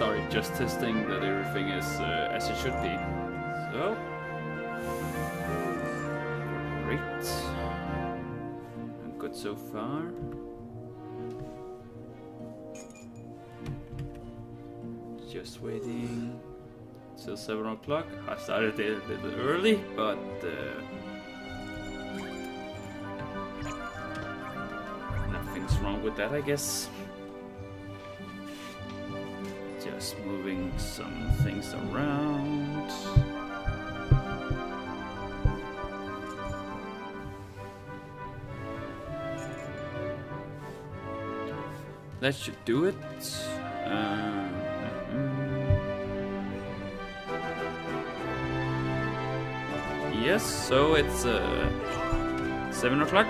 sorry, just testing that everything is as it should be. So, great. I'm good so far. Just waiting till 7 o'clock. I started a little early, but nothing's wrong with that, I guess. Just moving some things around. That should do it. Yes, so it's 7 o'clock.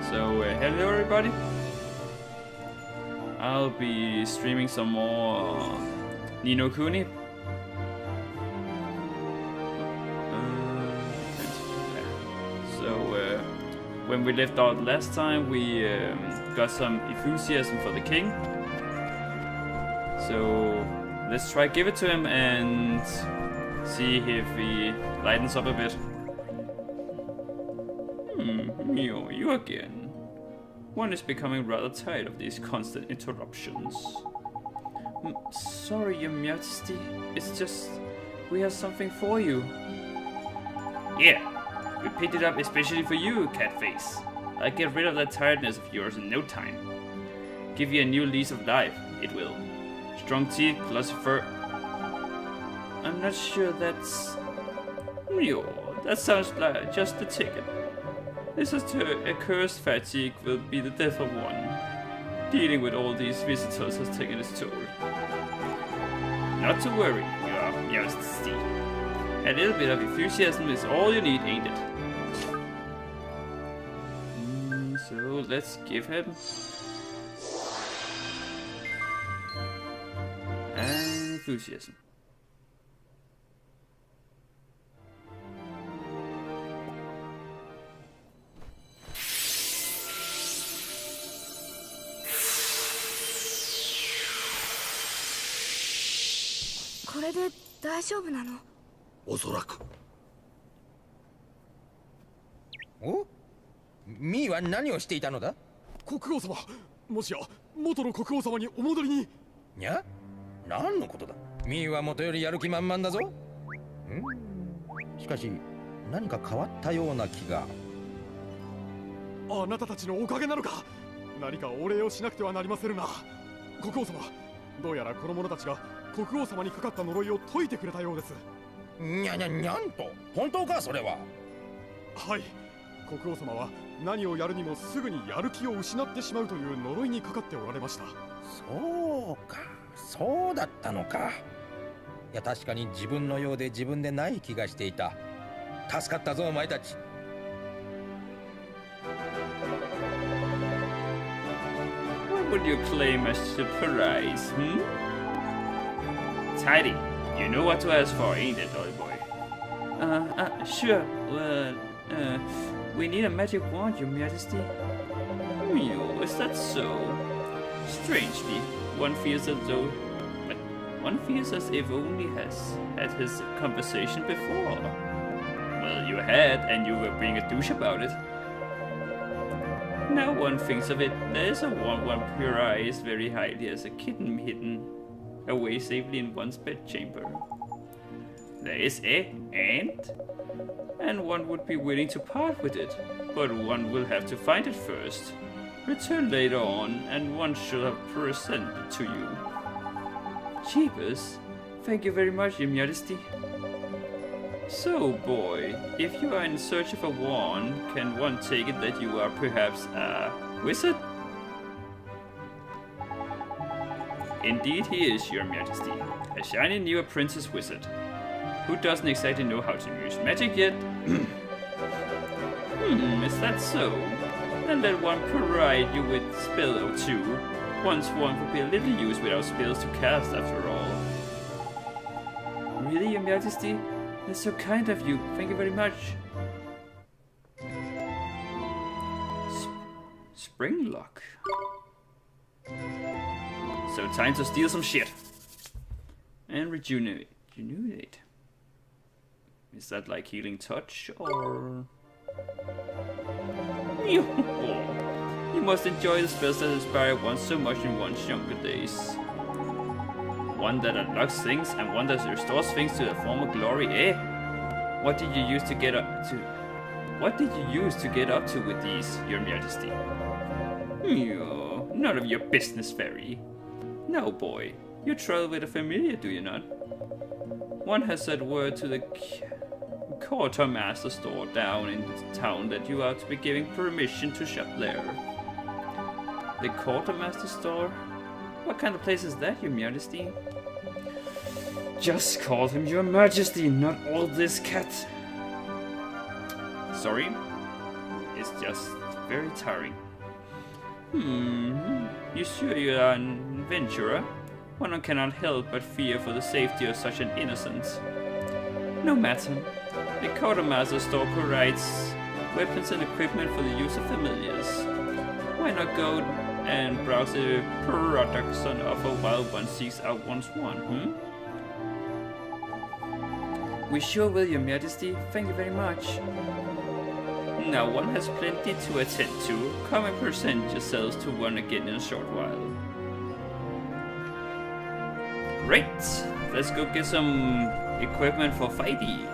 So hello everybody. I'll be streaming some more Ni no Kuni. So when we left out last time, we got some enthusiasm for the king. So let's try give it to him and see if he lightens up a bit. You again. One is becoming rather tired of these constant interruptions. Sorry, Your Majesty. It's just we have something for you. Yeah, we picked it up especially for you, Catface. I'll get rid of that tiredness of yours in no time. Give you a new lease of life, it will. Strong teeth plus fur. I'm not sure that's... that sounds like just the ticket. This is a cursed fatigue will be the death of one. Dealing with all these visitors has taken its toll. Not to worry, Your Majesty. A little bit of enthusiasm is all you need, ain't it? So let's give him... enthusiasm. Oh? ミーは何をしていたのだ? 国王様、もしや元の国王様にお戻りに。いや、何のことだ? ミーは元よりやる気満々だぞ。しかし何か変わったような気が。あなたたちのおかげなのか。何かお礼をしなくてはなりませんな。国王様、どうやらこの者たちが国王様にかかった呪いを解いてくれたようです。にゃんと、本当かそれは。はい、国王様は何をやるにもすぐにやる気を失ってしまうという呪いにかかっておられました。そうか、そうだったのか。いや、確かに自分のようで自分でない気がしていた。助かったぞお前たち。What would you claim as surprise, Tidy, you know what to ask for, ain't it, old boy? Sure. We need a magic wand, Your Majesty. Is that so? Strangely, one feels as if only has had his conversation before. Well, you had, and you were being a douche about it. Now one thinks of it, there's a one prized very highly as a kitten hidden away safely in one's bedchamber. There is and one would be willing to part with it, but one will have to find it first. Return later on, and one should have presented it to you. Jeepers, thank you very much, Your Majesty. So, boy, if you are in search of a wand, can one take it that you are perhaps a wizard? Indeed he is, Your Majesty. A shiny new apprentice wizard. Who doesn't exactly know how to use magic yet? Is that so? Then let one provide you with a spell or two. Once one would be a little use without spells to cast after all. Really, Your Majesty? That's so kind of you. Thank you very much. Spring lock. So time to steal some shit. And rejuvenate. Is that like healing touch or... You must enjoy the spells that inspire one so much in one's younger days. One that unlocks things and one that restores things to their former glory, eh? What did you use to get up to? What did you use to get up to with these, Your Majesty? None of your business, Fairy. No, boy. You travel with a familiar, do you not? One has said word to the quartermaster store down in the town that you are to be giving permission to shop there. The quartermaster store? What kind of place is that, Your Majesty? Just call him Your Majesty, not all this cat. Sorry? It's just very tiring. You sure you are an adventurer? One cannot help but fear for the safety of such an innocent. No matter. The quartermaster store provides weapons and equipment for the use of familiars. Why not go and browse the products on offer while one seeks out one's one, We sure will, Your Majesty. Thank you very much. Now one has plenty to attend to. Come and present yourselves to one again in a short while. Great! Let's go get some equipment for fighting.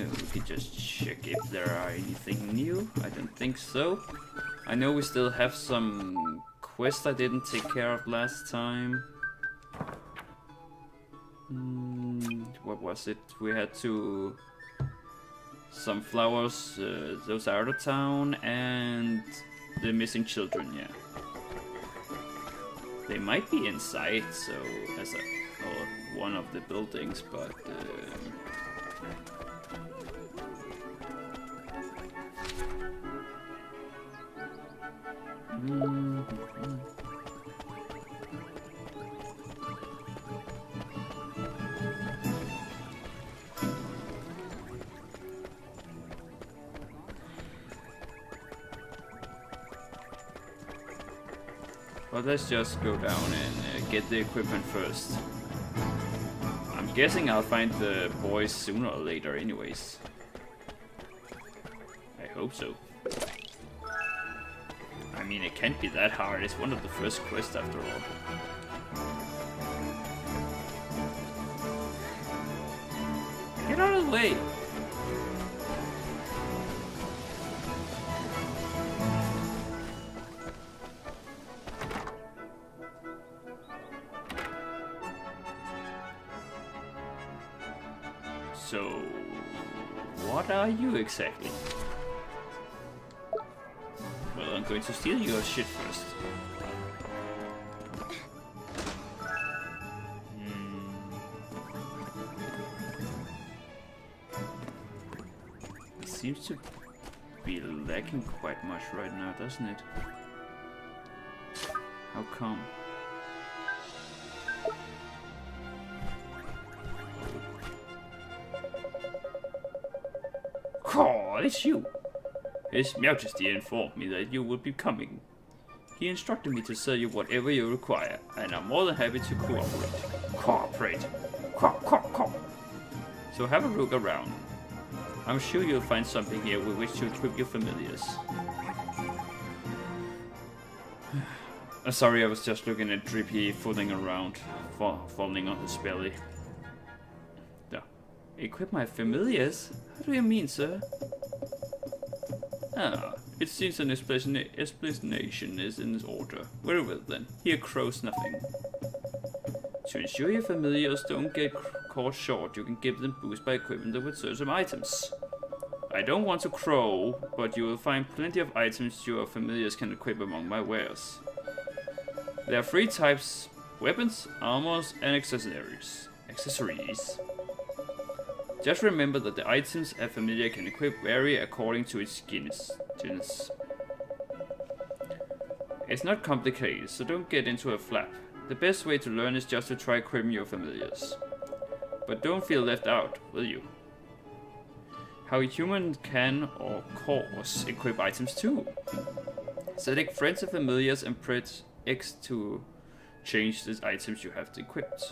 We could just check if there are anything new. I don't think so. I know we still have some quests I didn't take care of last time. What was it? We had to... some flowers, those are out of town, and the missing children, yeah. They might be inside, so as a... or one of the buildings, but... But let's just go down and get the equipment first. I'm guessing I'll find the boys sooner or later anyways. I hope so. I mean, it can't be that hard. It's one of the first quests after all. Get out of the way! So, what are you exactly? Well, I'm going to steal your shit first. It seems to be lacking quite much right now, doesn't it? How come? Oh, it's you! His Majesty informed me that you would be coming. He instructed me to sell you whatever you require, and I'm more than happy to cooperate. So have a look around. I'm sure you'll find something here with which to equip your familiars. Sorry, I was just looking at Drippy fooling around, falling on his belly. Equip my familiars? What do you mean, sir? Ah, it seems an explanation is in order. Very well then, here crows nothing. To ensure your familiars don't get caught short, you can give them boost by equipping them with certain items. I don't want to crow, but you will find plenty of items your familiars can equip among my wares. There are 3 types: weapons, armors, and accessories. Just remember that the items a familiar can equip vary according to its genus. It's not complicated, so don't get into a flap. The best way to learn is just to try equipping your familiars. But don't feel left out, will you? How a human can, or course, equip items too. Select friends and familiars and press X to change the items you have equipped.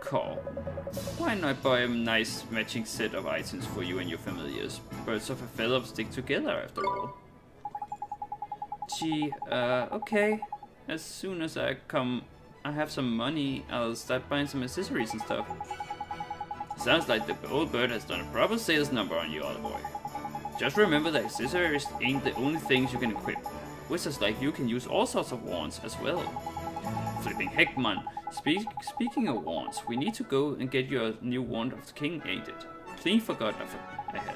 Cool. Why not buy a nice matching set of items for you and your familiars? Birds of a feather stick together after all. Gee, okay. As soon as I have some money, I'll start buying some accessories and stuff. Sounds like the old bird has done a proper sales number on you, other boy. Just remember that accessories ain't the only things you can equip. Wizards like you can use all sorts of wands as well. Flipping heck, man. Speaking of wands, we need to go and get your new wand of the king, ain't it? Clean forgot I had.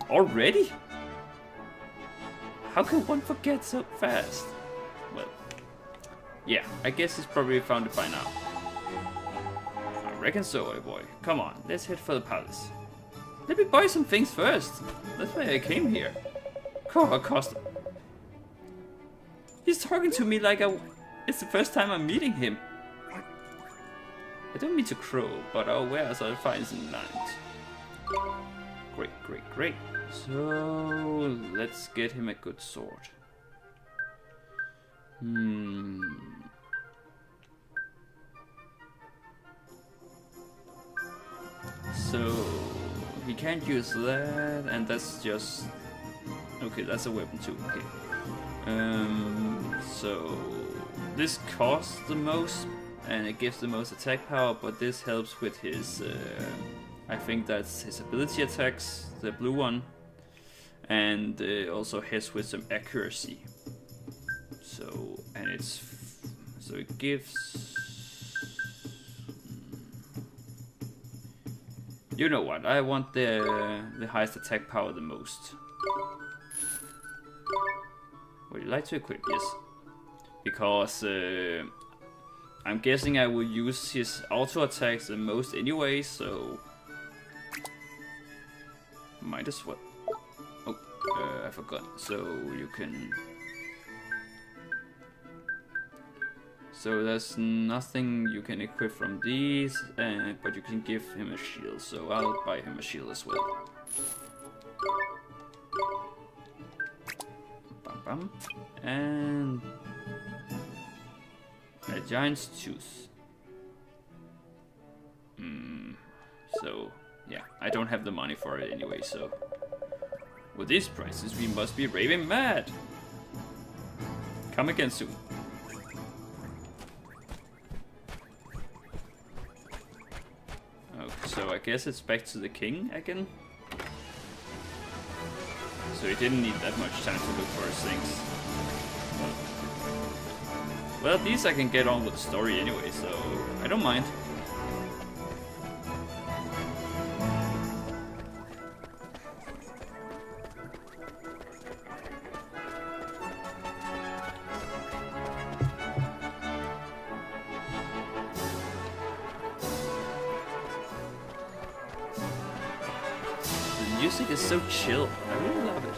Already? How can one forget so fast? Well, yeah, I guess he's probably found it by now. I reckon so, old boy. Come on, let's head for the palace. Let me buy some things first. That's why I came here. Costa. He's talking to me like it's the first time I'm meeting him. I don't mean to crow, but I'll wear as I find in land. Great. So, let's get him a good sword. So, he can't use that, and that's just... Okay, that's a weapon too, okay. So, this costs the most, and it gives the most attack power, but this helps with his... I think that's his ability attacks, the blue one, and also hits with some accuracy. So, and it's... So it gives... You know what, I want the highest attack power the most. Would you like to equip? Yes. Because I'm guessing I will use his auto attacks the most anyway, so... Might as well. Oh, I forgot. So you can... So there's nothing you can equip from these, but you can give him a shield, so I'll buy him a shield as well. Bam. And a giant's tooth. So yeah, I don't have the money for it anyway, so with these prices we must be raving mad. Come again soon. Okay, so I guess it's back to the king again. So he didn't need that much time to look for his things. Well, these I can get on with the story anyway, so I don't mind. The music is so chill. I really love it.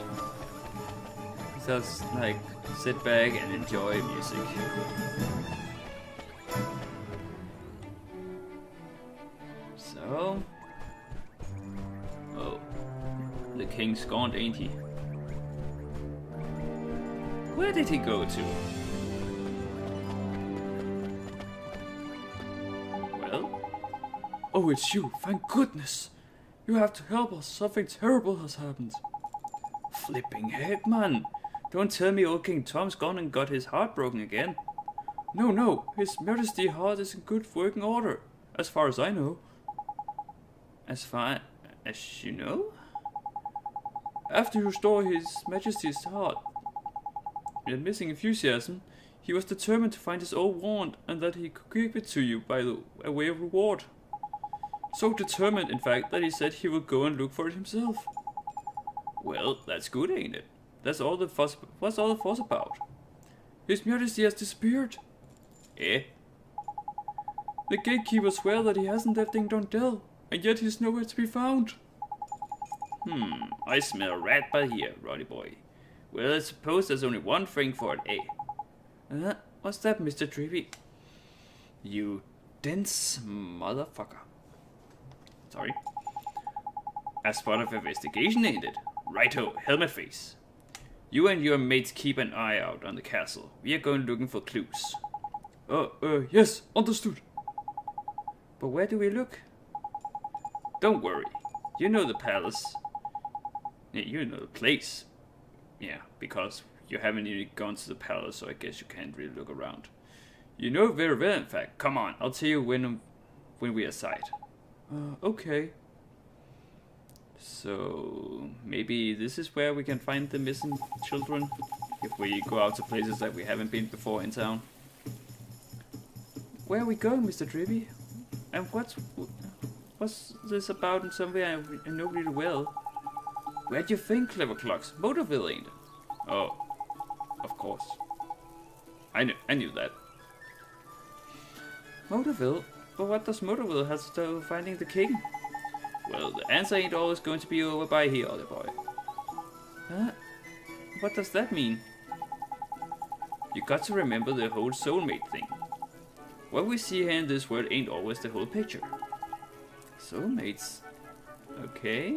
Just like sit back and enjoy music. So, oh, the king's gone, ain't he? Where did he go to? Well, oh, it's you! Thank goodness! You have to help us. Something terrible has happened. Flipping heck, man! Don't tell me old King Tom's gone and got his heart broken again. No, His Majesty's heart is in good working order, as far as I know. As far as you know? After you restore His Majesty's heart, with missing enthusiasm, he was determined to find his old wand and that he could give it to you by a way of reward. So determined, in fact, that he said he would go and look for it himself. Well, that's good, ain't it? That's all the fuss. What's all the fuss about? His Majesty has disappeared. Eh? The gatekeepers swear that he hasn't that Ding Dong Dell, and yet he's nowhere to be found. I smell a rat by here, Roddy boy. Well, I suppose there's only one thing for it, eh? What's that, Mr. Drippy? You dense motherfucker. Sorry. A spot of investigation, ain't it? Righto, helmet face. You and your mates keep an eye out on the castle. We are going looking for clues. Yes, understood. But where do we look? Don't worry. You know the palace. Yeah, you know the place. Yeah, because you haven't even gone to the palace, so I guess you can't really look around. You know very well, in fact. Come on, I'll tell you when we are sight. Okay. So maybe this is where we can find the missing children if we go out to places that we haven't been before in town. Where are we going, Mr. Drippy? And what's this about in somewhere I know really well? Where do you think, Clever Clocks? Motorville, ain't it? Oh, of course. I knew that. Motorville? But what does Motorville have to do with finding the king? Well, the answer ain't always going to be over by here, other boy. Huh? What does that mean? You got to remember the whole soulmate thing. What we see here in this world ain't always the whole picture. Soulmates? Okay.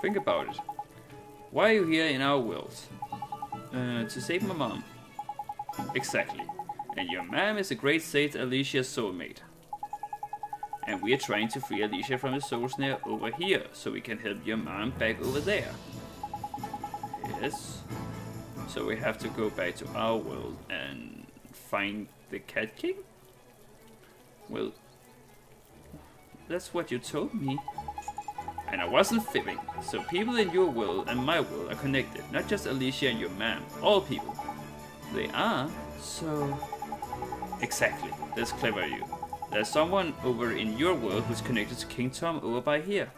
Think about it. Why are you here in our world? To save my mom. Exactly. And your mom is the great sage Alicia's soulmate. And we are trying to free Alicia from the soul snare over here, so we can help your mom back over there. Yes. So we have to go back to our world and find the Cat King? Well, that's what you told me. And I wasn't fibbing. So people in your world and my world are connected. Not just Alicia and your mom. All people. They are. So... Exactly. That's clever of you. There's someone over in your world who's connected to King Tom over by here.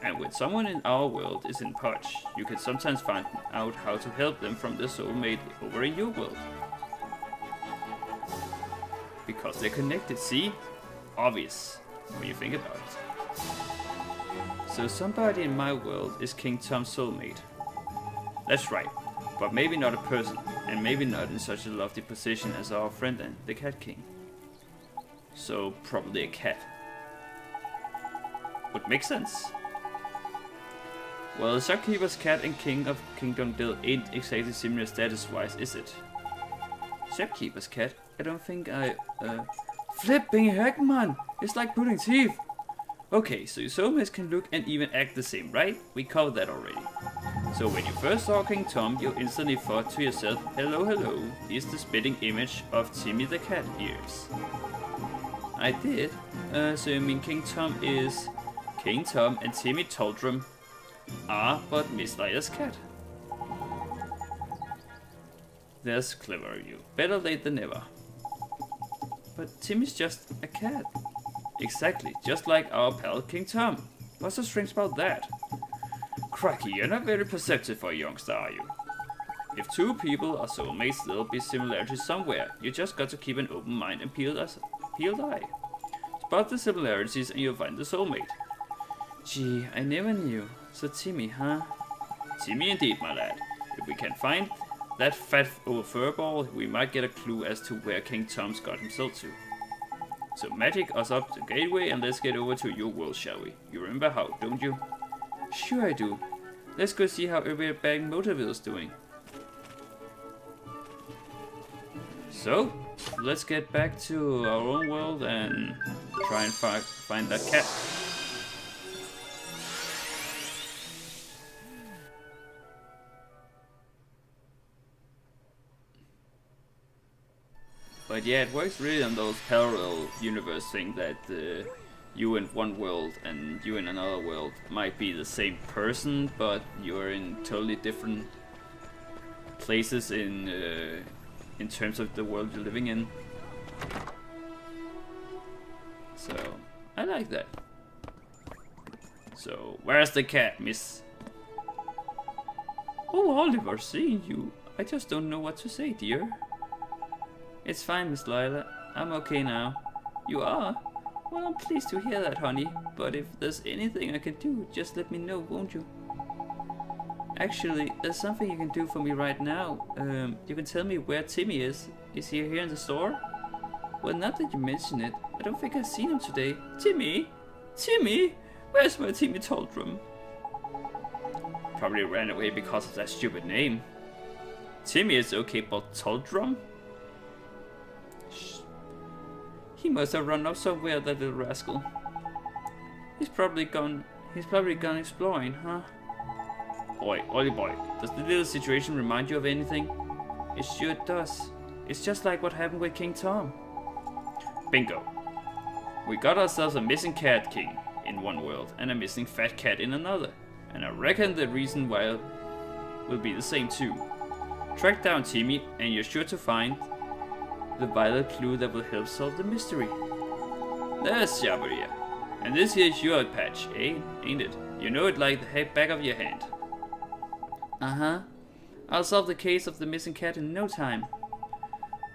And when someone in our world is in touch, you can sometimes find out how to help them from their soulmate over in your world. Because they're connected, see? Obvious, when you think about it. So somebody in my world is King Tom's soulmate. That's right, but maybe not a person, and maybe not in such a lofty position as our friend and the Cat King. So probably a cat. Would make sense. Well, the Shopkeeper's cat and King of Kingdom Dale ain't exactly similar status-wise, is it? Shopkeeper's cat? I don't think Flipping heck, man! It's like pulling teeth! Okay, so your soulmates can look and even act the same, right? We covered that already. So when you first saw King Tom, you instantly thought to yourself, hello, hello, here's the spitting image of Timmy the cat ears. I did? So you mean King Tom is... King Tom and Timmy Toldrum are but Miss Lila's cat. That's clever of you. Better late than never. But Timmy's just a cat. Exactly, just like our pal King Tom. What's so strange about that? Cracky, you're not very perceptive for a youngster, are you? If two people are soulmates, there'll be similarities somewhere. You just got to keep an open mind and peeled eye. Spot the similarities and you'll find the soulmate. Gee, I never knew. So Timmy, huh? Timmy indeed, my lad. If we can find that fat old furball, we might get a clue as to where King Tom's got himself to. So magic us up the gateway and let's get over to your world, shall we? You remember how, don't you? Sure I do. Let's go see how everybody back in Motorville's doing. So, let's get back to our own world and try and find that cat. But yeah, it works really on those parallel universe thing that you in one world and you in another world might be the same person, but you're in totally different places in terms of the world you're living in. So I like that. So where's the cat, miss? Oh, Oliver, seeing you. I just don't know what to say, dear. It's fine, Miss Lila. I'm okay now. You are? Well, I'm pleased to hear that, honey. But if there's anything I can do, just let me know, won't you? Actually, there's something you can do for me right now. You can tell me where Timmy is. Is he here in the store? Well, now that you mention it, I don't think I've seen him today. Timmy? Timmy? Where's my Timmy Taldrum? Probably ran away because of that stupid name. Timmy is okay, but Taldrum? Shh. He must have run off somewhere, that little rascal. He's probably gone exploring, huh? Boy, Ollie boy, does the little situation remind you of anything? It sure does. It's just like what happened with King Tom. Bingo. We got ourselves a missing cat king in one world and a missing fat cat in another. And I reckon the reason why will be the same too. Track down Timmy and you're sure to find the vital clue that will help solve the mystery. There's Jabaria. And this here's your patch, eh? Ain't it? You know it like the back of your hand. Uh-huh. I'll solve the case of the missing cat in no time.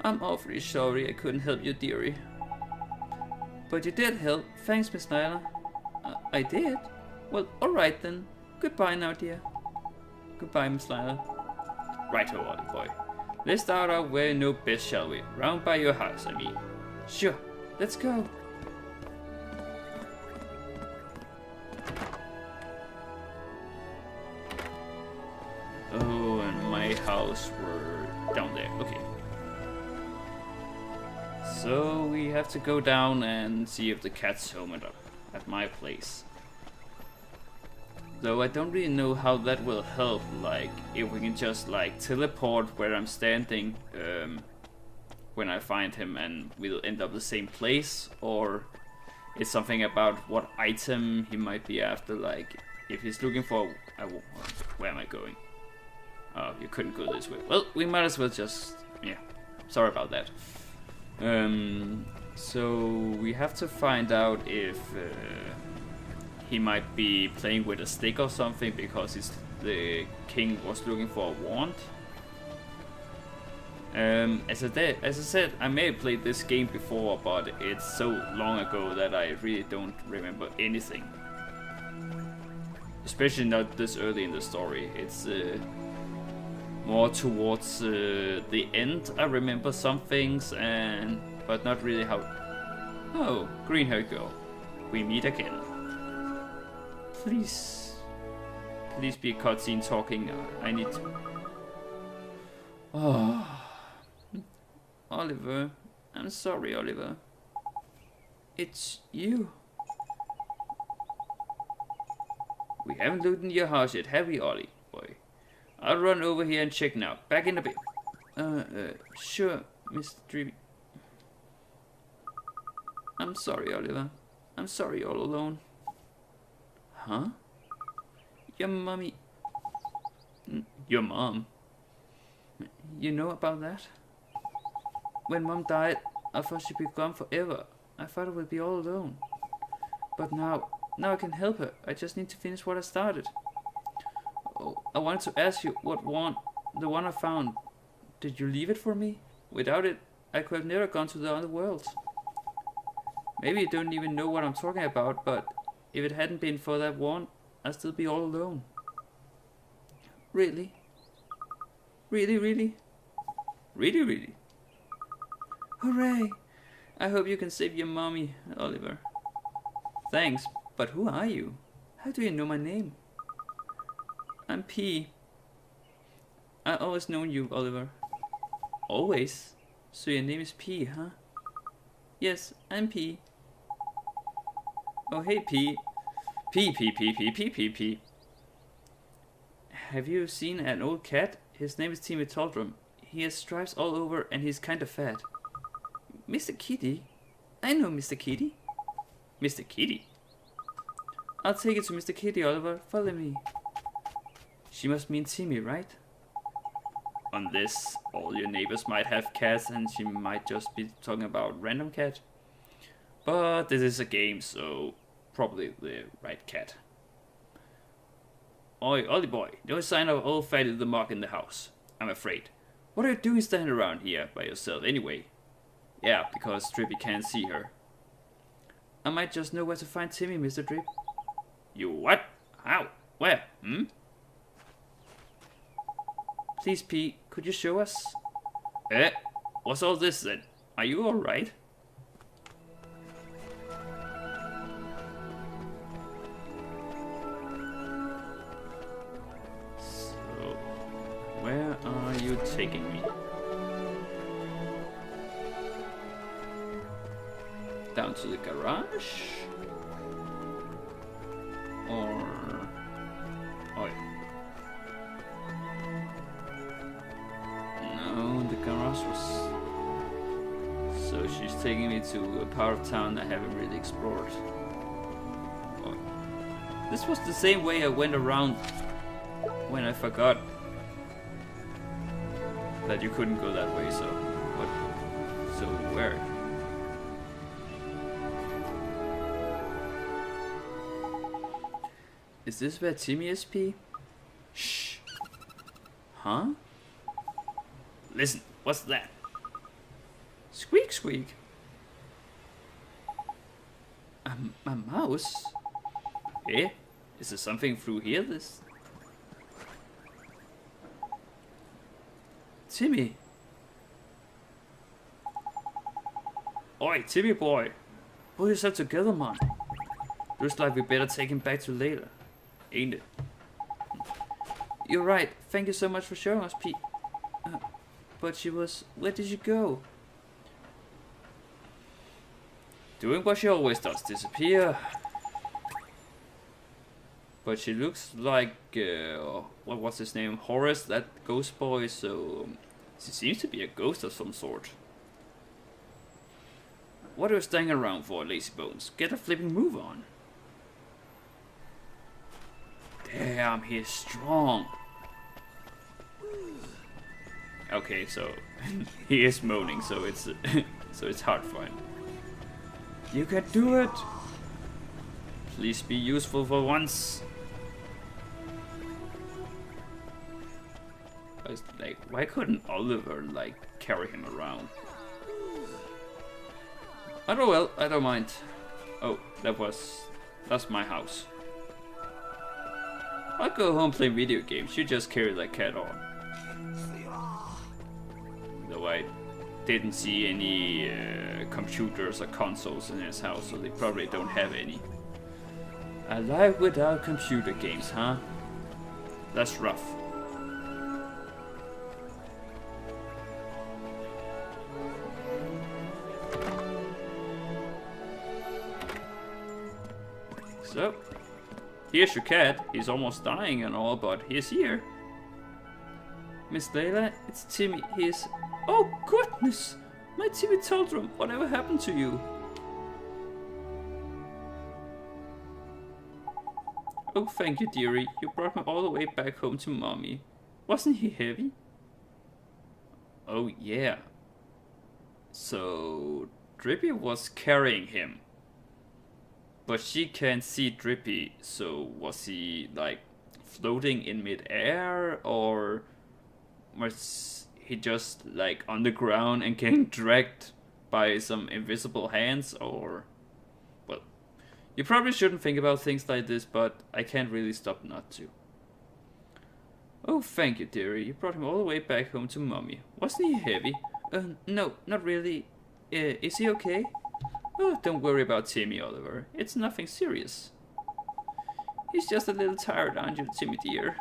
I'm awfully sorry I couldn't help you, dearie. But you did help. Thanks, Miss Nyla. I did? Well, alright then. Goodbye now, dear. Goodbye, Miss Nyla. Righto, Ollie boy. Let's start out where you know best, shall we? Round by your house, I mean. Sure. Let's go. Oh, and my house were down there. Okay. So we have to go down and see if the cat's home at my place. Though I don't really know how that will help, like if we can just like teleport where I'm standing when I find him and we'll end up the same place, or it's something about what item he might be after, like if he's looking for... where am I going? Oh, you couldn't go this way. Well, we might as well just... yeah, sorry about that. So we have to find out if he might be playing with a stick or something, because the king was looking for a wand. As I said, I may have played this game before, but it's so long ago that I really don't remember anything. Especially not this early in the story. It's more towards the end. I remember some things, but not really how... Oh, green-haired girl. We meet again. Please be a cutscene talking. I need to... Oh... Oliver. I'm sorry, Oliver. It's you. We haven't looked in your house yet, have we, Ollie? Boy. I'll run over here and check now. Back in a bit. Sure, Mr. Dreamy. I'm sorry, Oliver. I'm sorry all alone. Huh? Your mommy... Your mom? You know about that? When Mom died, I thought she'd be gone forever. I thought I would be all alone. But now I can help her. I just need to finish what I started. Oh, I wanted to ask you what wand, the one I found. Did you leave it for me? Without it, I could have never gone to the other worlds. Maybe you don't even know what I'm talking about, but if it hadn't been for that wand, I'd still be all alone. Really? Really, really? Really, really? Hooray! I hope you can save your mommy, Oliver. Thanks, but who are you? How do you know my name? I'm P. I always known you, Oliver. Always? So your name is P, huh? Yes, I'm P. Oh, hey, P. P. Have you seen an old cat? His name is Timmy Taldrum. He has stripes all over and he's kind of fat. Mr. Kitty? I know Mr. Kitty. Mr. Kitty? I'll take it to Mr. Kitty, Oliver. Follow me. She must mean Timmy, right? Unless all your neighbors might have cats and she might just be talking about random cat. But this is a game, so probably the right cat. Oi, Ollie boy, no sign of old Fatty the Mug in the house, I'm afraid. What are you doing standing around here by yourself anyway? Yeah, because Drippy can't see her. I might just know where to find Timmy, Mr. Drip. You what? How? Where? Please, Pete, could you show us? What's all this then? Are you alright? So, where are you taking me? Down to the garage? Or... oh, no, the garage was... so she's taking me to a part of town I haven't really explored. Oh. This was the same way I went around when I forgot that you couldn't go that way, so... what? So where? Is this where Timmy is, P? Shh. Huh? Listen, what's that? Squeak, squeak. A mouse? Eh? Is there something through here? This... Timmy. Oi, Timmy boy. Pull yourself together, man. Looks like we better take him back to later. Ain't it? You're right. Thank you so much for showing us, Pete. But she was... where did you go? Doing what she always does, disappear. But she looks like... what was his name? Horace, that ghost boy, so... she seems to be a ghost of some sort. What are you staying around for, lazy bones? Get a flipping move on. Damn, he's strong. Okay, so he is moaning, so it's so it's hard for him. You can do it. Please be useful for once. I was like, why couldn't Oliver like carry him around? Oh well, I don't mind. Oh, that's my house. I'll go home play video games. You just carry that cat on. Though I didn't see any computers or consoles in his house, so they probably don't have any. A life without computer games, huh? That's rough. So, here's your cat. He's almost dying and all, but he's here. Miss Layla, it's Timmy. He's... oh goodness! My Timmy Toldrum, whatever happened to you? Oh, thank you, dearie. You brought me all the way back home to Mommy. Wasn't he heavy? Oh, yeah. So, Drippy was carrying him. But she can't see Drippy, so was he, like, floating in mid-air? Or was he just, like, on the ground and getting dragged by some invisible hands? Or... well, you probably shouldn't think about things like this, but I can't really stop not to. Oh, thank you, dearie. You brought him all the way back home to Mommy. Wasn't he heavy? No, not really. Is he okay? Oh, don't worry about Timmy, Oliver. It's nothing serious. He's just a little tired, aren't you, Timmy dear?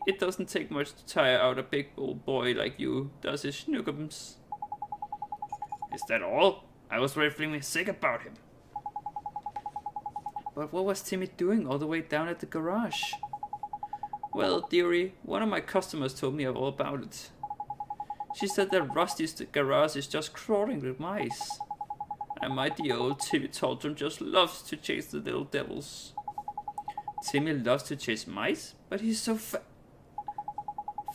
It doesn't take much to tire out a big old boy like you, does it, Schnookums? Is that all? I was really sick about him. But what was Timmy doing all the way down at the garage? Well, dearie, one of my customers told me all about it. She said that Rusty's garage is just crawling with mice. And my dear old Timmy Toldrum just loves to chase the little devils. Timmy loves to chase mice, but he's so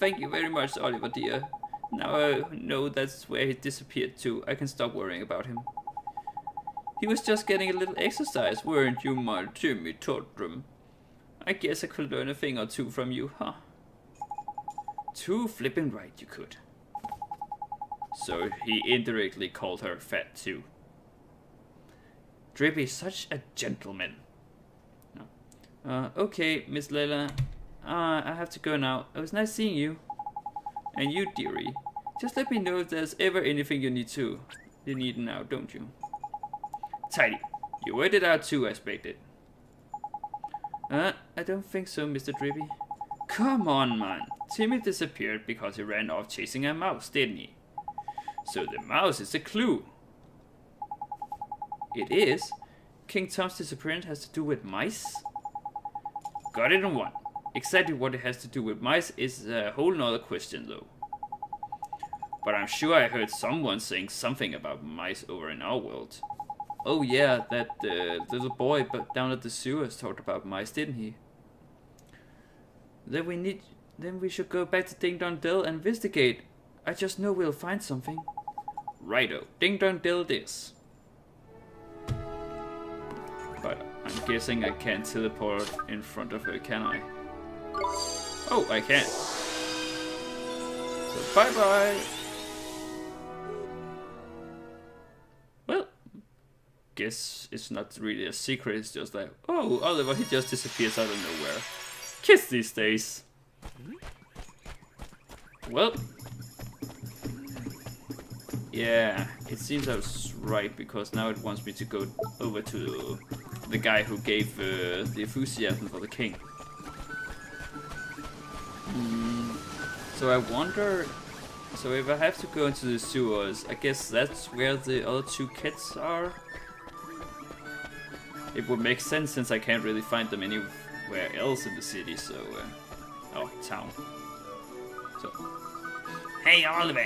Thank you very much, Oliver dear. Now I know that's where he disappeared to. I can stop worrying about him. He was just getting a little exercise, weren't you, my Timmy Toldrum? I guess I could learn a thing or two from you, huh? Too flippin' right you could. So he indirectly called her fat too. Drippy's such a gentleman. No. Okay, Miss Layla. I have to go now. It was nice seeing you. And you, dearie, just let me know if there's ever anything you need now, don't you? Tidy. You worked it out too, I expected. I don't think so, Mr. Drippy. Come on, man. Timmy disappeared because he ran off chasing a mouse, didn't he? So the mouse is a clue. It is? King Tom's disappearance has to do with mice? Got it in one. Exactly what it has to do with mice is a whole nother question, though. But I'm sure I heard someone saying something about mice over in our world. Oh yeah, that little boy down at the sewers talked about mice, didn't he? Then we should go back to Ding Dong Dell and investigate. I just know we'll find something. Righto, Ding Dong Dell it is. But I'm guessing I can't teleport in front of her, can I? Oh, I can. So bye bye. Well, guess it's not really a secret. It's just like, oh, Oliver, he just disappears out of nowhere. Kids these days. Well, yeah, it seems I was right, because now it wants me to go over to the guy who gave the enthusiasm for the king. So I wonder, so if I have to go into the sewers, I guess that's where the other two kids are? It would make sense since I can't really find them anywhere else in the city, so... oh, town. So... Hey Oliver!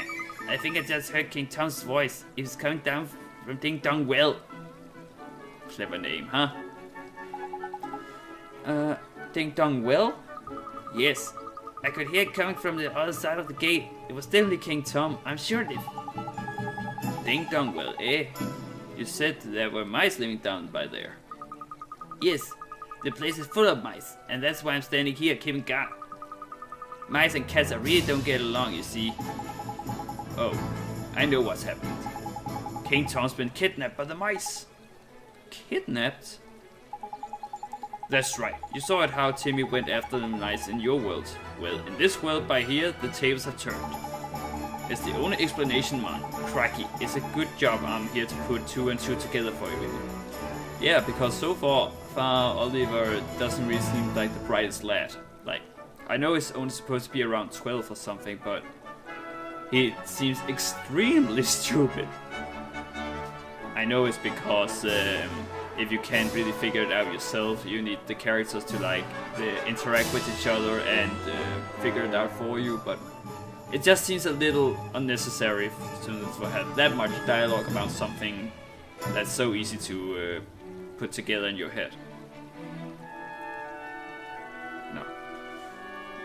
I think I just heard King Tom's voice. He was coming down from Ding Dong Well. Clever name, huh? Ding Dong Well? Yes. I could hear it coming from the other side of the gate. It was definitely King Tom, I'm sure it is. Ding Dong Well, eh? You said there were mice living down by there. Yes, the place is full of mice, and that's why I'm standing here keeping guard. Mice and cats really don't get along, you see. Oh, I know what's happened. King Tom's been kidnapped by the mice. Kidnapped? That's right. You saw it how Timmy went after the mice in your world. Well, in this world by here, the tables have turned. It's the only explanation, man. Cracky, it's a good job I'm here to put 2 and 2 together for you. Yeah, because so far, Oliver doesn't really seem like the brightest lad. Like, I know he's only supposed to be around 12 or something, but he seems extremely stupid. I know it's because if you can't really figure it out yourself, you need the characters to like interact with each other and figure it out for you, but it just seems a little unnecessary to have that much dialogue about something that's so easy to put together in your head. No.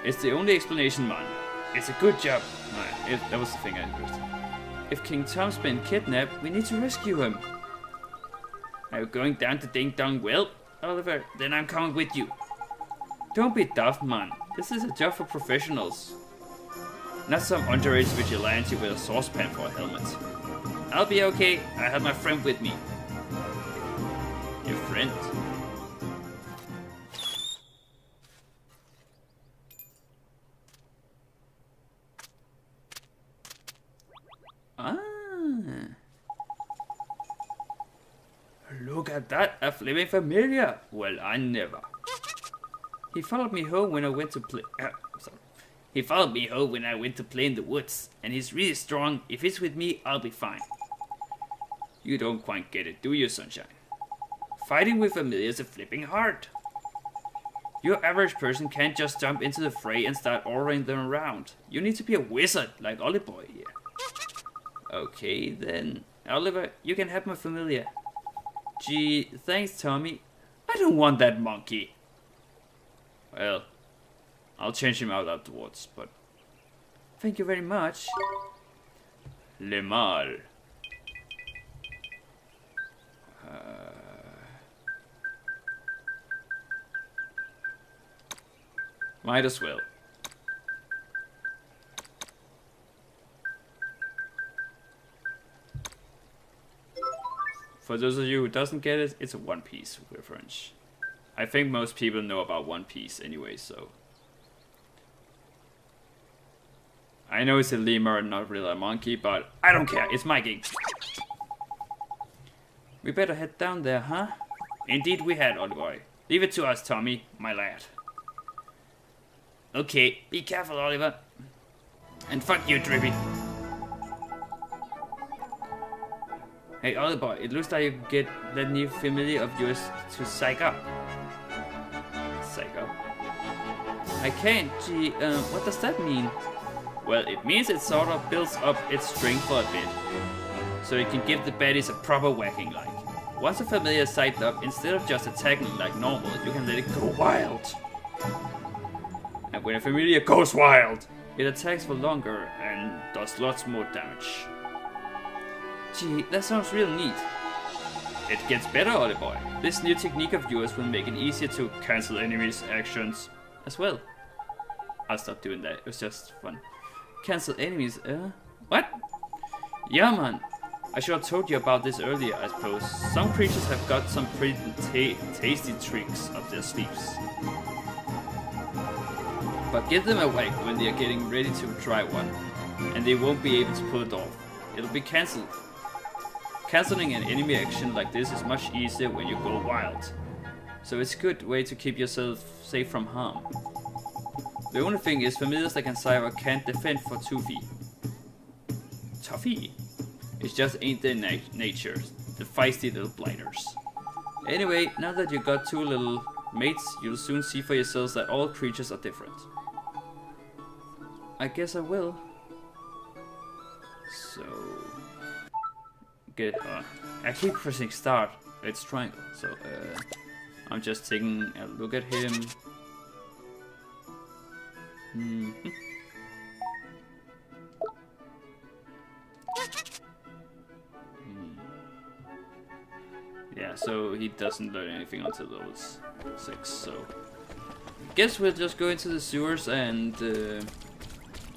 It's the only explanation, man. It's a good job. No, that was the thing I understood. If King Tom's been kidnapped, we need to rescue him. Are you going down to Ding Dong Well, Oliver? Then I'm coming with you. Don't be daft, man. This is a job for professionals. Not some underage vigilante with a saucepan for a helmet. I'll be okay. I have my friend with me. Your friend? Ah. Look at that, a flaming familiar. Well, I never. He followed me home when I went to play. He followed me home when I went to play in the woods, and he's really strong. If he's with me, I'll be fine. You don't quite get it, do you, Sunshine? Fighting with familiars is flipping hard. Your average person can't just jump into the fray and start ordering them around. You need to be a wizard, like Oliver here. Okay, then. Oliver, you can have my familiar. Gee, thanks, Tommy. I don't want that monkey. Well, I'll change him out afterwards, but... Thank you very much. Le Mal. Might as well. For those of you who doesn't get it, it's a One Piece reference. I think most people know about One Piece anyway, so... I know it's a lemur and not really a monkey, but I don't care. It's my game. We better head down there, huh? Indeed we had, Oliver. Leave it to us, Tommy, my lad. Okay, be careful, Oliver. And fuck you, Drippy. Hey, Oliver, it looks like you can get that new family of yours to psych up. Psych up? I can't, gee, what does that mean? Well, it means it sort of builds up its strength for a bit. So it can give the baddies a proper whacking like. Once a familiar is psyched up, instead of just attacking like normal, you can let it go wild. And when a familiar goes wild, it attacks for longer and does lots more damage. Gee, that sounds real neat. It gets better, Oliver. This new technique of yours will make it easier to cancel enemies' actions as well. I'll stop doing that, it was just fun. Cancel enemies, what? Yeah, man. I should have told you about this earlier, I suppose. Some creatures have got some pretty tasty tricks up their sleeves. But give them a whack when they are getting ready to try one, and they won't be able to pull it off. It'll be cancelled. Cancelling an enemy action like this is much easier when you go wild. So it's a good way to keep yourself safe from harm. The only thing is, familiars that can cyber can't defend for Toofy. Toffee? It just ain't their nature, the feisty little blighters. Anyway, now that you got two little mates, you'll soon see for yourselves that all creatures are different. I guess I will. So... Get I keep pressing start, it's triangle, so I'm just taking a look at him. Yeah, so he doesn't learn anything until those 6, so... Guess we'll just go into the sewers and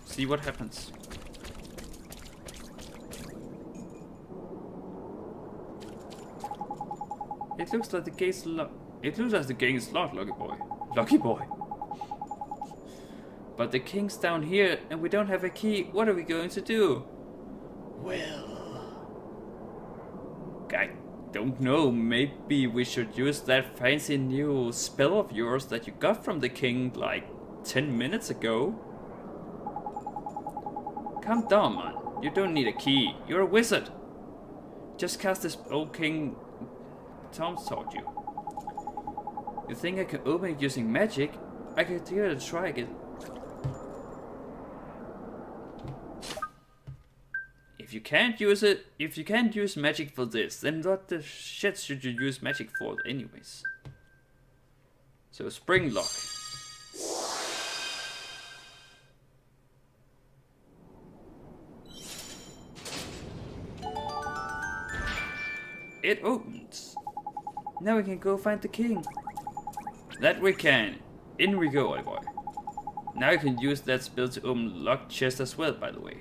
see what happens. It looks like the gate's locked. It looks like the gate is locked, lucky boy. Lucky boy. But the king's down here and we don't have a key. What are we going to do? Well... I don't know. Maybe we should use that fancy new spell of yours that you got from the king like 10 minutes ago. Calm down, man. You don't need a key. You're a wizard. Just cast this old king Tom's taught you. You think I can open it using magic? I could give it a try again. If you can't use magic for this, then what the shit should you use magic for anyways? So spring lock. It opens. Now we can go find the king. That we can. In we go, boy. Now you can use that spell to open locked chests as well, by the way.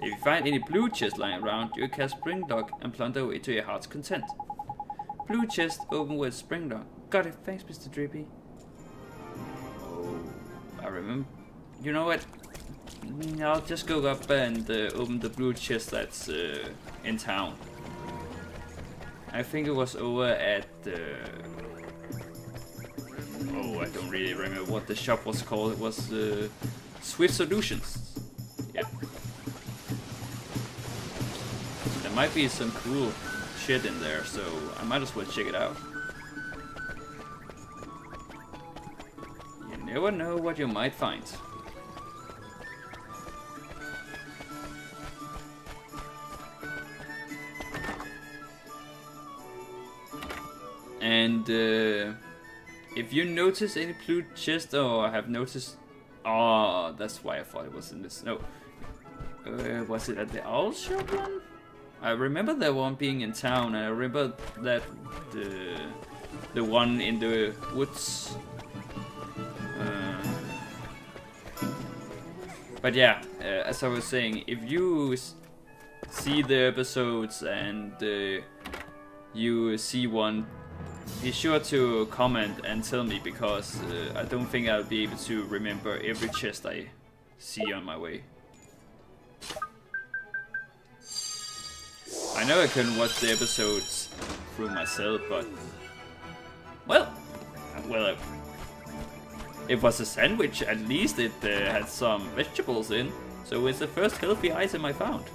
If you find any blue chests lying around, you can spring lock and plunder away to your heart's content. Blue chest open with spring lock. Got it, thanks Mr. Drippy. Oh, I remember. You know what? I'll just go up and open the blue chest that's in town. I think it was over at oh, I don't really remember what the shop was called. It was Swift Solutions. Yeah. There might be some cool shit in there, so I might as well check it out. You never know what you might find. And if you notice any blue chest, or have noticed, oh, that's why I thought it was in this. No, was it at the owl shop one? I remember that one being in town, and I remember that the one in the woods. But yeah, as I was saying, if you see the episodes and you see one, be sure to comment and tell me, because I don't think I'll be able to remember every chest I see on my way. I know I couldn't watch the episodes through myself, but well, it was a sandwich. At least it had some vegetables in, so it's the first healthy item I found.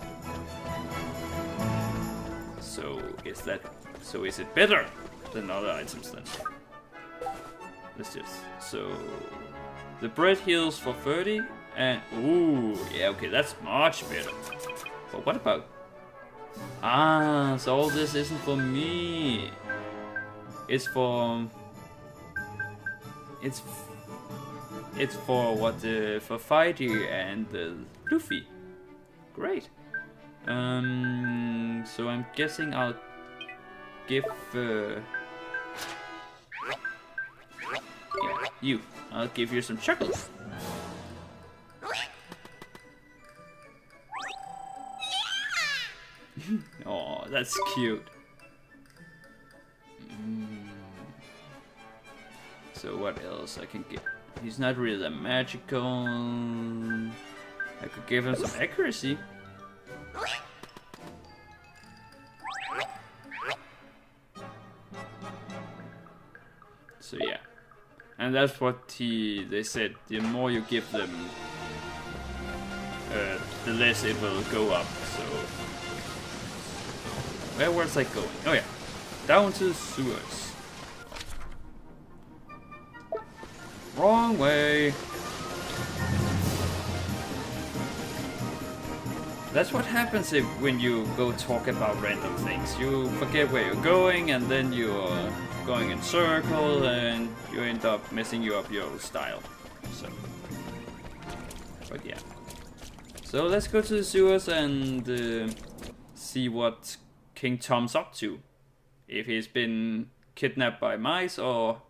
So is it better than other items then? Let's just the bread heals for 30, and ooh, yeah, okay, that's much better. But what about? So all this isn't for me. It's for what? For Feige and Luffy. Great. So I'm guessing I'll give I'll give you some chocolate. Oh, that's cute. So what else I can get? He's not really that magical. I could give him some accuracy. So yeah, and that's what they said. The more you give them, the less it will go up. So where was I going? Oh yeah, down to the sewers. Wrong way. That's what happens when you go talk about random things. You forget where you're going, and then you're going in circle, and you end up messing up your style. So, but yeah. So let's go to the sewers and see what King Tom's up to. If he's been kidnapped by mice or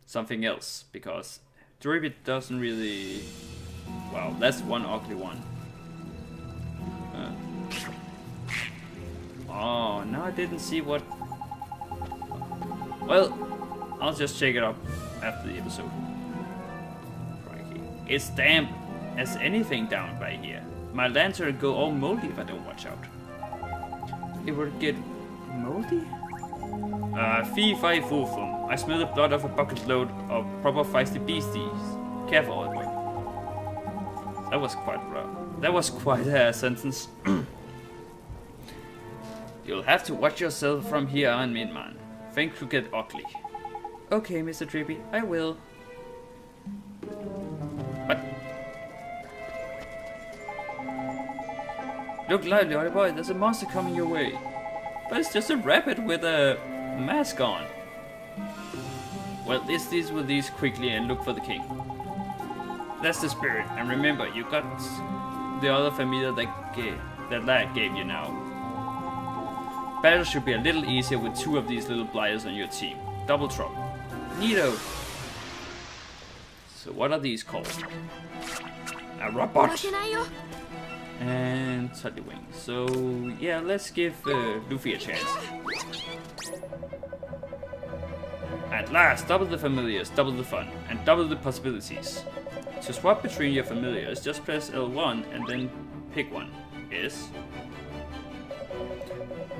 something else, because Dribbit doesn't really... Wow, that's one ugly one. Oh, no, I didn't see what... Well, I'll just check it up after the episode. Crikey. It's damp as anything down by here. My lantern will go all moldy if I don't watch out. It will get moldy? Fee fi fo fum. I smell the blood of a bucket load of proper feisty beasties. Careful, old boy. That was quite rough. That was quite a sentence. You'll have to watch yourself from here on, min man. Things could get ugly. Okay, Mr. Drippy, I will. What? Look lively, old boy. There's a monster coming your way. But it's just a rabbit with a mask on. Well, these with these quickly and look for the king. That's the spirit. And remember, you got the other familiar that lad gave you now. Battle should be a little easier with two of these little blighters on your team. Double trouble. Neato. So what are these called? A robot. And Tuddy Wing. So yeah, let's give Luffy a chance. At last, double the familiars, double the fun, and double the possibilities. To swap between your familiars, just press L1 and then pick one. Yes.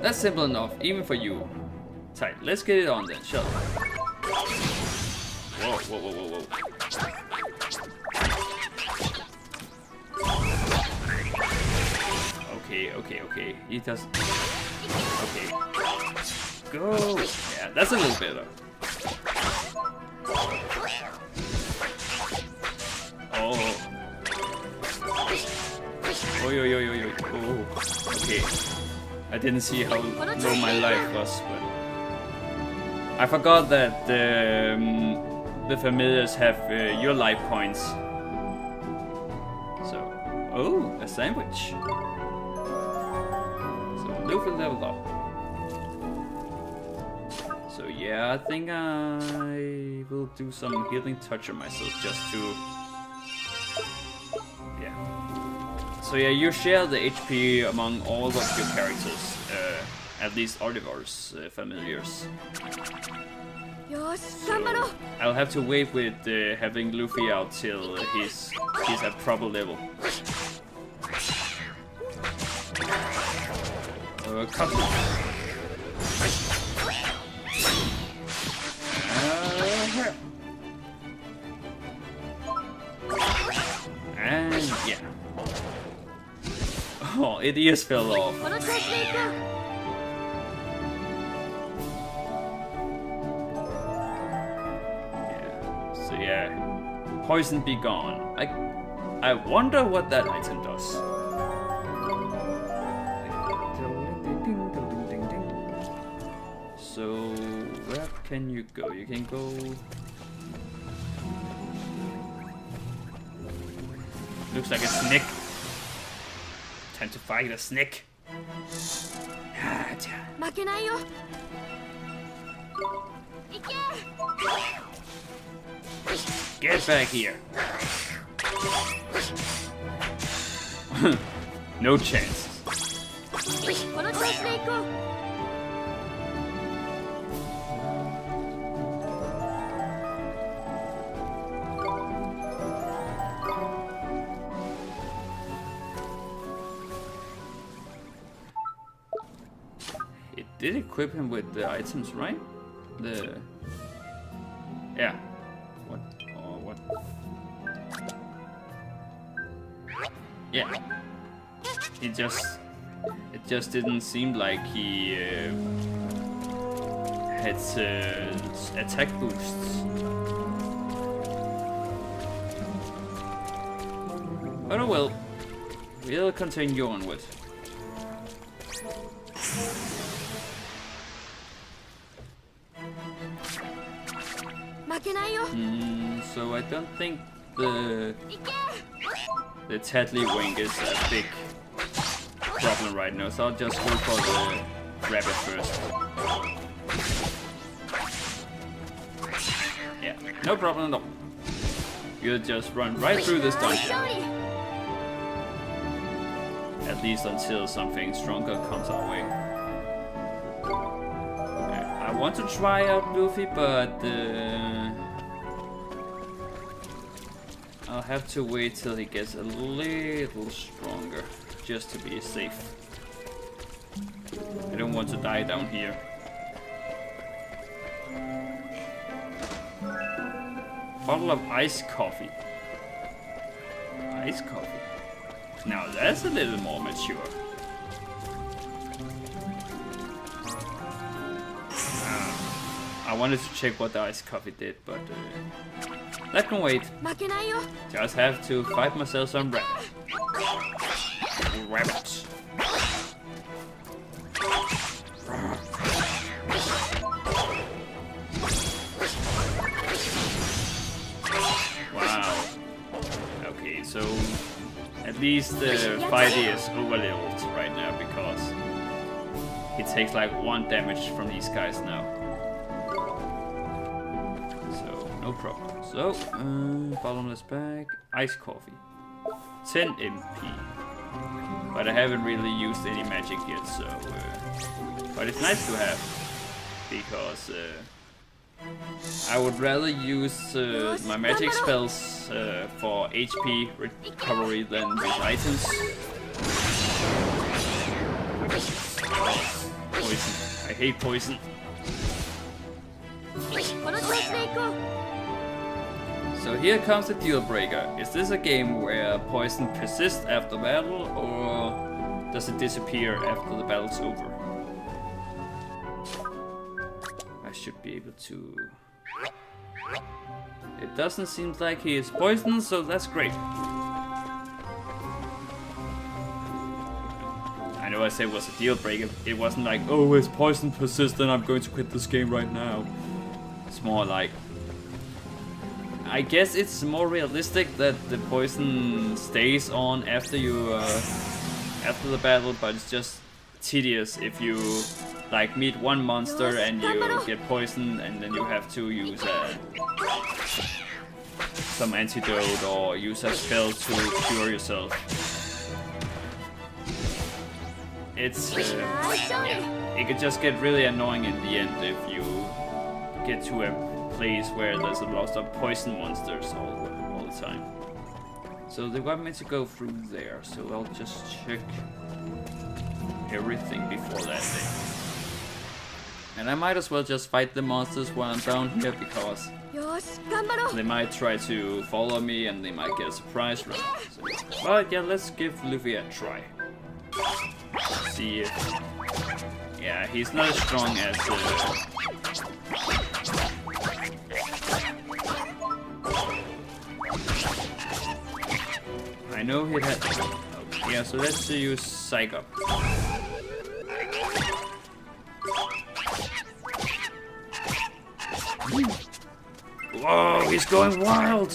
That's simple enough, even for you. Tight, let's get it on then, shall we? Whoa, whoa, whoa, whoa, whoa. Okay. He does. Okay. Go! Yeah, that's a little better. Oh. Oh. Okay. I didn't see how low my life was, but I forgot that the familiars have your life points. So, oh, a sandwich. So Luffy leveled up. So yeah, I think I will do some healing touch on myself just to. So yeah, you share the HP among all of your characters, at least Oliver's familiars. So I'll have to wait with having Luffy out till he's at proper level. Copy. And yeah. Oh, it ears fell off. Yeah. So yeah, poison be gone. I wonder what that item does. So where can you go? You can go. Looks like a snake. Time to fight a snake. Get back here. No chance. It did equip him with the items, right? The... Yeah. What? Oh, what? Yeah. It just didn't seem like he had attack boosts. But oh well. We'll continue onward. So I don't think the Tadley wing is a big problem right now, so I'll just go for the rabbit first. Yeah, no problem at all. You'll just run right through this dungeon. At least until something stronger comes our way. I want to try out Luffy, but I'll have to wait till he gets a little stronger, just to be safe. I don't want to die down here. Bottle of iced coffee. Iced coffee. Now that's a little more mature. I wanted to check what the iced coffee did, but that can wait. Just have to fight myself some rabbit. Rabbits. Wow. Okay, so at least the fight is overleveled right now because it takes like 1 damage from these guys now. No problem. So, bottomless bag, iced coffee, 10 MP. But I haven't really used any magic yet, so. But it's nice to have because I would rather use my magic spells for HP recovery than these items. Poison. I hate poison. So here comes the deal breaker. Is this a game where poison persists after battle, or does it disappear after the battle's over? I should be able to... It doesn't seem like he is poisoned, so that's great. I know I said it was a deal breaker. It wasn't like, oh, his poison persists and I'm going to quit this game right now. It's more like... I guess it's more realistic that the poison stays on after you after the battle, but it's just tedious if you like meet one monster and you get poisoned and then you have to use some antidote or use a spell to cure yourself. It's yeah, it could just get really annoying in the end if you get to a place where there's a lot of poison monsters all the time. So they want me to go through there, so I'll just check. everything before that day. And I might as well just fight the monsters while I'm down here, because they might try to follow me and they might get a surprise round. So, but yeah, let's give Luffy a try. See if... Yeah, he's not as strong as... I know he had... Oh, yeah, so let's use Psych Up. Whoa, he's going wild!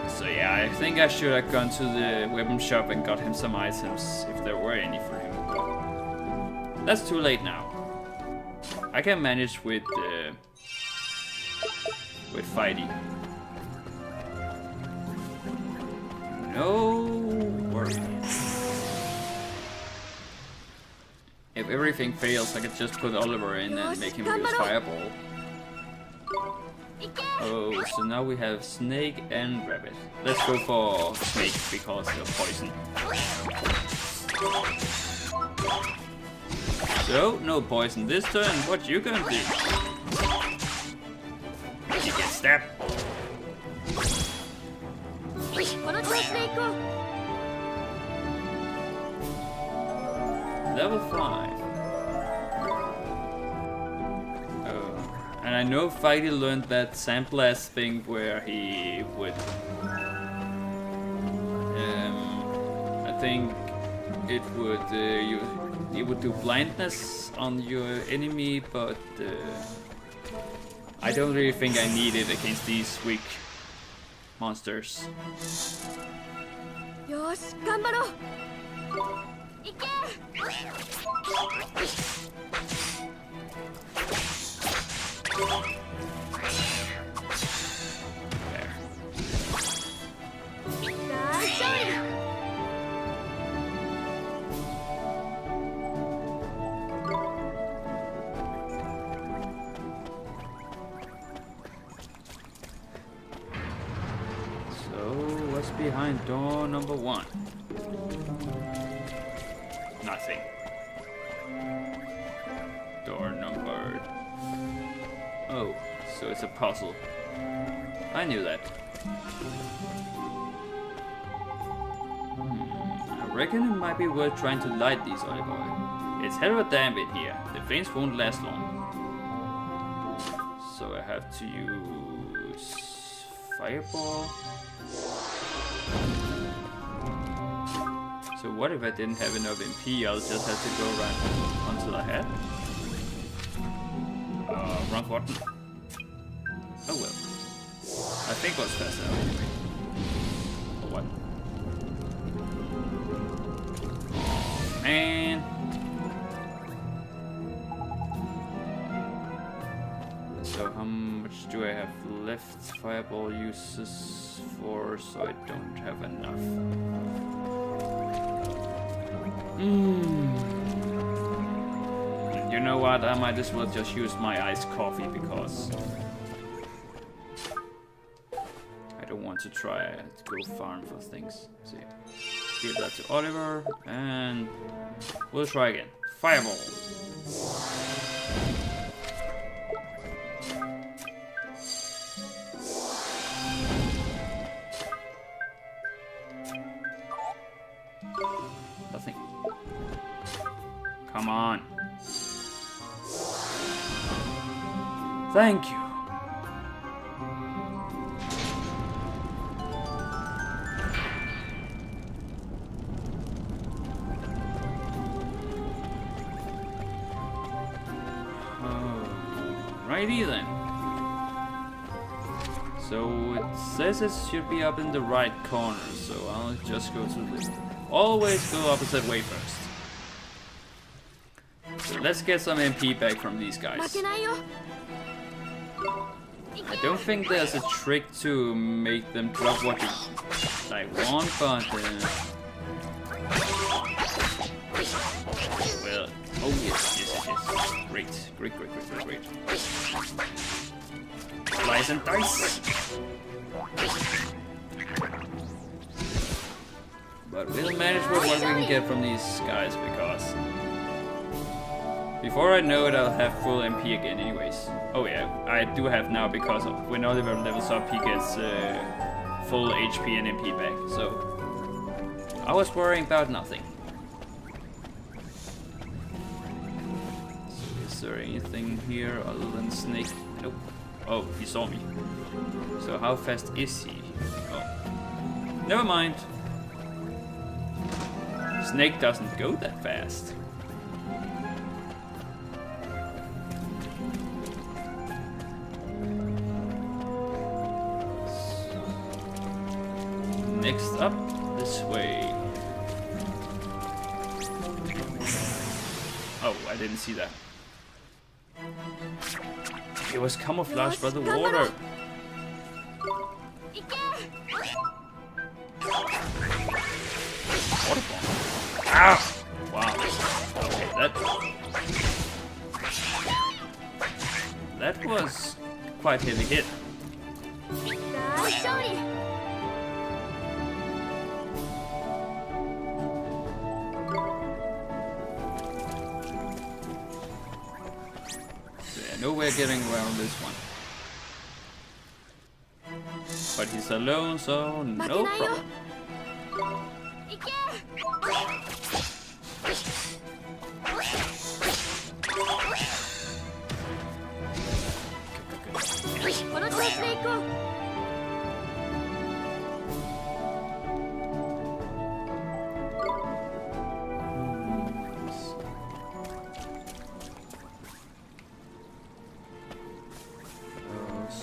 So yeah, I think I should have gone to the weapon shop and got him some items, if there were any for him. But that's too late now. I can manage with Fighty. No worries. If everything fails, I could just put Oliver in and make him use Fireball. Oh, so now we have Snake and Rabbit. Let's go for Snake because of poison. So, no poison this turn. What you gonna do? You get stabbed. Level 5. Oh. And I know Fighty learned that Sandblast thing where he would... I think it would... you would do blindness on your enemy, but... I don't really think I need it against these weak monsters. Behind door number 1. Nothing. Door number... Oh, so it's a puzzle. I knew that. I reckon it might be worth trying to light these, Oliver. It's hell of a damp in here. The flames won't last long. So I have to use... Fireball. So what if I didn't have enough MP? I'll just have to go right until I had. Wrong button. Oh well. I think it was fast enough anyway. Or what? Oh, man. So how much do I have left? Fireball uses 4, so I don't have enough. You know what? I might as well just use my iced coffee because I don't want to try to go farm for things. So yeah. Give that to Oliver and we'll try again. Fireball. Nothing. Come on. Thank you. Righty then. So it says it should be up in the right corner, so I'll just go to the... Always go opposite way first. So let's get some MP back from these guys. I don't think there's a trick to make them drop what you want, but well, oh yes. Great. Slice and dice. But we'll manage with what we can get from these guys, because before I know it, I'll have full MP again anyways. Oh yeah, I do have now, because when Oliver levels up, he gets full HP and MP back, so I was worrying about nothing. So is there anything here other than Snake? Nope. Oh, he saw me. So how fast is he? Oh. Never mind. Snake doesn't go that fast. Next up, this way. Oh, I didn't see that. It was camouflaged by the water. Water bomb. Ah! Wow. Okay, that was quite heavy hit. No way of getting around this one. But he's alone, so no problem.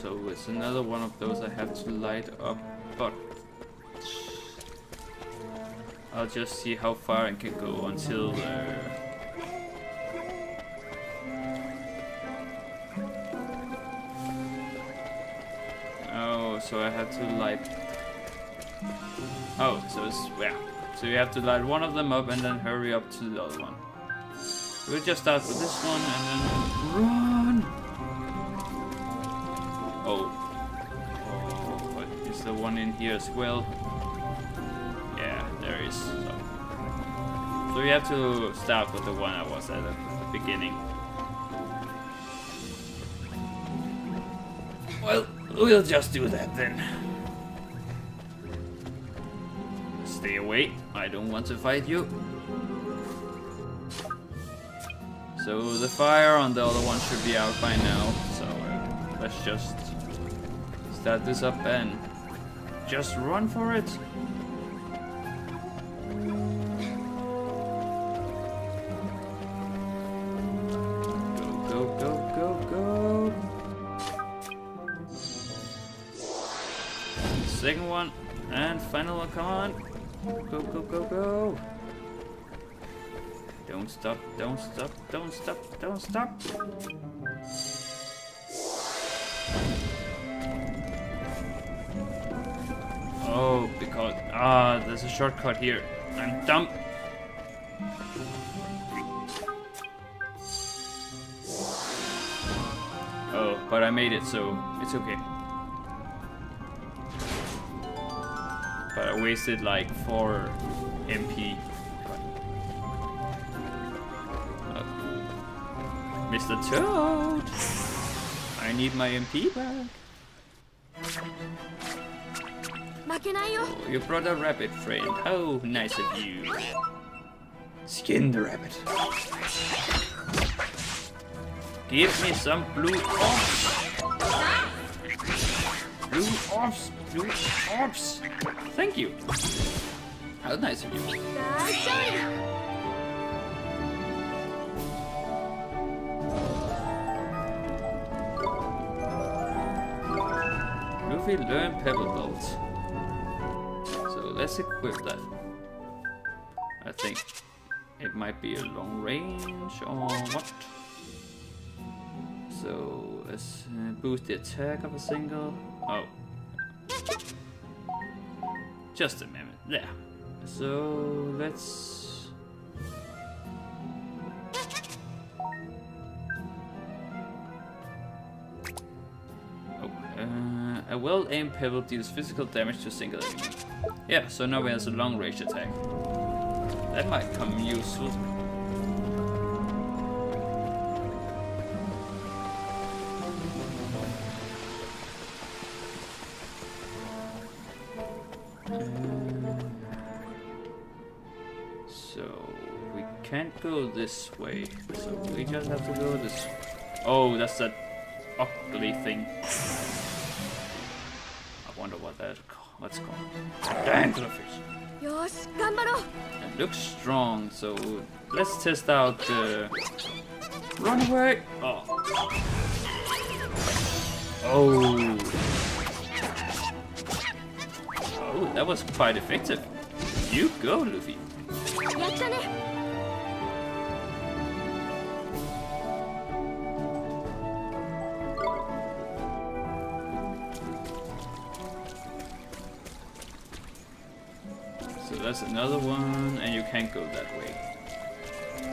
So it's another one of those I have to light up, but I'll just see how far I can go until oh, so I have to light. Oh, so it's, yeah. So you have to light one of them up and then hurry up to the other one. We'll just start with this one and then run. Oh, but is there one in here as well? Yeah, there is. So you have to start with the one I was at the beginning. Well, we'll just do that then. Stay away, I don't want to fight you. So the fire on the other one should be out by now, so let's just start this up and just run for it. Go, go, go, go, go. Second one and final one, come on. Go, go, go, go. Don't stop, don't stop, don't stop, don't stop. Oh, because there's a shortcut here. I'm dumb. Oh, but I made it, so it's okay. But I wasted like 4 MP. Mr. Toad! I need my MP back. Oh, you brought a rabbit, friend. How nice of you. Skin the rabbit. Give me some blue orbs. Blue orbs. Blue orbs. Thank you. How nice of you. Luffy learned Pebble Belt. So let's equip that. I think it might be a long range or what. So let's boost the attack of a single. Oh. Just a minute. There. So let's. Oh, A well-aimed pebble deals physical damage to a single enemy. Yeah, so now we have a long-range attack. That might come useful. So we can't go this way, so we just have to go this way. Oh, that's that ugly thing. I wonder what what's called. Danglerfish. It looks strong, so let's test out the... Run away! Oh. Oh. Oh, that was quite effective. You go, Luffy. So that's another one, and you can't go that way.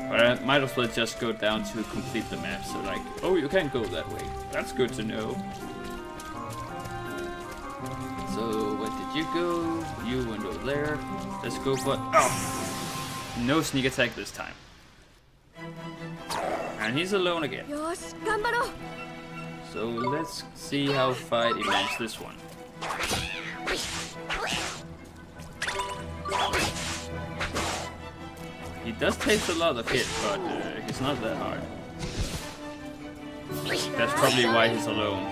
But I might as well just go down to complete the map. So like, oh, you can't go that way. That's good to know. So where did you go? You went over there. Let's go for... Oh! No sneak attack this time. And he's alone again. So let's see how fight he managed this one. He does take a lot of hit, but he's not that hard. That's probably why he's alone.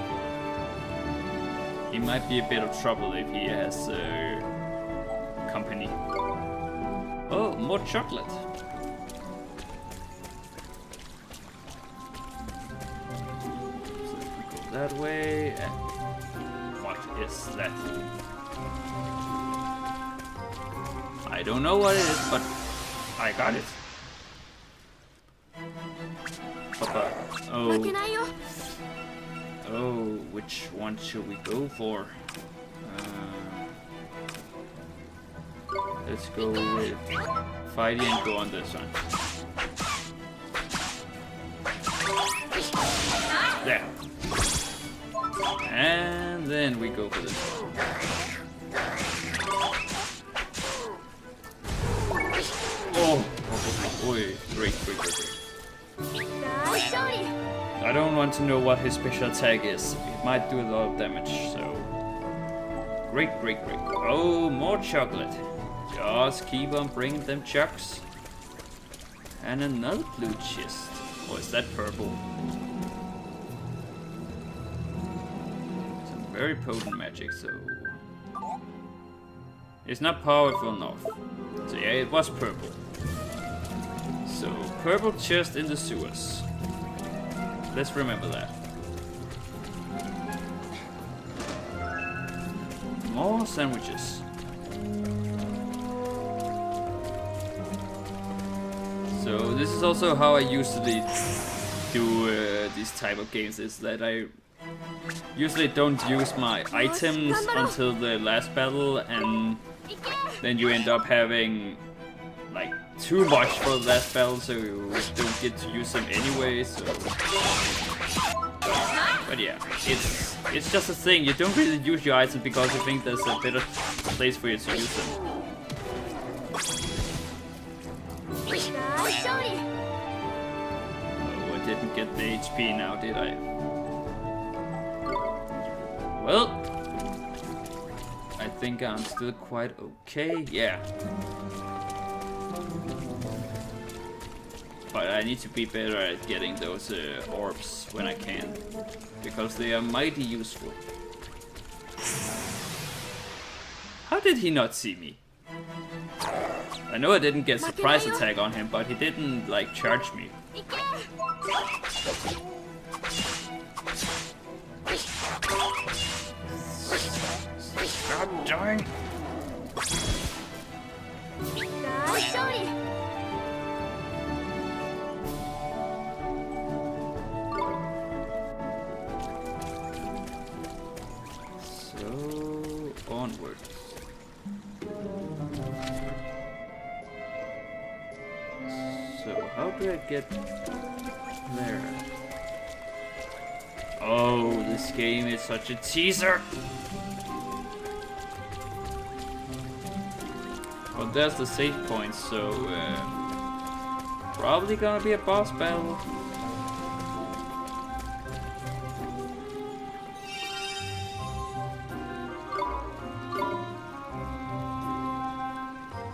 He might be a bit of trouble if he has company. Oh, more chocolate. So we go that way. And what is that? I don't know what it is, but I got it. Papa. Oh. Oh, which one should we go for? Let's go with fighting and go on this one. There. And then we go for this one. Oh, great. I don't want to know what his special attack is. It might do a lot of damage, so... Great. Oh, more chocolate. Just keep on bringing them chucks. And another blue chest. Or is that purple? Some very potent magic, so... It's not powerful enough. So yeah, it was purple. So, purple chest in the sewers. Let's remember that. More sandwiches. So this is also how I usually do these type of games, is that I usually don't use my items until the last battle, and then you end up having like too much for the last battle, so you don't get to use them anyway. So, but yeah, it's just a thing. You don't really use your items because you think there's a better place for you to use them. Oh, I didn't get the HP now, did I? Well, I think I'm still quite okay. Yeah. But I need to be better at getting those orbs when I can, because they are mighty useful. How did he not see me? I know I didn't get surprise attack on him, but he didn't like charge me. God darn! Onwards. So how do I get there? Oh, this game is such a teaser. Well, there's the save point, so probably gonna be a boss battle.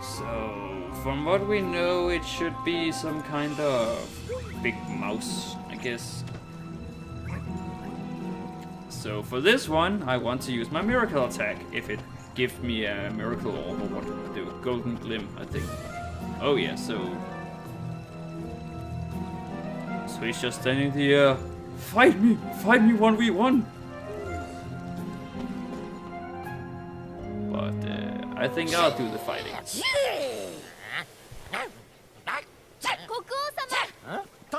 So, from what we know, it should be some kind of big mouse, I guess. So for this one, I want to use my miracle attack, if it gives me a miracle orb, or what do I do? Golden Glim, I think. Oh yeah, so he's just standing there. Fight me 1v1. But I think I'll do the fighting.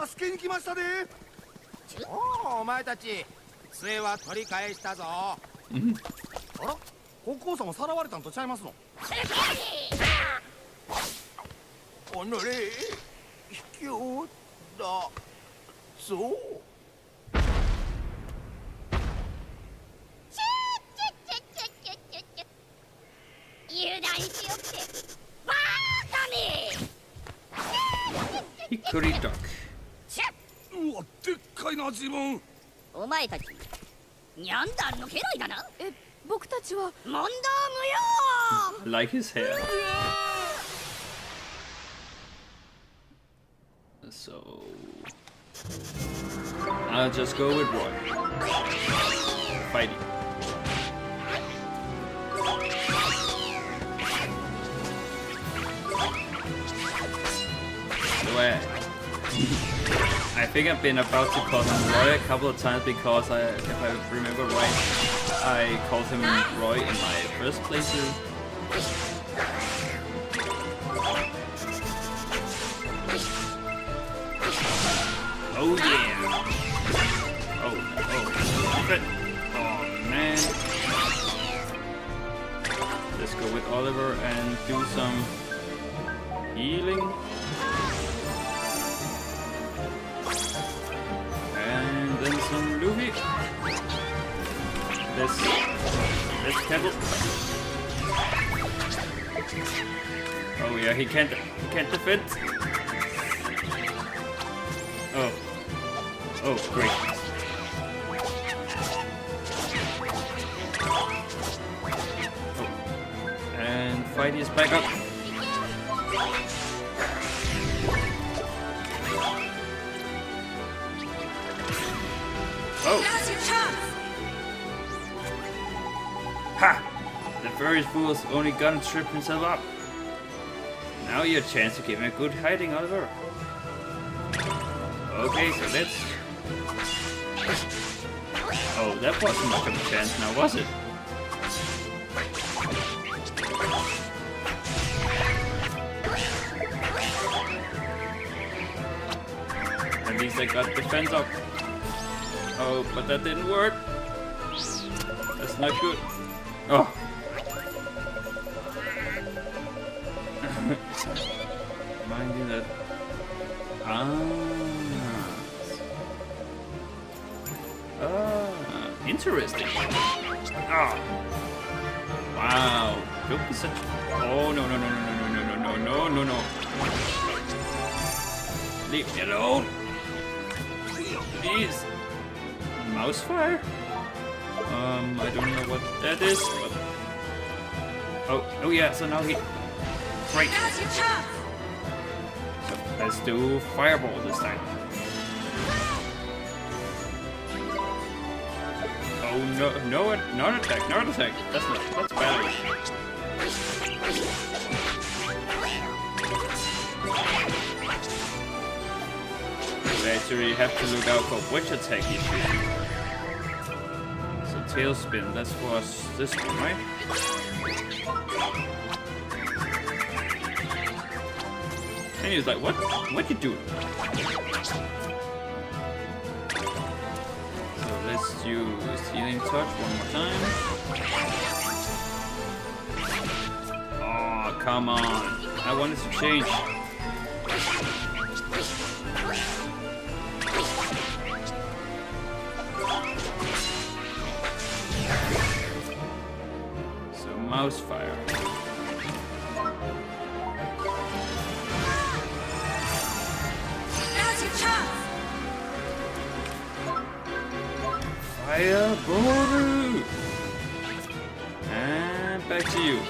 助けに来ましたで。おお、お前たち杖は取り返したぞ。あら、国王様さらわれたんとちゃいますの。おのれ、卑怯だ。そう。油断しよってバカめ。Hickory Dock. うわ、でっかいな自分。お前たちニャンダンの家来だな。僕たちは問答無用。 Like his hair. So I'll just go with Roy. Fighting. I think I've been about to call him Roy a couple of times because if I remember right, I called him Roy in my first playthrough. Oh yeah! Oh man! Let's go with Oliver and do some healing. And then some Luffy. Let's tackle. Oh yeah, he can't defend. Oh, great. Oh. And fight is back up. Oh! Now's your chance. Ha! The furry fool's only gonna trip himself up. Now your chance to give him a good hiding, Oliver. Okay, so let's... Oh, that wasn't much of a chance now, was it? At least I got defense up. Oh, but that didn't work. That's not good. Oh. Mind you that... Interesting. Ah. Wow. Don't be such... Oh, no. Leave me alone. Please. Mouse fire? I don't know what that is, but... Oh yeah, so now he... Right. Now's your chance. So let's do fireball this time. Oh no, not attack. That's battery. We actually have to look out for which attack he's using. So tailspin, that's for us this one, right? And he's like, what you doing? So let's use healing touch one more time. Oh, come on. I wanted to change. mouse fire. Now's your chance. Fire Boru! And back to you.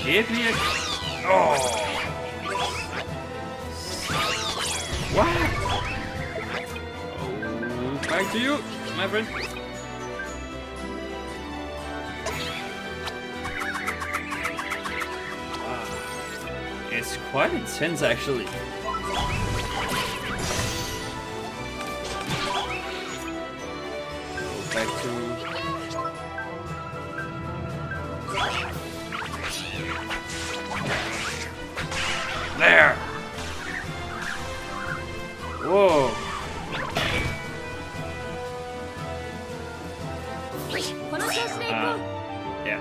Hit me again. Oh! What? Oh, back to you, my friend. Wow. It's quite intense, actually. Back to... There! Whoa! Yeah.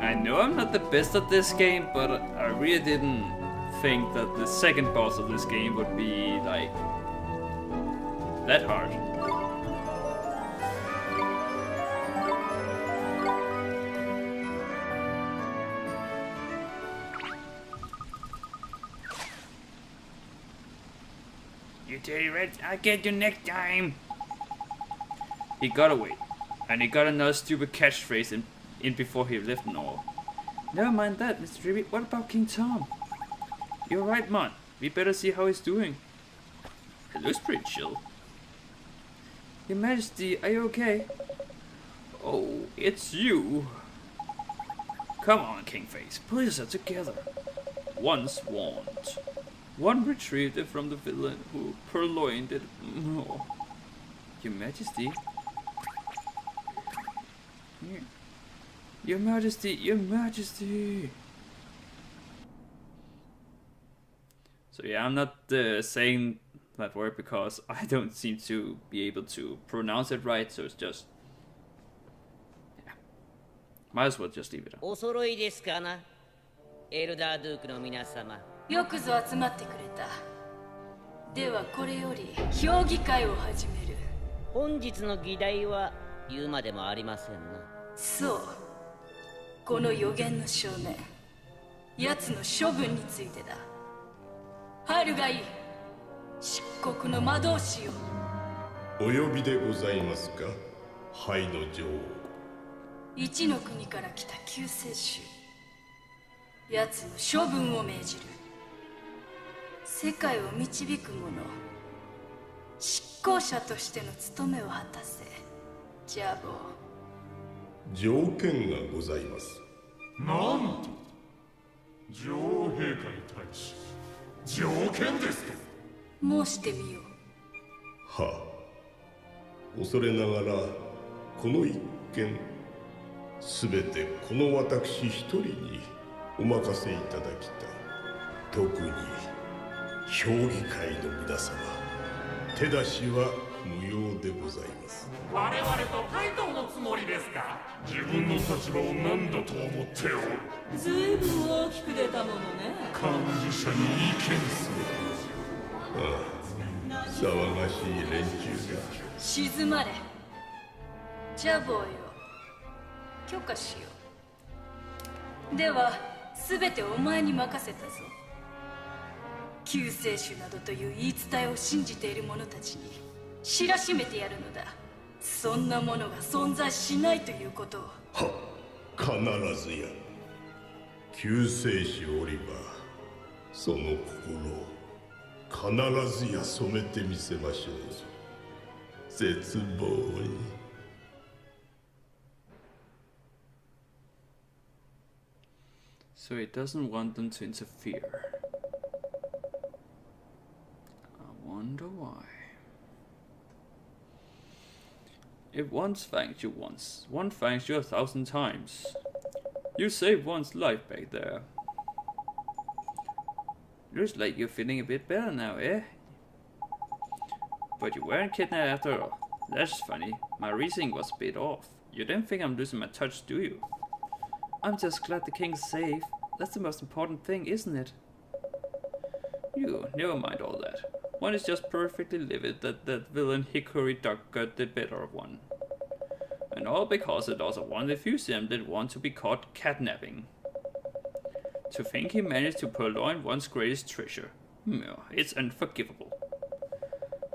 I know I'm not the best at this game, but I really didn't think that the second boss of this game would be like that hard. You dirty rat, I'll get you next time. He got away, and he got another stupid catchphrase in before he left and all. Never mind that, Mr. Dribby. What about King Tom? You're right, man. We better see how he's doing. He looks pretty chill. Your Majesty, are you okay? Oh, it's you. Come on, Kingface. Pull yourself together. Once warned. One retrieved it from the villain who purloined it. Oh. Your Majesty? Yeah. Your Majesty, Your Majesty! So yeah, I'm not saying that word because I don't seem to be able to pronounce it right, so it's just... yeah. Might as well just leave it on. お揃いですかな、エルダードゥークの皆様。よくぞ集まってくれた。ではこれより評議会を始める。本日の議題は言うまでもありませんな。そう。この予言の少年、奴の処分についてだ。入るがいい。漆黒の魔導士よ。お呼びでございますか、灰の女王。一の国から来た救世主。奴の処分を命じる。世界を導く者、執行者としての務めを果たせ。ジャボー。条件がございます。なんと女王陛下に対し条件ですと申してみよう。はあ、恐れながらこの一件すべてこの私一人にお任せいただきたい。特に評議会の皆様、手出しは無用でございます。我々と対等のつもりですか。自分の立場を何だと思っておる。ずいぶん大きく出たものね。幹事社に意見する。ああ、騒がしい連中が。静まれ。ジャボーよ、許可しよう。では全てお前に任せたぞ。救世主などという言い伝えを信じている者たちに知らしめてやるのだ。そんなものが存在しないということを。は、必ずや。救世主おりばその心を必ずや染めてみせましょうぞ。絶望に。So he doesn't want them to interfere. I wonder why. If once thanked you once, one thanks you 1,000 times. You saved one's life back there. Looks like you're feeling a bit better now, eh? But you weren't kidnapped after all. That's funny. My reasoning was a bit off. You don't think I'm losing my touch, do you? I'm just glad the king's safe. That's the most important thing, isn't it? You, never mind all that. One is just perfectly livid that that villain Hickory Duck got the better of one. And all because the daughter of one Diffusium didn't want to be caught catnapping. To think he managed to purloin one's greatest treasure. It's unforgivable.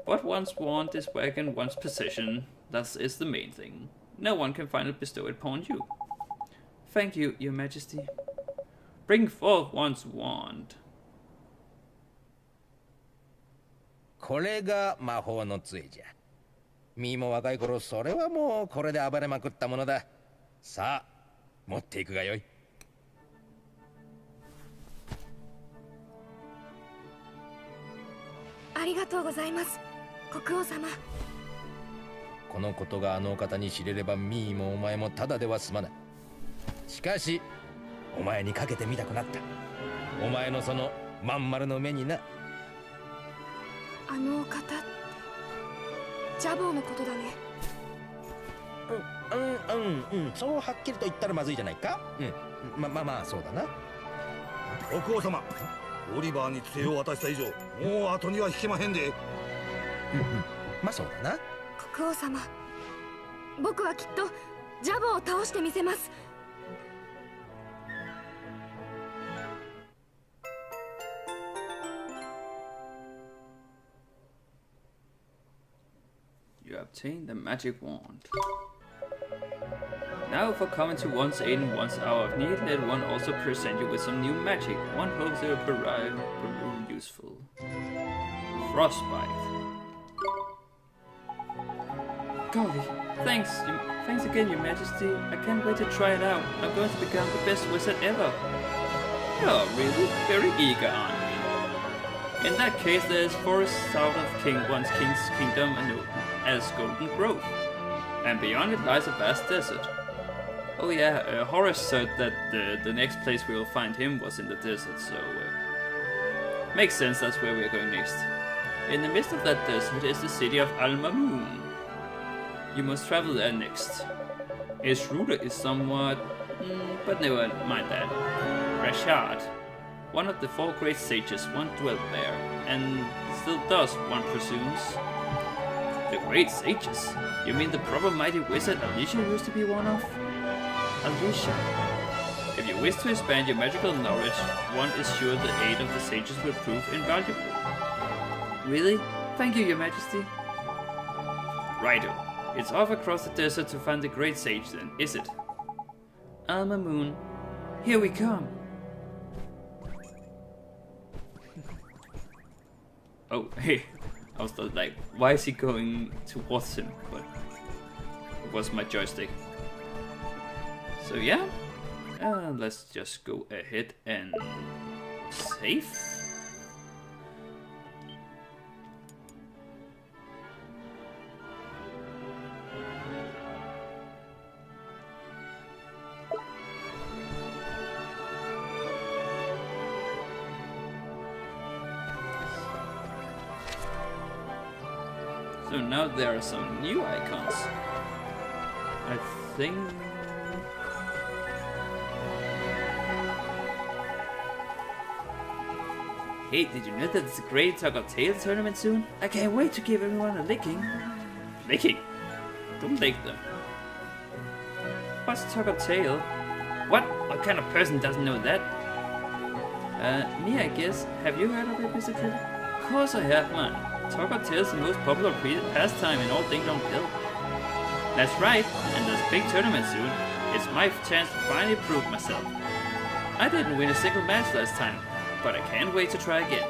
But one's wand is back in one's possession. That is the main thing. No one can finally bestow it upon you. Thank you, Your Majesty. Bring forth one's wand. これが魔法の杖じゃ。ミーも若い頃それはもうこれで暴れまくったものだ。さあ持っていくがよい。ありがとうございます、国王様。このことがあのお方に知れればミーもお前もただでは済まない。しかしお前にかけてみたくなった。お前のそのまん丸の目にな。あのお方、ジャボーのことだね。そうはっきりと言ったらまずいじゃないか。まあそうだな。国王様、オリバーに杖を渡した以上もう後には引けまへんで。まあそうだな。国王様、僕はきっとジャボーを倒してみせます。You obtain the magic wand. Now for coming to one's aid in one's hour of need, let one also present you with some new magic. One hopes it will prove useful. Frostbite. Golly, thanks again, Your Majesty. I can't wait to try it out. I'm going to become the best wizard ever. You're really very eager, aren't you? In that case, there is forest south of one's king's kingdom and as Golden Grove, and beyond it lies a vast desert. Oh yeah, Horace said that the next place we will find him was in the desert, so makes sense that's where we are going next. In the midst of that desert is the city of Al-Mamoon. You must travel there next. Its ruler is somewhat, but never mind that. Rashad, one of the 4 great sages, once dwelt there, and still does, one presumes. The great sages? You mean the proper mighty wizard Alicia used to be one of? Alicia. If you wish to expand your magical knowledge, one is sure the aid of the sages will prove invaluable. Really? Thank you, Your Majesty. Righto. It's off across the desert to find the great sage then, is it? Al-Mamoon. Here we come. Oh, hey. I was like, why is he going towards him? But it was my joystick. So yeah, let's just go ahead and save. So now there are some new icons. I think... Hey, did you know that it's a great Tug of Tail tournament soon? I can't wait to give everyone a licking. Licking? Don't lick them. What's Tug of Tail? What kind of person doesn't know that? Me, I guess. Have you heard of it, Mr. Tripp? Of course I have, man. Tug of Tail is the most popular pastime in all Ding Dong Hill. That's right, and there's a big tournament soon. It's my chance to finally prove myself. I didn't win a single match last time, but I can't wait to try again.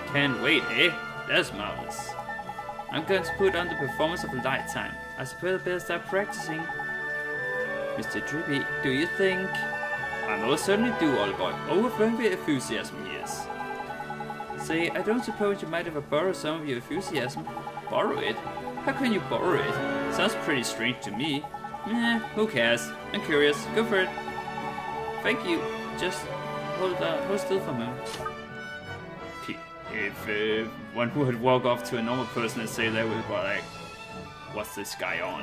Can't wait, eh? That's marvelous. I'm going to put on the performance of a lifetime. I suppose I better start practicing. Mr. Drippy, do you think? I most certainly do, old boy. Overflowing with enthusiasm, yes. Say, I don't suppose you might ever borrow some of your enthusiasm. Borrow it? How can you borrow it? Sounds pretty strange to me. Who cares? I'm curious. Go for it. Thank you. Just hold still for a moment. If one would walk off to a normal person and say that, would be like, what's this guy on?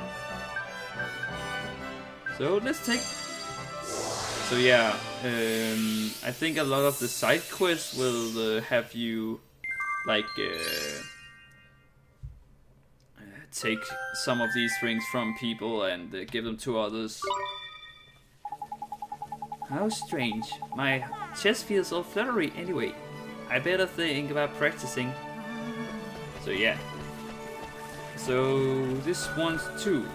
So let's take... So yeah, I think a lot of the side quests will have you like take some of these rings from people and give them to others. How strange. My chest feels all fluttery anyway. I better think about practicing. So yeah. So this one's too.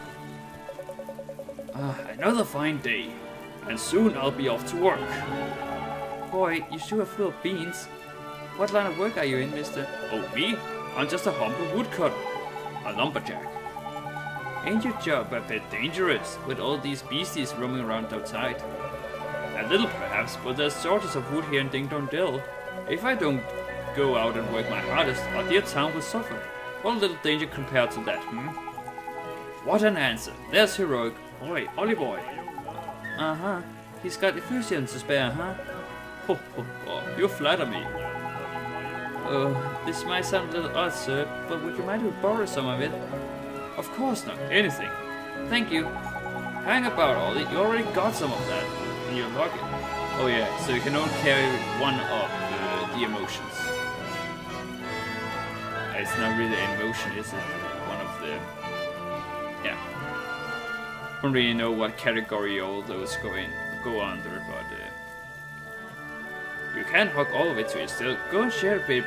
Another fine day. And soon I'll be off to work. Boy, you sure are full of beans. What line of work are you in, mister? Oh, me? I'm just a humble woodcutter. A lumberjack. Ain't your job a bit dangerous with all these beasties roaming around outside? A little perhaps, but there's shortage of wood here in Ding Dong Dell. If I don't go out and work my hardest, our dear town will suffer. What little danger compared to that, What an answer. There's heroic. Oi, Ollie boy. Uh-huh. He's got enthusiasm to spare, huh? Ho, ho, ho. You flatter me. This might sound a little odd, sir, but would you mind if we borrow some of it? Of course not. Anything. Thank you. Hang about, Ollie. You already got some of that in your pocket. Oh yeah, so you can only carry one of the emotions. It's not really an emotion, is it? One of the... Yeah. Don't really know what category all those go under, but... You can't hug all of it to yourself. Go and share a bit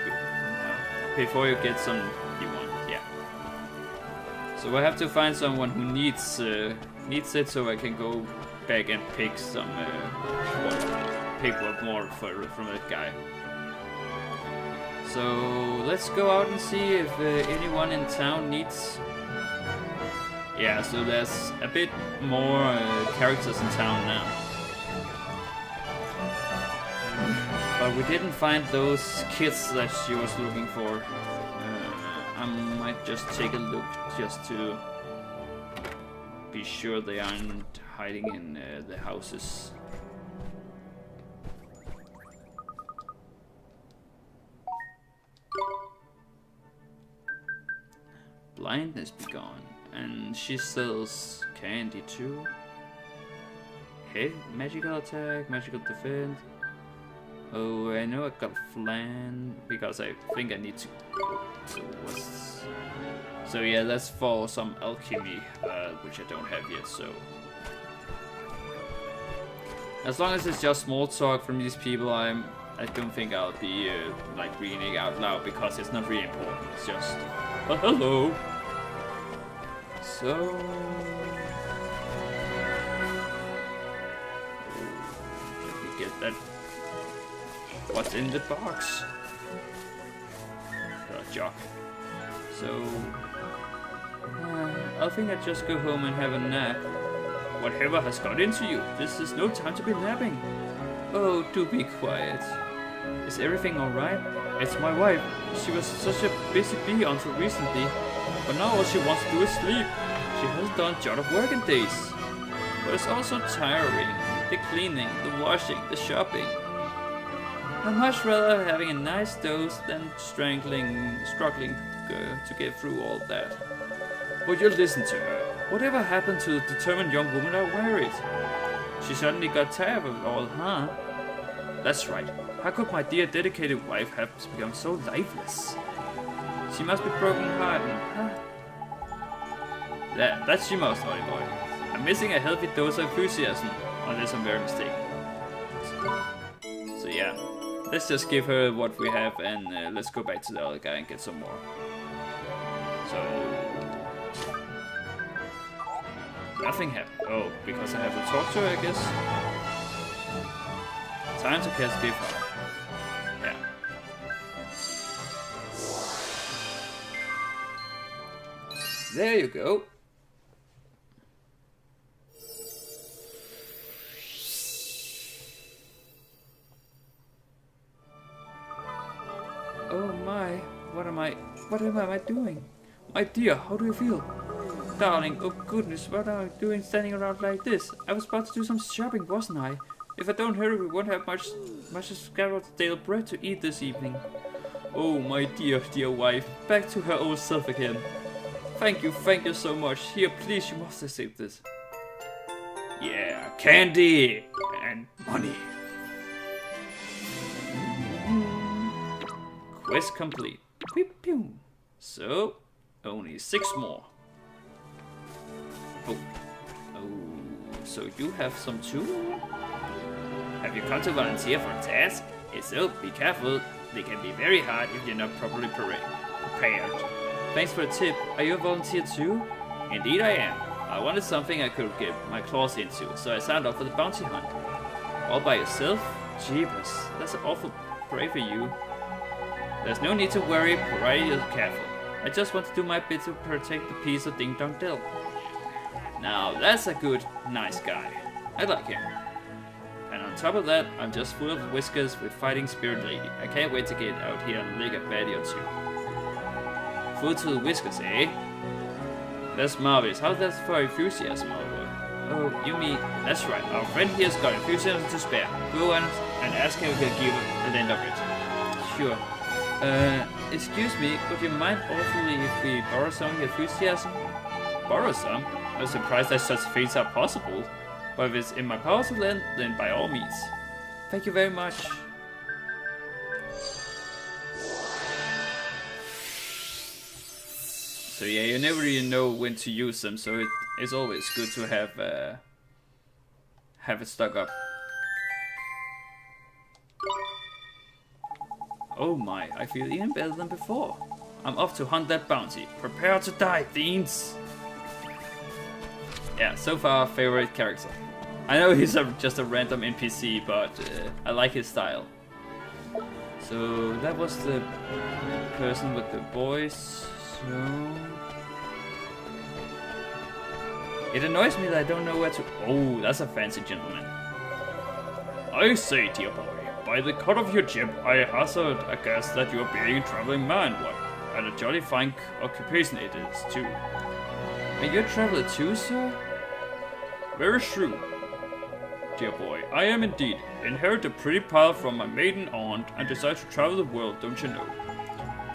before you get some you want. Yeah. So I have to find someone who needs it, so I can go back and pick some pick what more from that guy. So let's go out and see if anyone in town needs. Yeah. So there's a bit more characters in town now. But we didn't find those kids that she was looking for. I might just take a look just to be sure they aren't hiding in the houses. Blindness be gone. And she sells candy too. Hey, magical attack, magical defense. Oh, I know I got flan because I think I need to go towards. So yeah, that's for some alchemy, which I don't have yet. So as long as it's just small talk from these people, I don't think I'll be like reading out loud because it's not really important. It's just hello. So let me get that. What's in the box? A jar. So I think I'll just go home and have a nap. Whatever has got into you? This is no time to be napping. Oh, do be quiet. Is everything alright? It's my wife. She was such a busy bee until recently, but now all she wants to do is sleep. She hasn't done a job of work in days. But it's also tiring. The cleaning, the washing, the shopping. I'd much rather having a nice dose than struggling to get through all that. But you listen to her. Whatever happened to the determined young woman I worried? She suddenly got tired of it all, huh? That's right. How could my dear dedicated wife have become so lifeless? She must be broken-hearted, huh? Yeah, that's she must, Ollie boy. I'm missing a healthy dose of enthusiasm, unless I'm very mistaken. So yeah. Let's just give her what we have and let's go back to the other guy and get some more. So... Nothing happened. Oh, because I have to talk to her, I guess. Time to cast gift. Yeah. There you go. Oh my, what am I doing? My dear, how do you feel? Darling, oh goodness, what am I doing standing around like this? I was about to do some shopping, wasn't I? If I don't hurry, we won't have much Scarlet-Dale bread to eat this evening. Oh my dear wife, back to her old self again. Thank you so much. Here, please, you must accept this. Yeah, candy and money. Quest complete. Pew, pew. So, only 6 more. Oh. Oh, so you have some too? Have you come to volunteer for a task? If so, be careful. They can be very hard if you're not properly prepared. Thanks for the tip. Are you a volunteer too? Indeed I am. I wanted something I could get my claws into, so I signed up for the bounty hunt. All by yourself? Jeepers, that's awful brave for you. There's no need to worry, provided you're careful. I just want to do my bit to protect the piece of Ding Dong Dell. Now that's a good, nice guy. I like him. And on top of that, I'm just full of whiskers with fighting spirit lady. I can't wait to get out here and lick a baddie or two. Full to the whiskers, eh? That's marvelous. How's that for enthusiasm, Oliver? Oh, you mean... That's right. Our friend here's got enthusiasm to spare. Go on and ask him if he'll give a lend of it. Sure. Excuse me, would you mind awfully if we borrow some of your enthusiasm? Borrow some? I'm surprised that such things are possible. But if it's in my power to lend, then by all means. Thank you very much. So yeah, you never really know when to use them, so it's always good to have it stuck up. Oh my, I feel even better than before. I'm off to hunt that bounty. Prepare to die, fiends! Yeah, so far favorite character. I know he's just a random NPC, but I like his style. So that was the person with the voice. So it annoys me that I don't know where to. Oh, that's a fancy gentleman. I say, dear boy, by the cut of your jib, I hazard a guess that you are being a traveling man. What? And a jolly fine occupation it is too. And you're a traveler too, sir? Very true, dear boy. I am indeed. Inherit a pretty pile from my maiden aunt and decide to travel the world, don't you know?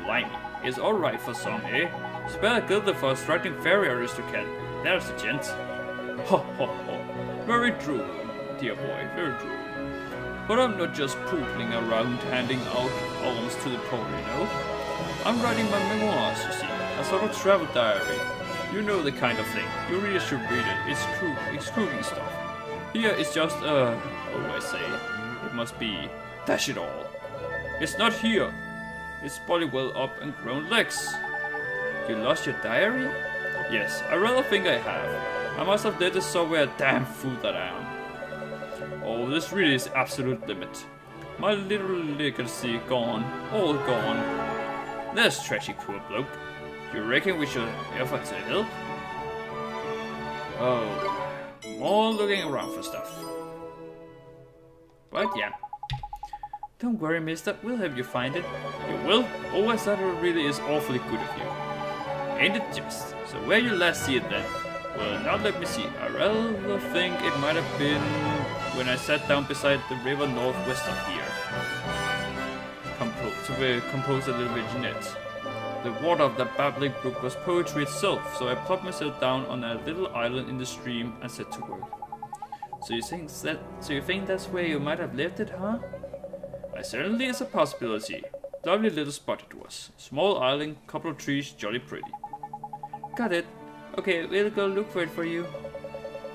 Blimey. It's alright for some, eh? Spare a gilder for a striking fairy aristocrat. There's the gent. Ho ho ho. Very true, dear boy, very true. But I'm not just pootling around handing out alms to the poor, you know? I'm writing my memoirs, you see. A sort of travel diary. You know the kind of thing. You really should read it. It's cooking stuff. Here is just oh I say. It must be dash it all. It's not here. It's probably well up and grown legs. You lost your diary? Yes, I rather think I have. I must have left it somewhere, damn fool that I am. Oh, this really is absolute limit. My little legacy gone, all gone. There's trashy poor bloke. You reckon we should effort to help? Oh, more looking around for stuff. But yeah. Don't worry, mister, we'll help you find it. You will? Always that really is awfully good of you. Ain't it just? So where you last see it then? Well, now let me see. I rather think it might have been when I sat down beside the river northwest of here. To compose a little vignette. The water of that babbling brook was poetry itself, so I plopped myself down on a little island in the stream and set to work. So you think that's where you might have left it, huh? It certainly is a possibility. Lovely little spot it was. Small island, couple of trees, jolly pretty. Got it. Okay, we'll go look for it for you.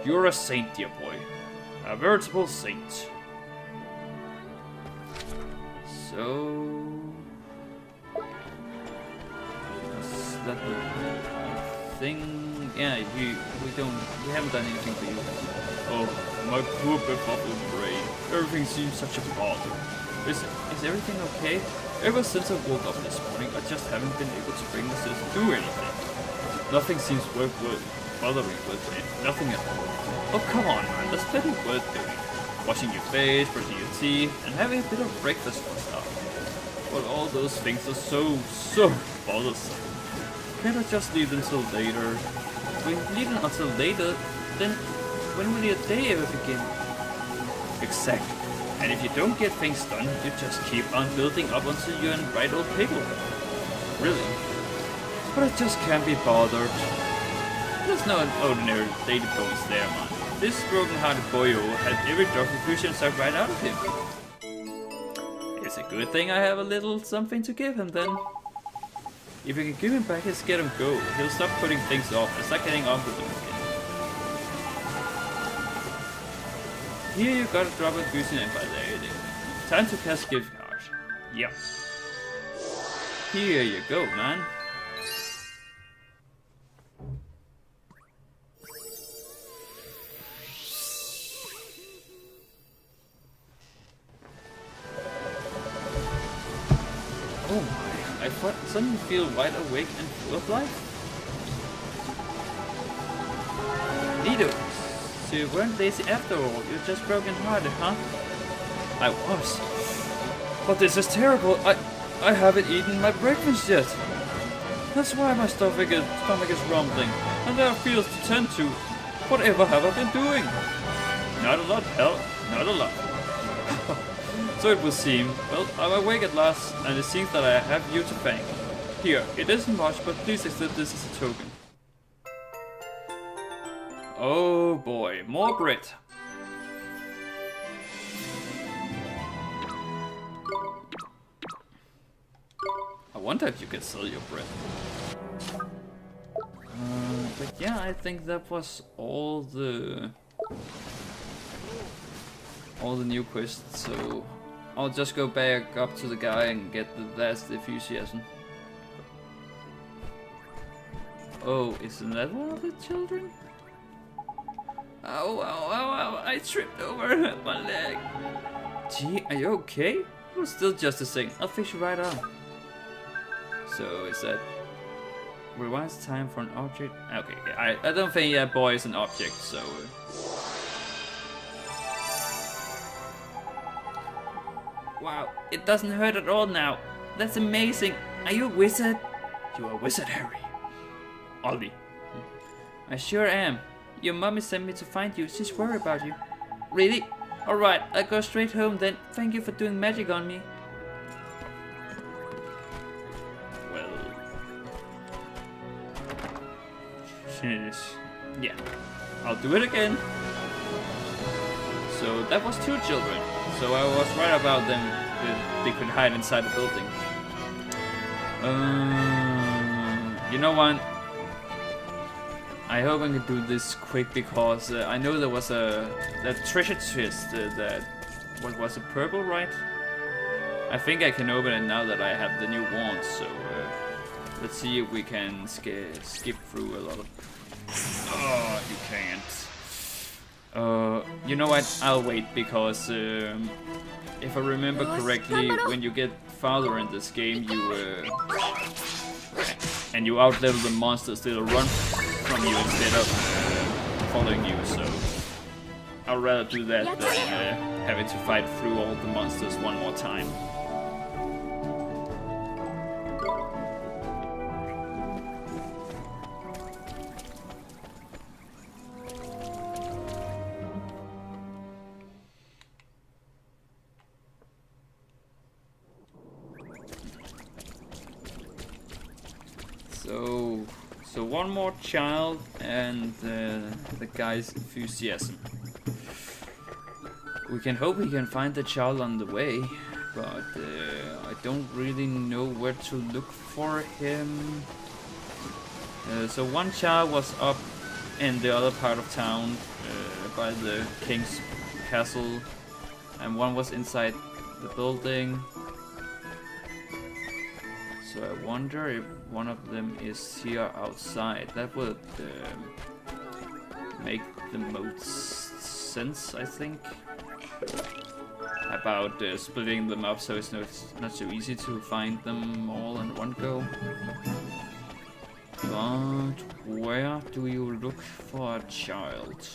You're a saint, dear boy. A veritable saint. So... was that the thing? Yeah, we haven't done anything for you. Oh, my poor befuddled brain. Everything seems such a bother. Is everything okay? Ever since I woke up this morning, I just haven't been able to bring myself to do anything. Nothing seems worth bothering with it. Nothing at all. Oh, come on, man. There's plenty worth doing. Washing your face, brushing your teeth, and having a bit of breakfast and stuff. But all those things are so bothersome. Can't I just leave them till later? If we leave them until later, then when will your day ever begin? Exactly. And if you don't get things done, you just keep on building up until you're in right old paperwork. Really. But I just can't be bothered. There's no ordinary lady bones there, man. This broken-hearted boyo had every drop of fusion sucked right out of him. It's a good thing I have a little something to give him then. If you can give him back his get and go, he'll stop putting things off and start getting on with them again. Here you got a drop of Gucci and by the time to cast gift card. Yep. Here you go, man. Oh my, I suddenly feel wide awake and full of life. Neato, so you weren't lazy after all, you're just broken-hearted, huh? I was. But this is terrible, I haven't eaten my breakfast yet. That's why my stomach is rumbling, and there are fields to tend to. Whatever have I been doing? Not a lot, hell, not a lot. So it will seem. Well, I'm awake at last, and it seems that I have you to thank. Here, it isn't much, but please accept this as a token. Oh boy, more bread. I wonder if you can sell your bread. But yeah, I think that was all the new quests, so I'll just go back up to the guy and get the last enthusiasm. Oh, isn't that one of the children? Ow, ow, ow, ow, I tripped over my leg. Gee, are you okay? It was still just a thing. I'll fix you right up. So is that rewinds time for an object? Okay, I don't think that boy is an object, so wow, it doesn't hurt at all now. That's amazing. Are you a wizard? You're a wizard, Harry. Ollie. I sure am. Your mommy sent me to find you. She's worried about you. Really? Alright, I'll go straight home then. Thank you for doing magic on me. Well... yeah. I'll do it again. So that was 2 children. So I was right about them. They could hide inside the building. You know what? I hope I can do this quick because I know there was that treasure chest that what was it, purple, right? I think I can open it now that I have the new wand. So let's see if we can skip through a lot of. Oh, you can't. You know what? I'll wait because if I remember correctly, when you get farther in this game, you outlevel the monsters, they'll run from you instead of following you. So I'd rather do that than having to fight through all the monsters one more time. So one more child and the guy's enthusiasm. We can hope we can find the child on the way, but I don't really know where to look for him. So one child was up in the other part of town by the king's castle, and one was inside the building. So I wonder if one of them is here outside. That would make the most sense, I think. About splitting them up so it's not so easy to find them all in one go. But where do you look for a child?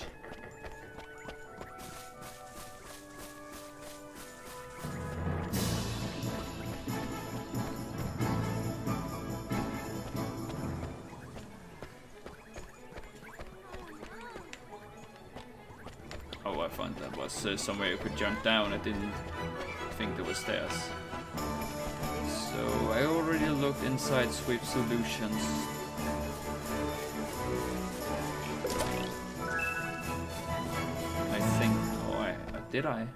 Oh, I found that was somewhere you could jump down. I didn't think there was stairs. So I already looked inside Swift Solutions. I think. Oh, did I?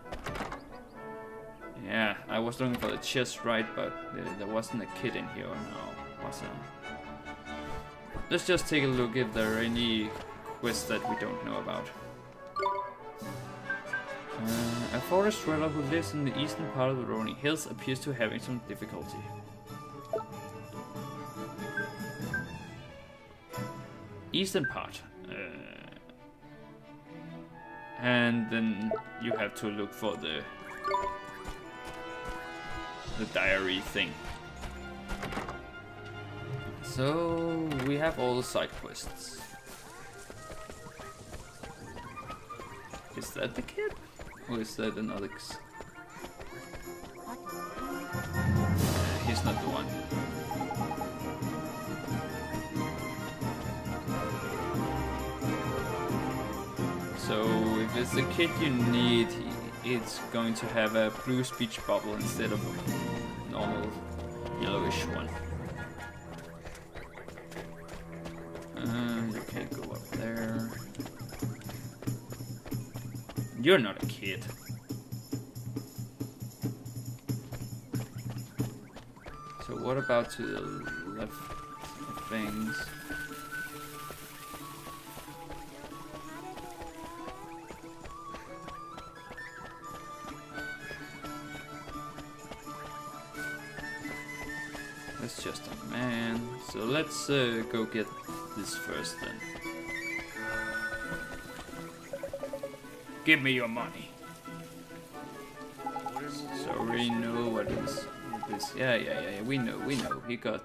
Yeah, I was looking for the chest, right? But there wasn't a kid in here now. puzzle. Let's just take a look if there are any quests that we don't know about. A forest dweller who lives in the eastern part of the rolling hills appears to be having some difficulty. Eastern part. And then you have to look for the diary thing. So we have all the side quests. Is that the kid? Or is that another? He's not the one. So if it's the kid you need, it's going to have a blue speech bubble instead of a normal yellowish one. You can't go up there. You're not a kid. So what about to the left of things? That's just a man. So let's go get this first then. Give me your money. So we know what is this. Yeah. We know. He got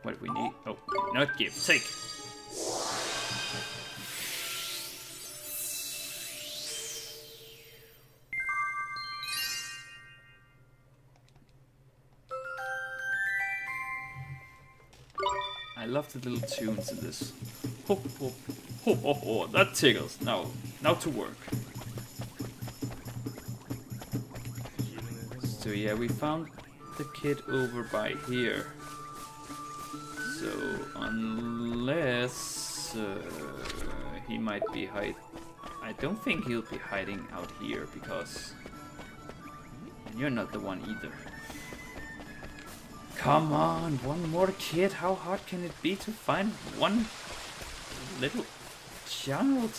what we need. Oh, not give. Take. I love the little tunes in this. Ho ho ho ho ho. That tickles. Now to work. So yeah, we found the kid over by here. So unless he might be I don't think he'll be hiding out here because you're not the one either. Come on, one more kid. How hard can it be to find one little child?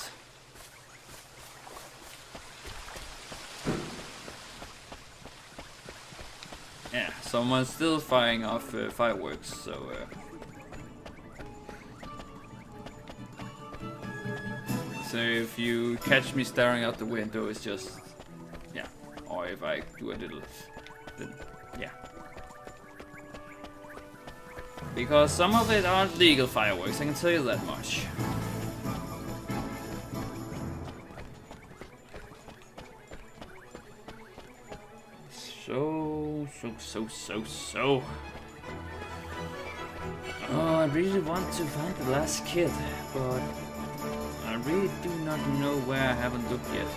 Yeah, someone's still firing off fireworks, so so if you catch me staring out the window, it's just, yeah, or if I do a little, then, yeah. Because some of it aren't legal fireworks, I can tell you that much. So. Oh, I really want to find the last kid, but I really do not know where I haven't looked yet.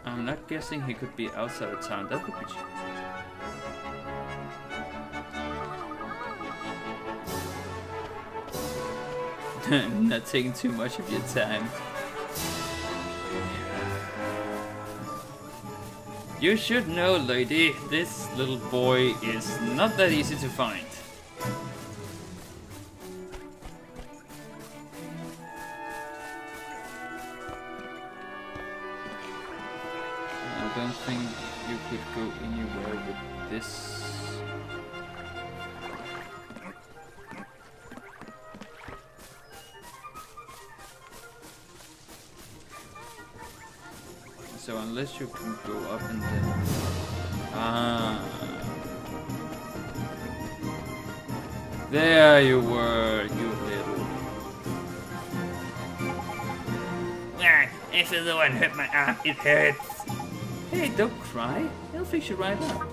I'm not guessing he could be outside of town. That would be... I'm not taking too much of your time. You should know, lady, this little boy is not that easy to find. I don't think you could go anywhere with this. So unless you can go up and then... Ah. There you were, you little... Ah, if the one hurt my arm, it hurts. Hey, don't cry. I'll fix you right up.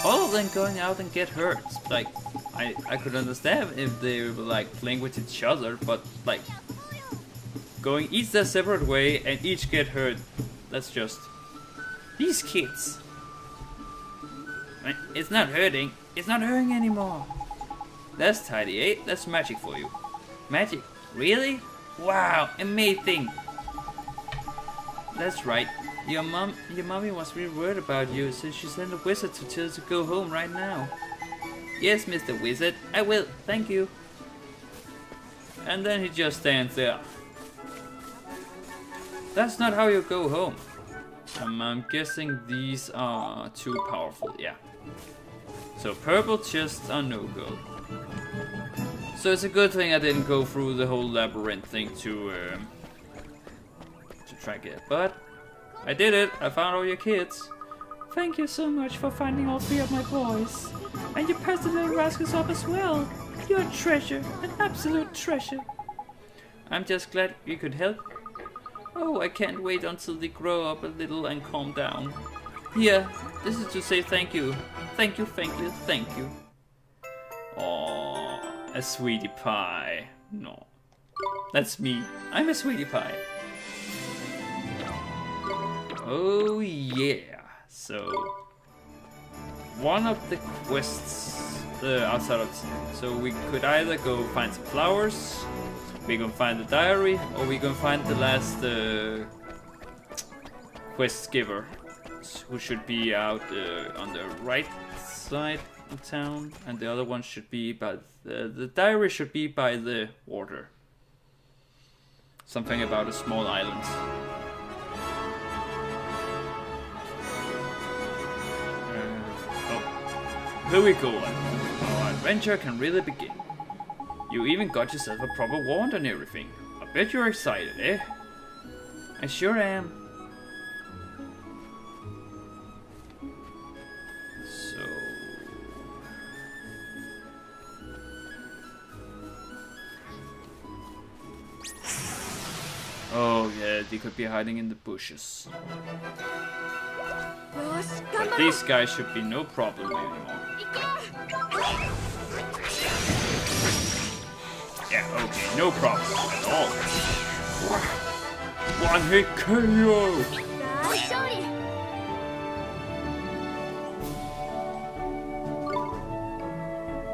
All of them going out and get hurt. Like, I could understand if they were like playing with each other, but like... going each their separate way and each get hurt. That's just... these kids. It's not hurting. It's not hurting anymore. That's tidy, eh? That's magic for you. Magic? Really? Wow, amazing. That's right. Your mommy was really worried about you, so she sent a wizard to tell you to go home right now. Yes, Mr. Wizard, I will. Thank you. And then he just stands there. That's not how you go home. I'm guessing these are too powerful. Yeah. So purple chests are no good. So it's a good thing I didn't go through the whole labyrinth thing to track it. But I did it. I found all your kids. Thank you so much for finding all 3 of my boys. And you passed the little rascals up as well. You're a treasure, an absolute treasure. I'm just glad we could help. Oh, I can't wait until they grow up a little and calm down. Here, this is to say thank you. Thank you, thank you, thank you. Aww, a sweetie pie. No. That's me. I'm a sweetie pie. Oh yeah. So one of the quests outside of so we could either go find some flowers, we can find the diary, or we can find the last quest giver, who should be out on the right side of town, and the other one should be by the diary should be by the water. Something about a small island. Here we go. Our adventure can really begin. You even got yourself a proper wand and everything. I bet you're excited, eh? I sure am. So... oh yeah, they could be hiding in the bushes. But these guys should be no problem anymore. Yeah, okay, no problem at all. One hit KO!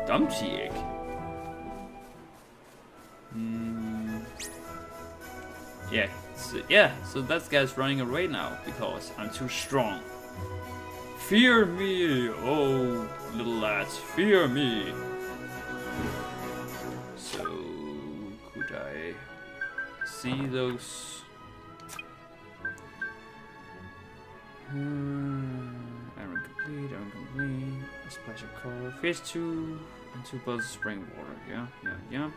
Dumpty egg. Yeah, so that guy's running away now because I'm too strong. Fear me, oh little lads, fear me. So, could I see those? Iron complete. A splash of color. Fish 2 and 2 bottles of spring water. Yeah.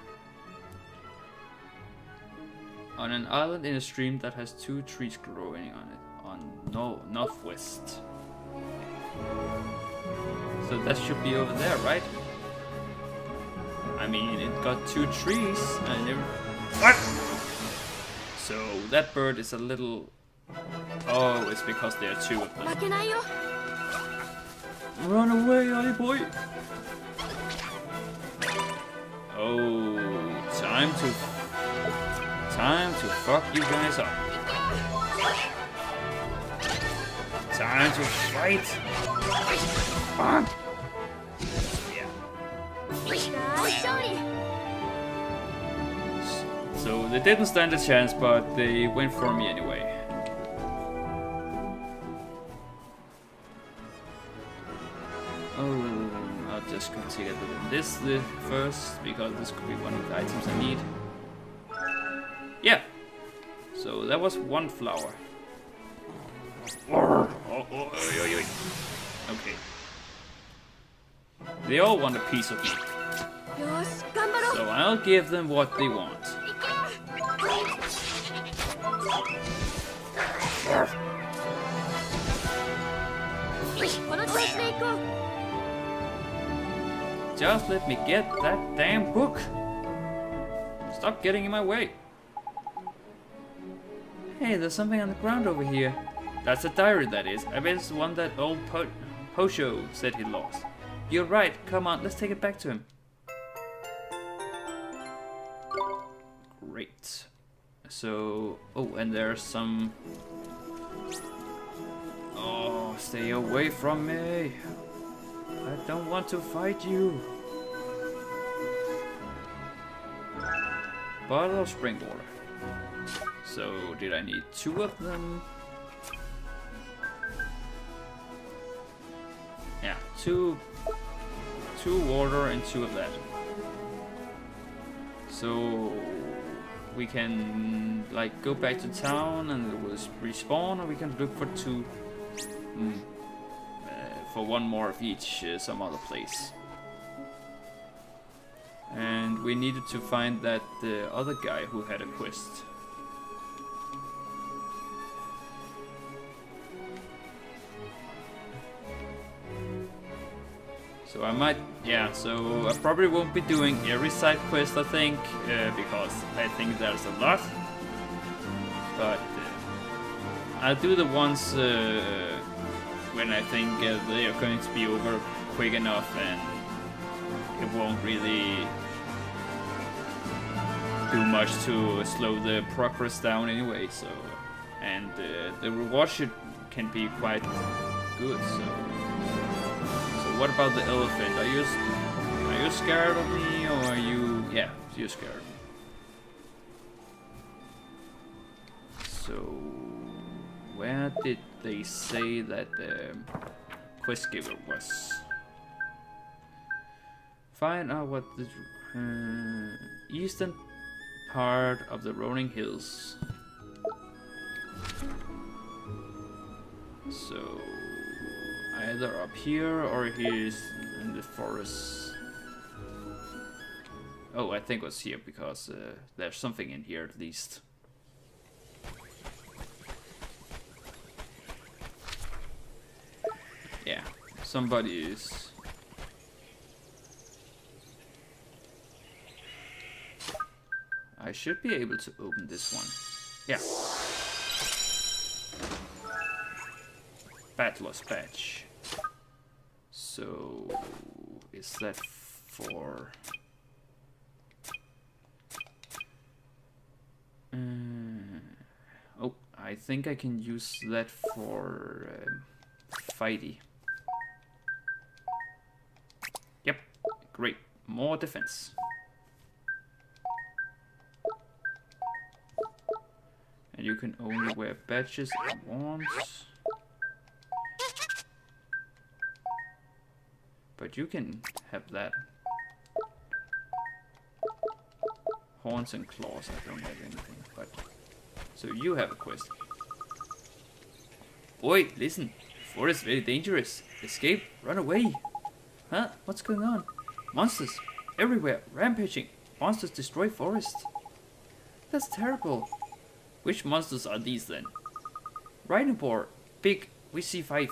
On an island in a stream that has 2 trees growing on it, on northwest. So that should be over there, right? I mean, it got 2 trees and what? So that bird is a little... oh, it's because there are 2 of them. Run away, ollie boy! Oh, time to fuck you guys up. Time to fight. Fuck. Yeah. So they didn't stand a chance, but they went for me anyway. Oh, I'll just go take a look at this first, because this could be one of the items I need. Yeah. So that was 1 flower. Okay. They all want a piece of me. So I'll give them what they want. Just let me get that damn book. Stop getting in my way. Hey, there's something on the ground over here. That's a diary, that is. I bet it's the one that old Posho said he lost. You're right. Come on, let's take it back to him. Great. So... oh, and there's some... oh, stay away from me. I don't want to fight you. Bottle of spring water. So did I need 2 of them? Yeah, 2 water and 2 of that. So we can like go back to town and it will respawn, or we can look for 2 for 1 more of each some other place. And we needed to find that other guy who had a quest. So I might, yeah, so I probably won't be doing every side quest, I think, because I think there's a lot. But I'll do the ones when I think they are going to be over quick enough and it won't really do much to slow the progress down anyway. So, and the reward can be quite good. So what about the elephant? Are you scared of me, or are you? Yeah, you're scared of me. So where did they say that the quest giver was? Find out what the eastern part of the rolling hills. So either up here or he's in the forest. Oh, I think it was here because there's something in here at least. Yeah, somebody is. I should be able to open this one. Yeah. Battler's Badge. So, is that for... oh, I think I can use that for fighty. Yep, great. More defense. And you can only wear badges once. But you can have that. Horns and claws, I don't have anything, but... So you have a quest. Boy, listen. The forest is very dangerous. Escape, run away. Huh? What's going on? Monsters everywhere, rampaging. Monsters destroy forest. That's terrible. Which monsters are these then? Rhino boar, big, we see 5.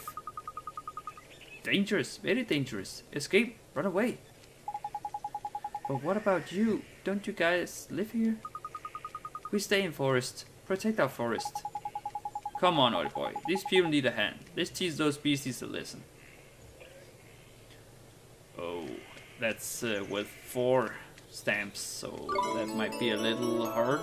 Dangerous, very dangerous. Escape, run away. But what about you? Don't you guys live here? We stay in forest. Protect our forest. Come on, old boy. These people need a hand. Let's teach those beasties a lesson. Oh, that's with 4 stamps, so that might be a little hard.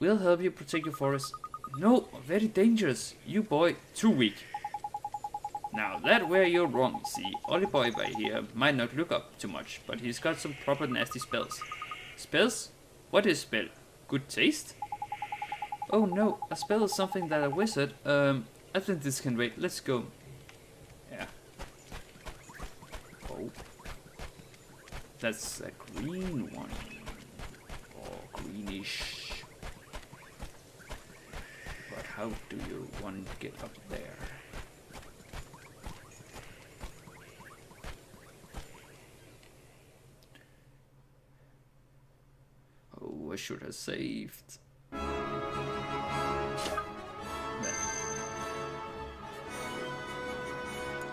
We'll help you protect your forest. No, very dangerous. You boy, too weak. Now that where you're wrong, see. Ollie boy by here might not look up too much, but he's got some proper nasty spells. Spells? What is spell? Good taste? Oh no, a spell is something that a wizard, I think this can wait. Let's go. Yeah. Oh. That's a green one. Or greenish. How do you want to get up there? Oh, I should have saved.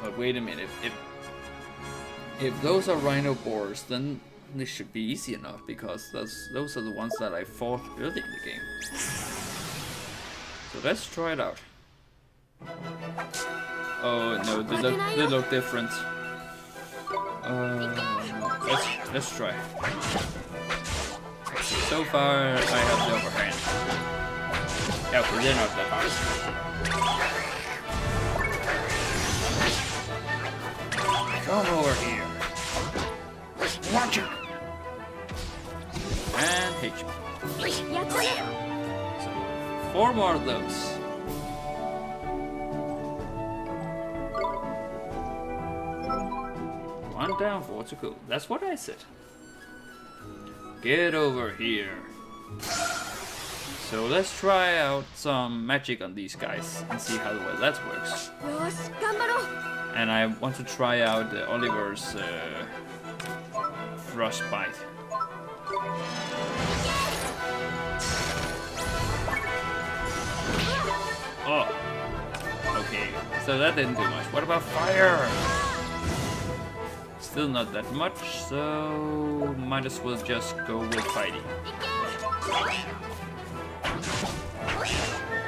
But wait a minute, if those are rhino boars, then this should be easy enough because those are the ones that I fought early in the game. So let's try it out. Oh no, they look different. Let's try. So far, I have the upper hand. Yeah, but they're not that hard. Come over here. Watch it. And hey. HP. So 4 more of those. One down, 4 to go. That's what I said. Get over here. So let's try out some magic on these guys and see how well that works. And I want to try out Oliver's frostbite. Oh, okay. So that didn't do much. What about fire? Still not that much, so might as well just go with fighting.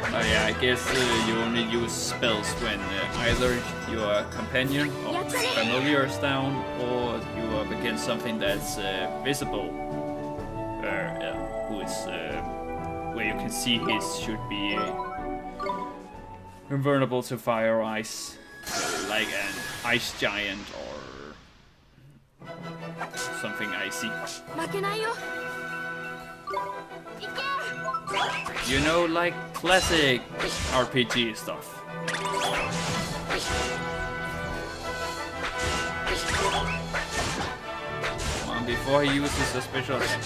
Oh yeah, I guess you only use spells when either your companion or familiar is down, or you are up against something that's visible, who is where you can see his should be invulnerable to fire or ice, so like an ice giant or something icy. You know, like classic RPG stuff. Come on, before he uses a special attack.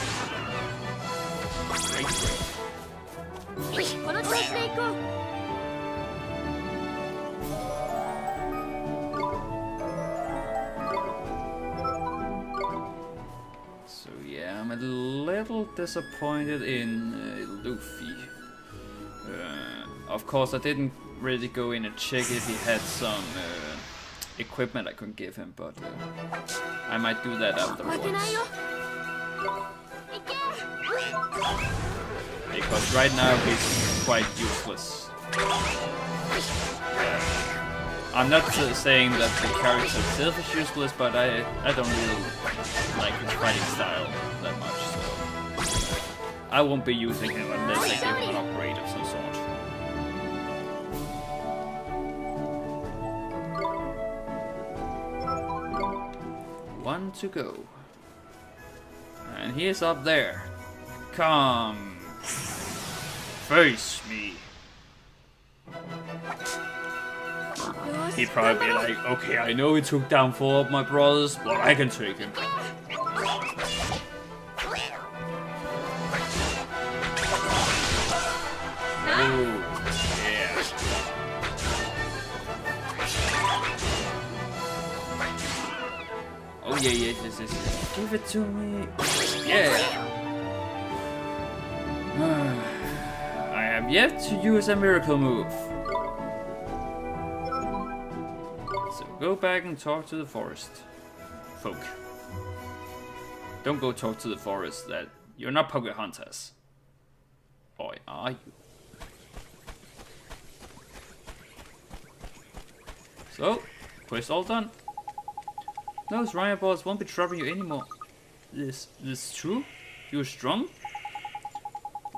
So yeah, I'm a little disappointed in Luffy. Of course, I didn't really go in and check if he had some equipment I could give him, but I might do that afterwards. Because right now he's quite useless. I'm not saying that the character itself is useless, but I don't really like his fighting style that much, so I won't be using him unless I give him an upgrade of some sort. One to go. And he is up there. Come. Face me. He'd probably be like, okay, I know he took down 4 of my brothers, but I can take him. Oh, yeah. Oh, yeah, yes. Give it to me. Yeah. I have yet to use a miracle move. So go back and talk to the forest folk. Don't go talk to the forest that you're not Pocahontas. Boy, are you? So, quest all done. Those riot balls won't be troubling you anymore. This true? You're strong?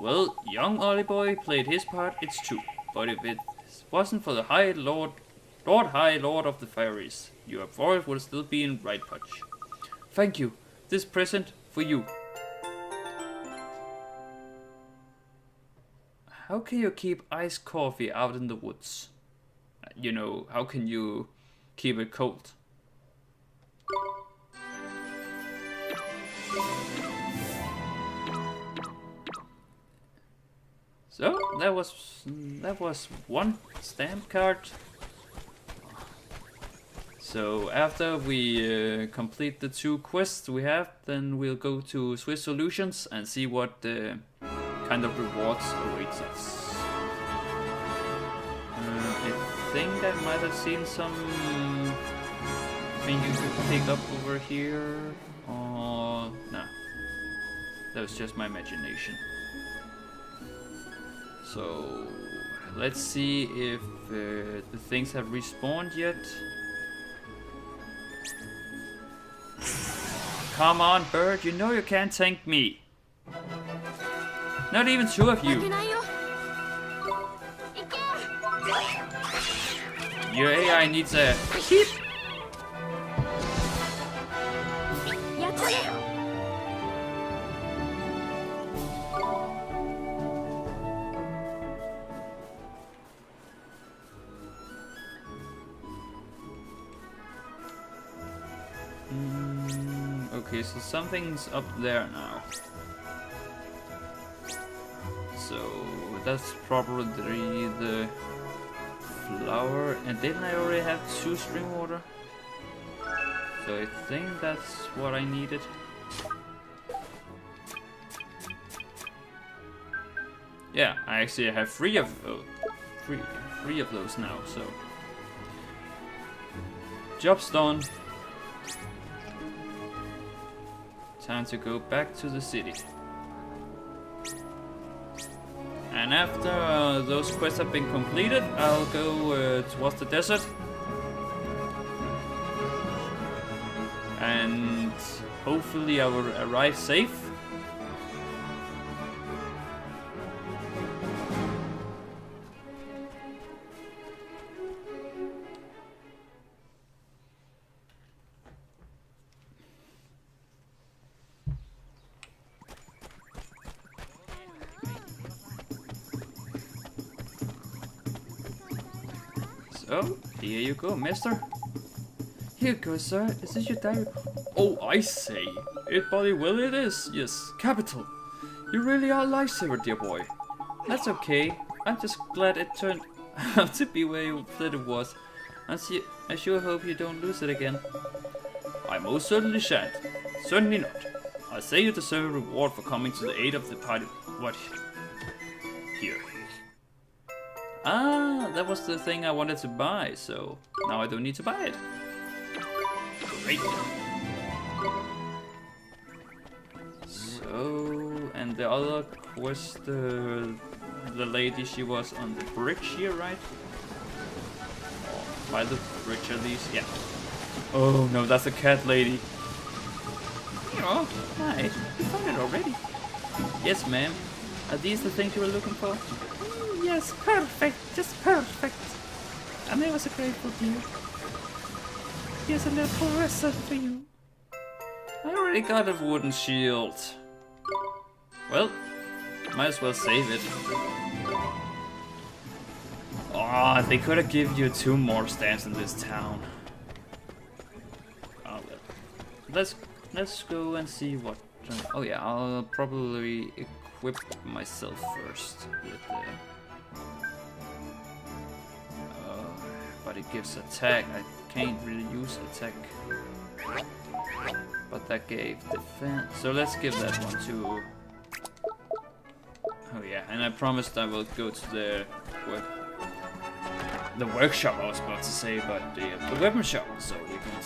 Well, young Ollie Boy played his part, it's true. But if it wasn't for the High Lord of the Fairies, your forest would still be in right punch. Thank you. This present for you. How can you keep iced coffee out in the woods? You know, how can you keep it cold? So that was one stamp card. So after we complete the 2 quests we have, then we'll go to Swiss Solutions and see what kind of rewards awaits us. I think I might have seen some thing you could pick up over here, or no, that was just my imagination. So let's see if the things have respawned yet. Come on, bird, you know you can't tank me. Not even 2 of you. Your AI needs a keep. Okay, so something's up there now. So that's probably the flower. And didn't I already have 2 spring water? So I think that's what I needed. Yeah, I actually have 3 of three of those now. So job's done. Time to go back to the city. And after those quests have been completed, I'll go towards the desert. And hopefully I will arrive safe. So, here you go, mister. Here you go, sir. Is this your diary? Oh, I say. It bloody well it is. Yes, capital. You really are a lifesaver, dear boy. That's okay. I'm just glad it turned out to be where you said it was. I sure hope you don't lose it again. I most certainly shan't. Certainly not. I say you deserve a reward for coming to the aid of the party. What? Here. Ah, that was the thing I wanted to buy, so now I don't need to buy it. Great. So, and the other quest, the lady, she was on the bridge here, right? Or by the bridge at least, yeah. Oh no, that's a cat lady. Oh, hi. You found it already? Yes, ma'am. Are these the things you were looking for? Yes, perfect, just perfect. I'm ever so grateful to you. Here's a little present for you. I already got a wooden shield. Well, might as well save it. Oh, they could have given you 2 more stamps in this town. Oh, well. Let's go and see what. Oh yeah, I'll probably equip myself first with the. But it gives attack. I can't really use attack. But that gave defense. So let's give that one to. Oh yeah, and I promised I will go to the workshop. I was about to say, but the weapon shop, so we can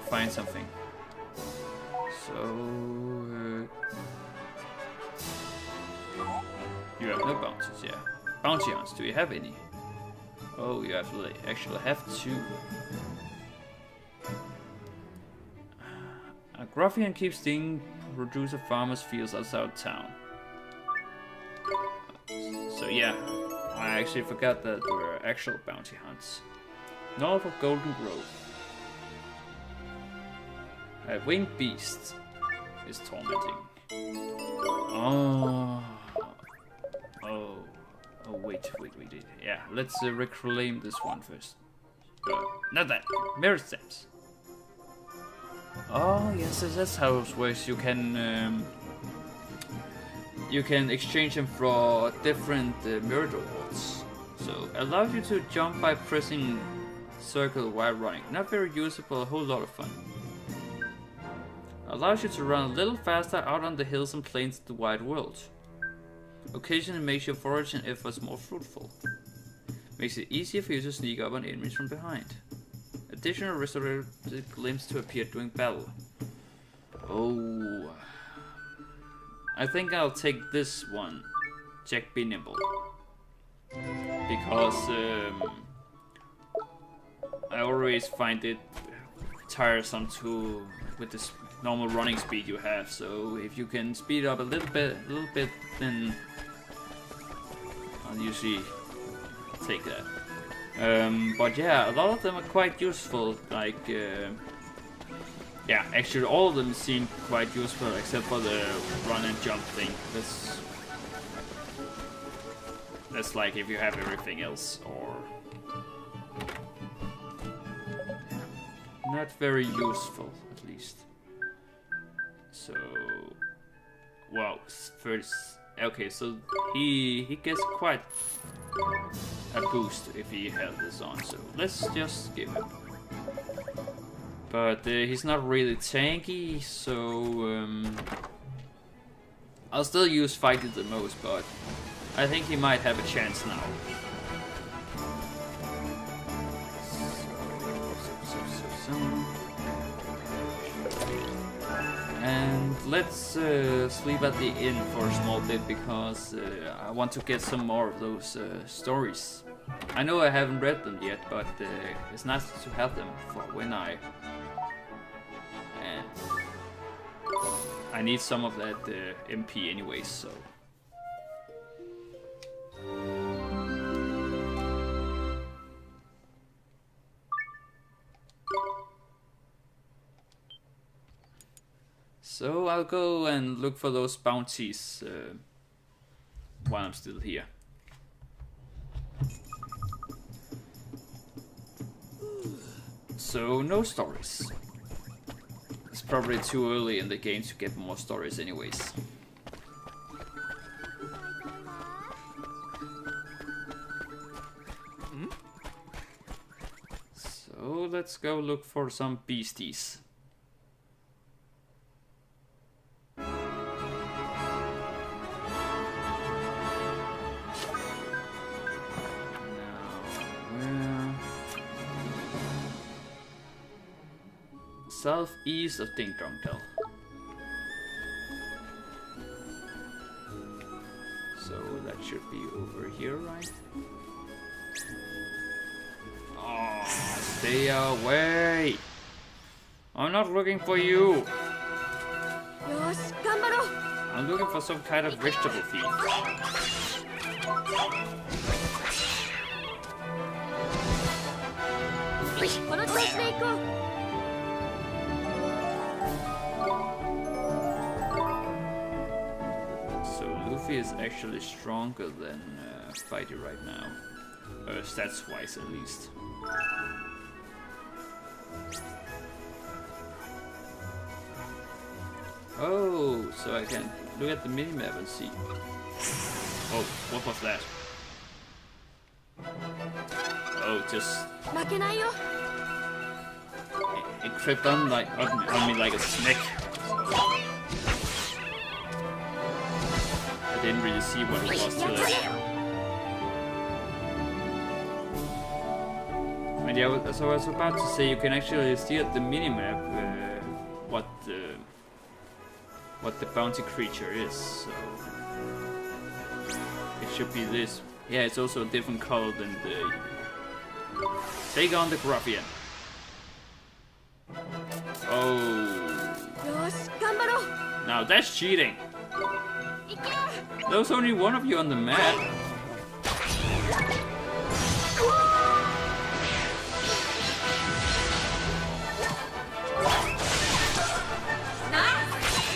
find something. So you have no bounties, yeah. Bounty hunts. Do you have any? Oh, you actually have 2. A Gruffian keeps stealing produce of farmers' fields outside of town. So yeah, I actually forgot that there were actual bounty hunts. North of Golden Grove. A winged beast is tormenting. Oh. Oh, wait. Yeah, let's reclaim this one first. Not that. Merit stamps. Oh, yes, that's how it works. You can exchange them for different merit awards. So, allows you to jump by pressing circle while running. Not very useful, a whole lot of fun. Allows you to run a little faster out on the hills and plains of the wide world. Occasionally makes your foraging efforts more fruitful. Makes it easier for you to sneak up on enemies from behind. Additional restorative glimpse to appear during battle. Oh. I think I'll take this one. Jack Be Nimble. Because I always find it tiresome with this normal running speed you have. So if you can speed up a little bit, then I'll usually take that. But yeah, a lot of them are quite useful. Like, yeah, actually all of them seem quite useful except for the run and jump thing. That's like if you have everything else, or not very useful at least. So, wow, first, okay, so he gets quite a boost if he held this on. So let's just give him. But he's not really tanky, so I'll still use Fighty the most, but I think he might have a chance now. And let's sleep at the inn for a small bit, because I want to get some more of those stories. I know I haven't read them yet, but it's nice to have them for when I need some of that MP anyways, so. So I'll go and look for those bounties while I'm still here. So no stories. It's probably too early in the game to get more stories anyways. So let's go look for some beasties. Southeast of Ding Dong Dell. So that should be over here, right? Oh, stay away! I'm not looking for you! I'm looking for some kind of vegetable thief. Is actually stronger than Fighty right now, stats wise at least. Oh, so I can look at the minimap and see. Oh, what was that? Oh, just it crept on like on me like a snake. I didn't really see what it was till it. And yeah, so I was about to say you can actually see at the minimap what the bounty creature is. So it should be this. Yeah, it's also a different color than the. Take on the Gruffian. Oh. Now that's cheating. There was only one of you on the map.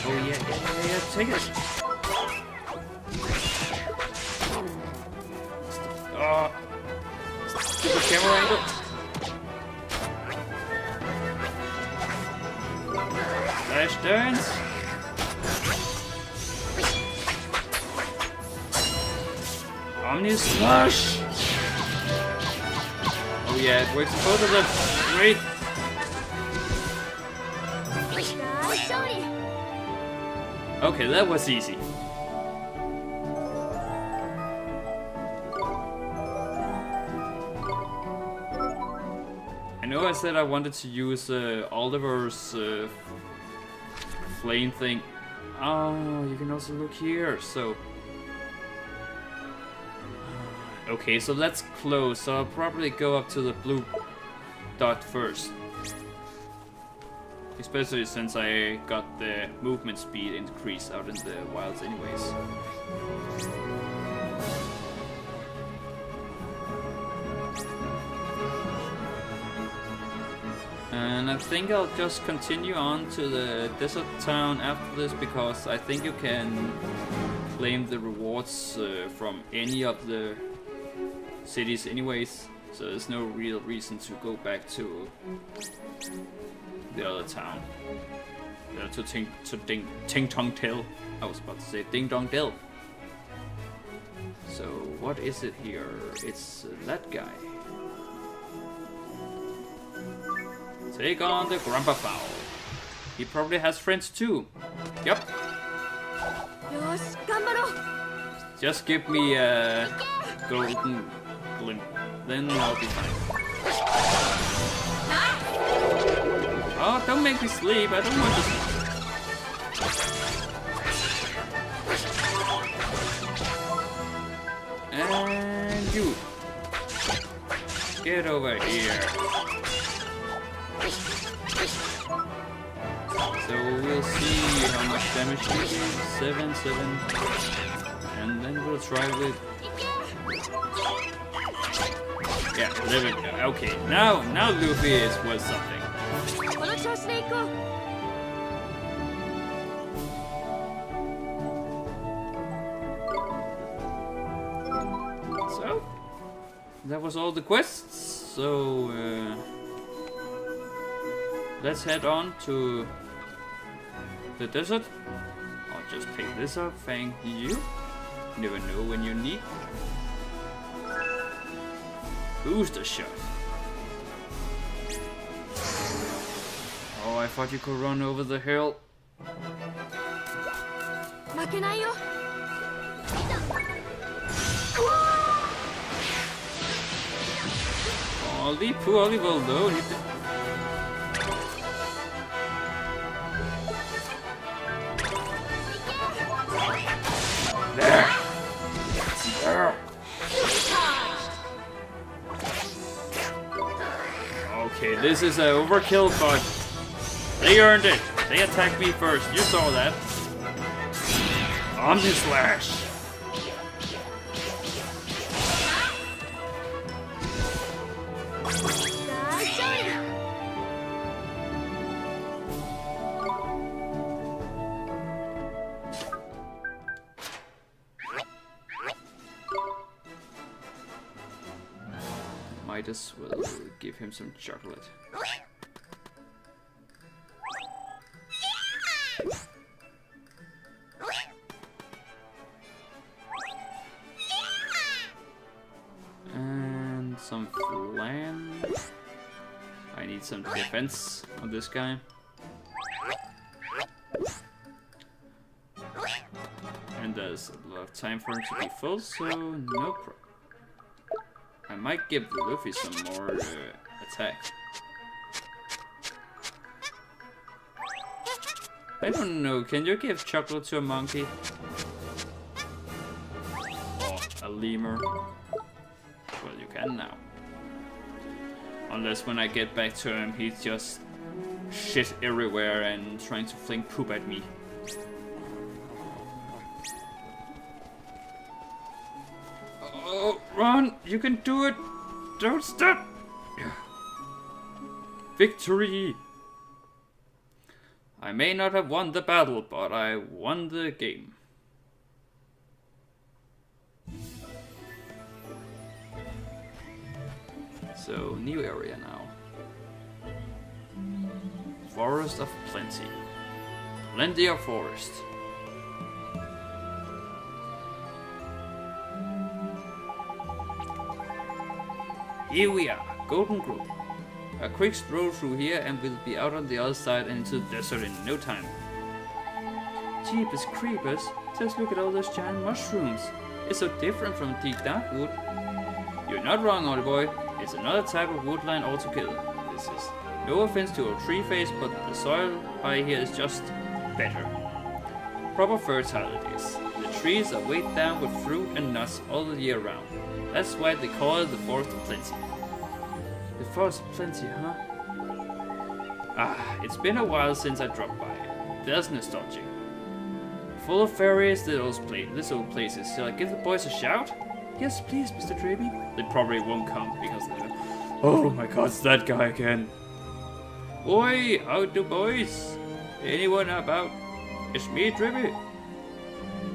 Oh yeah, take it. Oh, stupid camera angle. Flash dance. Omni Slush! Oh yeah, it works both of them. Great! Okay, that was easy. I know I said I wanted to use Oliver's flame thing. Oh, you can also look here, so... Okay, so that's close, so I'll probably go up to the blue dot first. Especially since I got the movement speed increase out in the wilds anyways. And I think I'll just continue on to the desert town after this, because I think you can claim the rewards from any of the cities anyways, so there's no real reason to go back to the other town. Ting Tong Tell. I was about to say Ding Dong Dell. So what is it here? It's that guy. Take on the Grandpa Fowl. He probably has friends too. Yep. Just give me a golden glimp, then I'll be fine. Oh, don't make me sleep. I don't want to sleep. And you. Get over here. So we'll see how much damage he does. 7, 7. And then we'll try with... Yeah, 11. Okay, now Luffy is worth something. So, that was all the quests. So, let's head on to the desert. I'll just pick this up, thank you. Never know when you need. Booster shot. Oh, I thought you could run over the hill. Oh, the poor Oliver though. There. There. Okay, this is an overkill, but they earned it. They attacked me first. You saw that. Omni Slash. Might as well give him some chocolate. And some flan. I need some defense on this guy. And there's a lot of time for him to be full, so no problem. I might give Luffy some more attack. I don't know, can you give chocolate to a monkey? Or a lemur? Well, you can now. Unless when I get back to him, he's just shit everywhere and trying to fling poop at me. Oh, run! You can do it! Don't stop! Victory! I may not have won the battle, but I won the game. So, new area now. Forest of Plenty. Plenty of forest. Here we are, Golden Grove. A quick stroll through here and we'll be out on the other side and into the desert in no time. Jeepers creepers, just look at all those giant mushrooms. It's so different from deep dark wood. You're not wrong, old boy. It's another type of woodland altogether. This is no offense to our tree face, but the soil by here is just better. Proper fertile it is. The trees are weighed down with fruit and nuts all the year round. That's why they call it the Forest of Plenty. The Forest of Plenty, huh? Ah, it's been a while since I dropped by. There's nostalgic. Full of fairies, this old place is. Shall I give the boys a shout? Yes, please, Mr. Drabby. They probably won't come because they're... Oh my god, it's that guy again. Oi, out the boys. Anyone about? It's me, Drabby.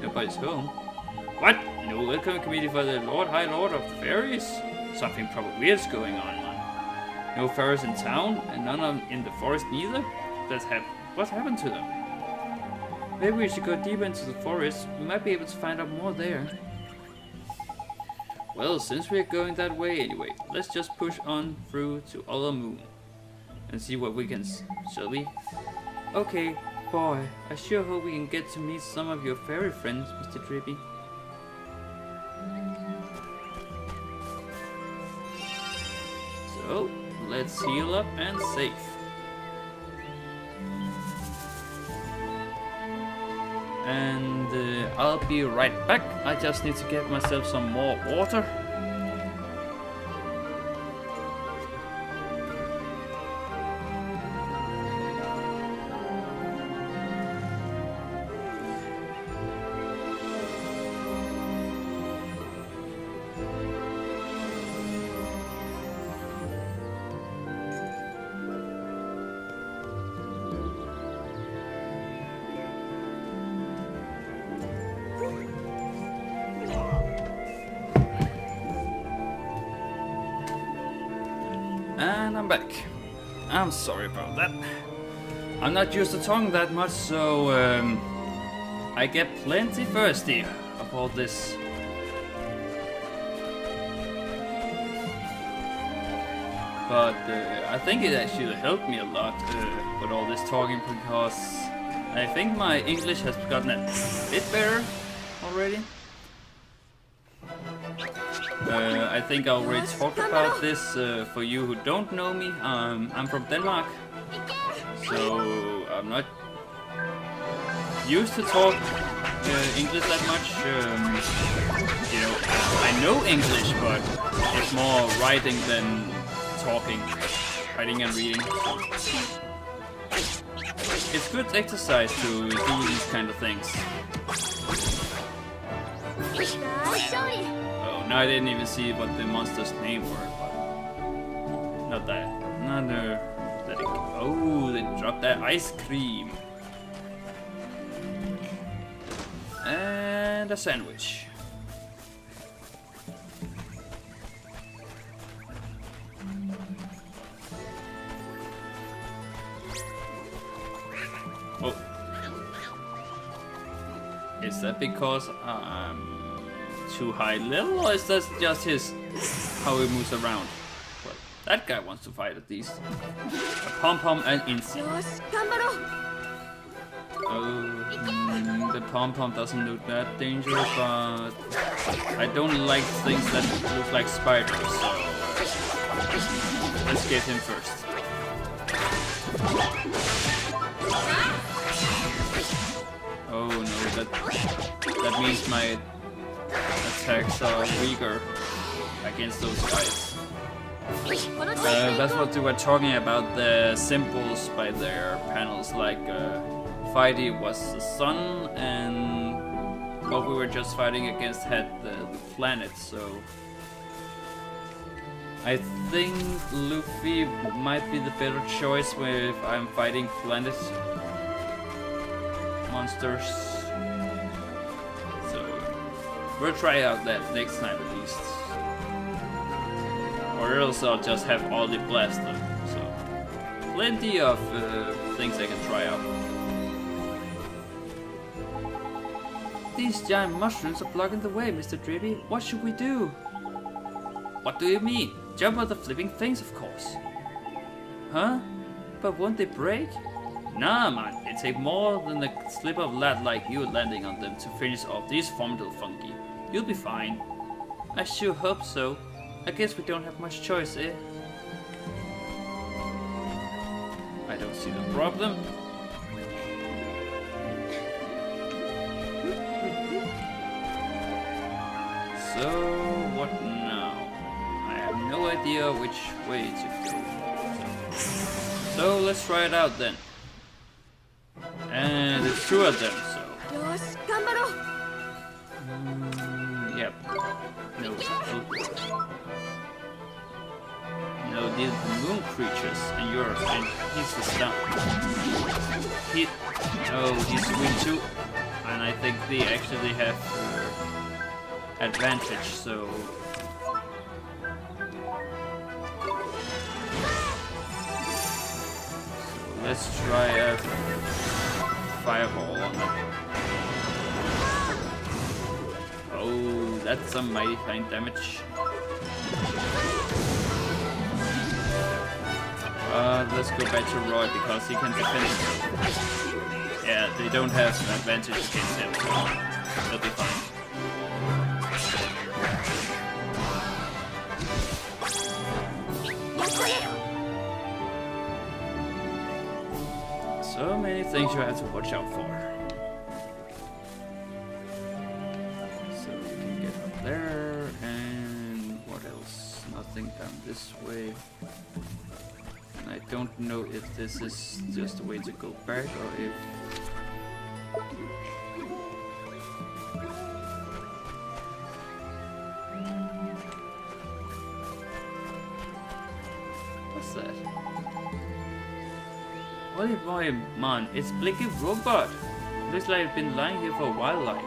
Nobody's home. What? No welcome committee for the High Lord of the Fairies? Something probably weird's going on. No fairies in town, and none of them in the forest neither? What happened to them? Maybe we should go deeper into the forest. We might be able to find out more there. Well, since we're going that way anyway, let's just push on through to Other Moon and see what we can see, shall we? Okay, boy, I sure hope we can get to meet some of your fairy friends, Mr. Drippy. So, let's heal up and save. And I'll be right back. I just need to get myself some more water. And I'm back. I'm sorry about that. I'm not used to talking that much, so I get plenty thirsty of all this. But I think it actually helped me a lot with all this talking, because I think my English has gotten a bit better already. I think I already talked about this for you who don't know me. I'm from Denmark, so I'm not used to talk English that much. You know, I know English, but it's more writing than talking, writing and reading. It's good exercise to do these kind of things. No, I didn't even see what the monster's name were, but not that. Another. Oh, they dropped that ice cream. And a sandwich. Oh. Is that because too high level, or is that just his how he moves around? Well, that guy wants to fight at least. A pom-pom and insect. Oh, the pom-pom doesn't look that dangerous, but I don't like things that look like spiders, so let's get him first. Oh no, that means my attacks are weaker against those guys. That's what we were talking about, the symbols by their panels, like Fighty was the sun, and what we were just fighting against had the planet, so I think Luffy might be the better choice if I'm fighting planet monsters. We'll try out that next time at least. Or else I'll just have all the blaster. So, plenty of things I can try out. These giant mushrooms are blocking the way, Mr. Drippy. What should we do? What do you mean? Jump on the flipping things, of course. Huh? But won't they break? Nah, man. It takes more than a slip of lad like you landing on them to finish off these formidable funky. You'll be fine. I sure hope so. I guess we don't have much choice, eh? I don't see the problem. So, what now? I have no idea which way to go. So, let's try it out then. And it's two of them, so... Yep. No. No, these are the moon creatures, and yours, and he's the stump. He's weak too, and I think they actually have advantage, so... Let's try a fireball on it. Oh, that's some mighty fine damage. Let's go back to Roy because he can defend himself. Yeah, they don't have an advantage against him, so they'll be fine. So many things you have to watch out for. So we can get up there, and what else? Nothing down this way. And I don't know if this is just a way to go back or if... What's that? Holy boy, man, it's Blicky Robot. Looks like it's been lying here for a while, like.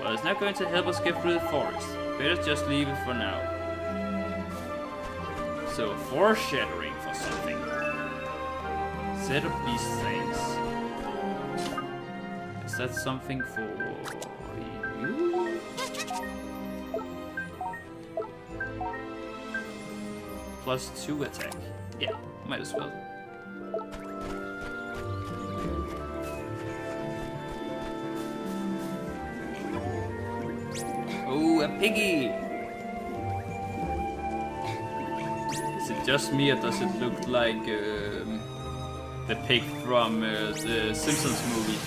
Well, it's not going to help us get through the forest. Better just leave it for now. So, foreshadowing for something. Set up these things. Is that something for you? +2 attack. Yeah, might as well. Oh, a piggy! Is it just me, or does it look like the pig from the Simpsons movie?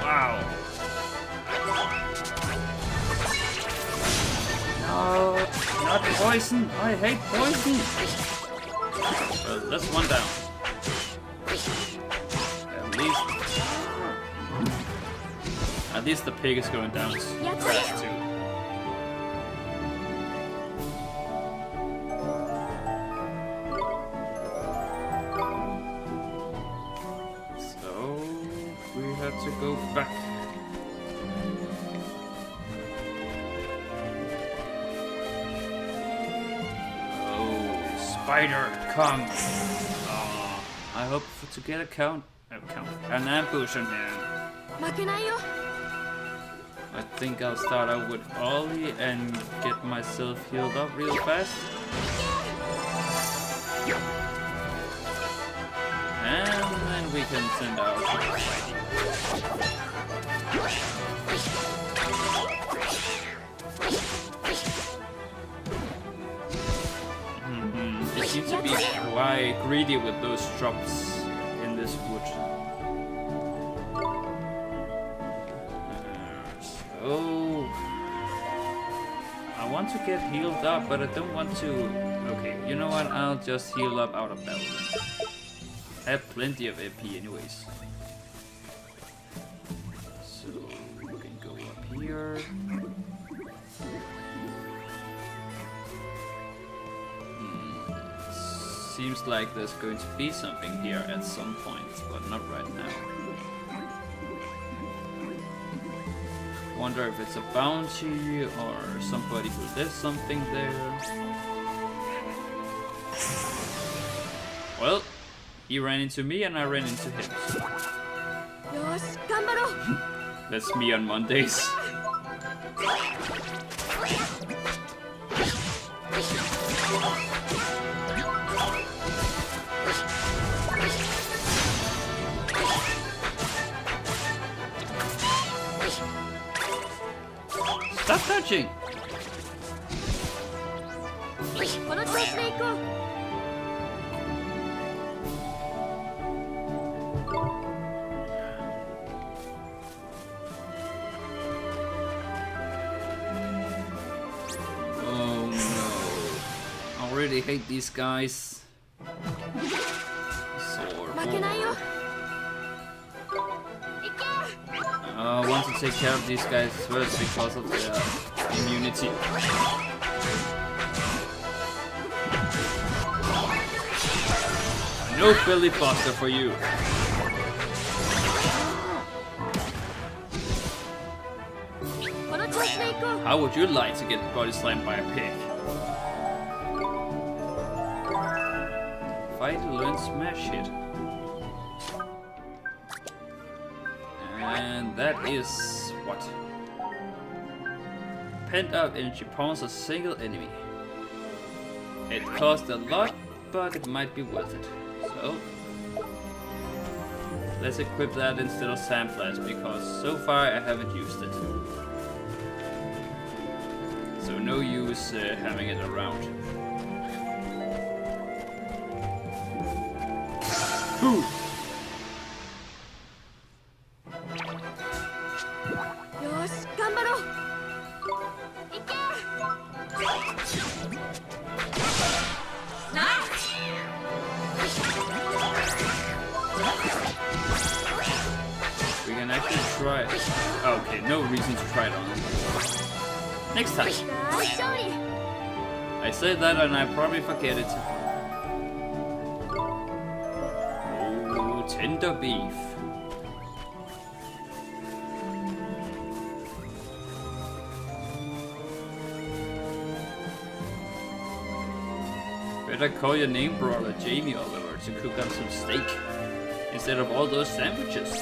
Wow! No, not poison! I hate poison! Well, that's one down. At least the pig is going down fast too. So we have to go back. Spider, come! Oh, I hope to get an ambush on him. I think I'll start out with Ollie and get myself healed up real fast. And then we can send out They seem to be quite greedy with those drops in this wood. So I want to get healed up, but I don't want to. Okay, you know what? I'll just heal up out of battle. I have plenty of AP anyways. So we can go up here. Seems like there's going to be something here at some point, but not right now. Wonder if it's a bounty or somebody who did something there. Well, he ran into me and I ran into him. That's me on Mondays. Stop touching! Oh no. I already hate these guys. I want to take care of these guys first because of their immunity. No Billy Buster for you. How would you like to get body slammed by a pig? Fight, learn, smash hit. And that is what? Pent up energy pawns a single enemy. It costs a lot, but it might be worth it. So let's equip that instead of Sandflash, because so far I haven't used it. So no use having it around. Ooh. We can actually try it. Okay, no reason to try it on him. Next time. I say that and I probably forget it. Oh, tender beef. Better call your name brawler Jamie Oliver to cook up some steak instead of all those sandwiches.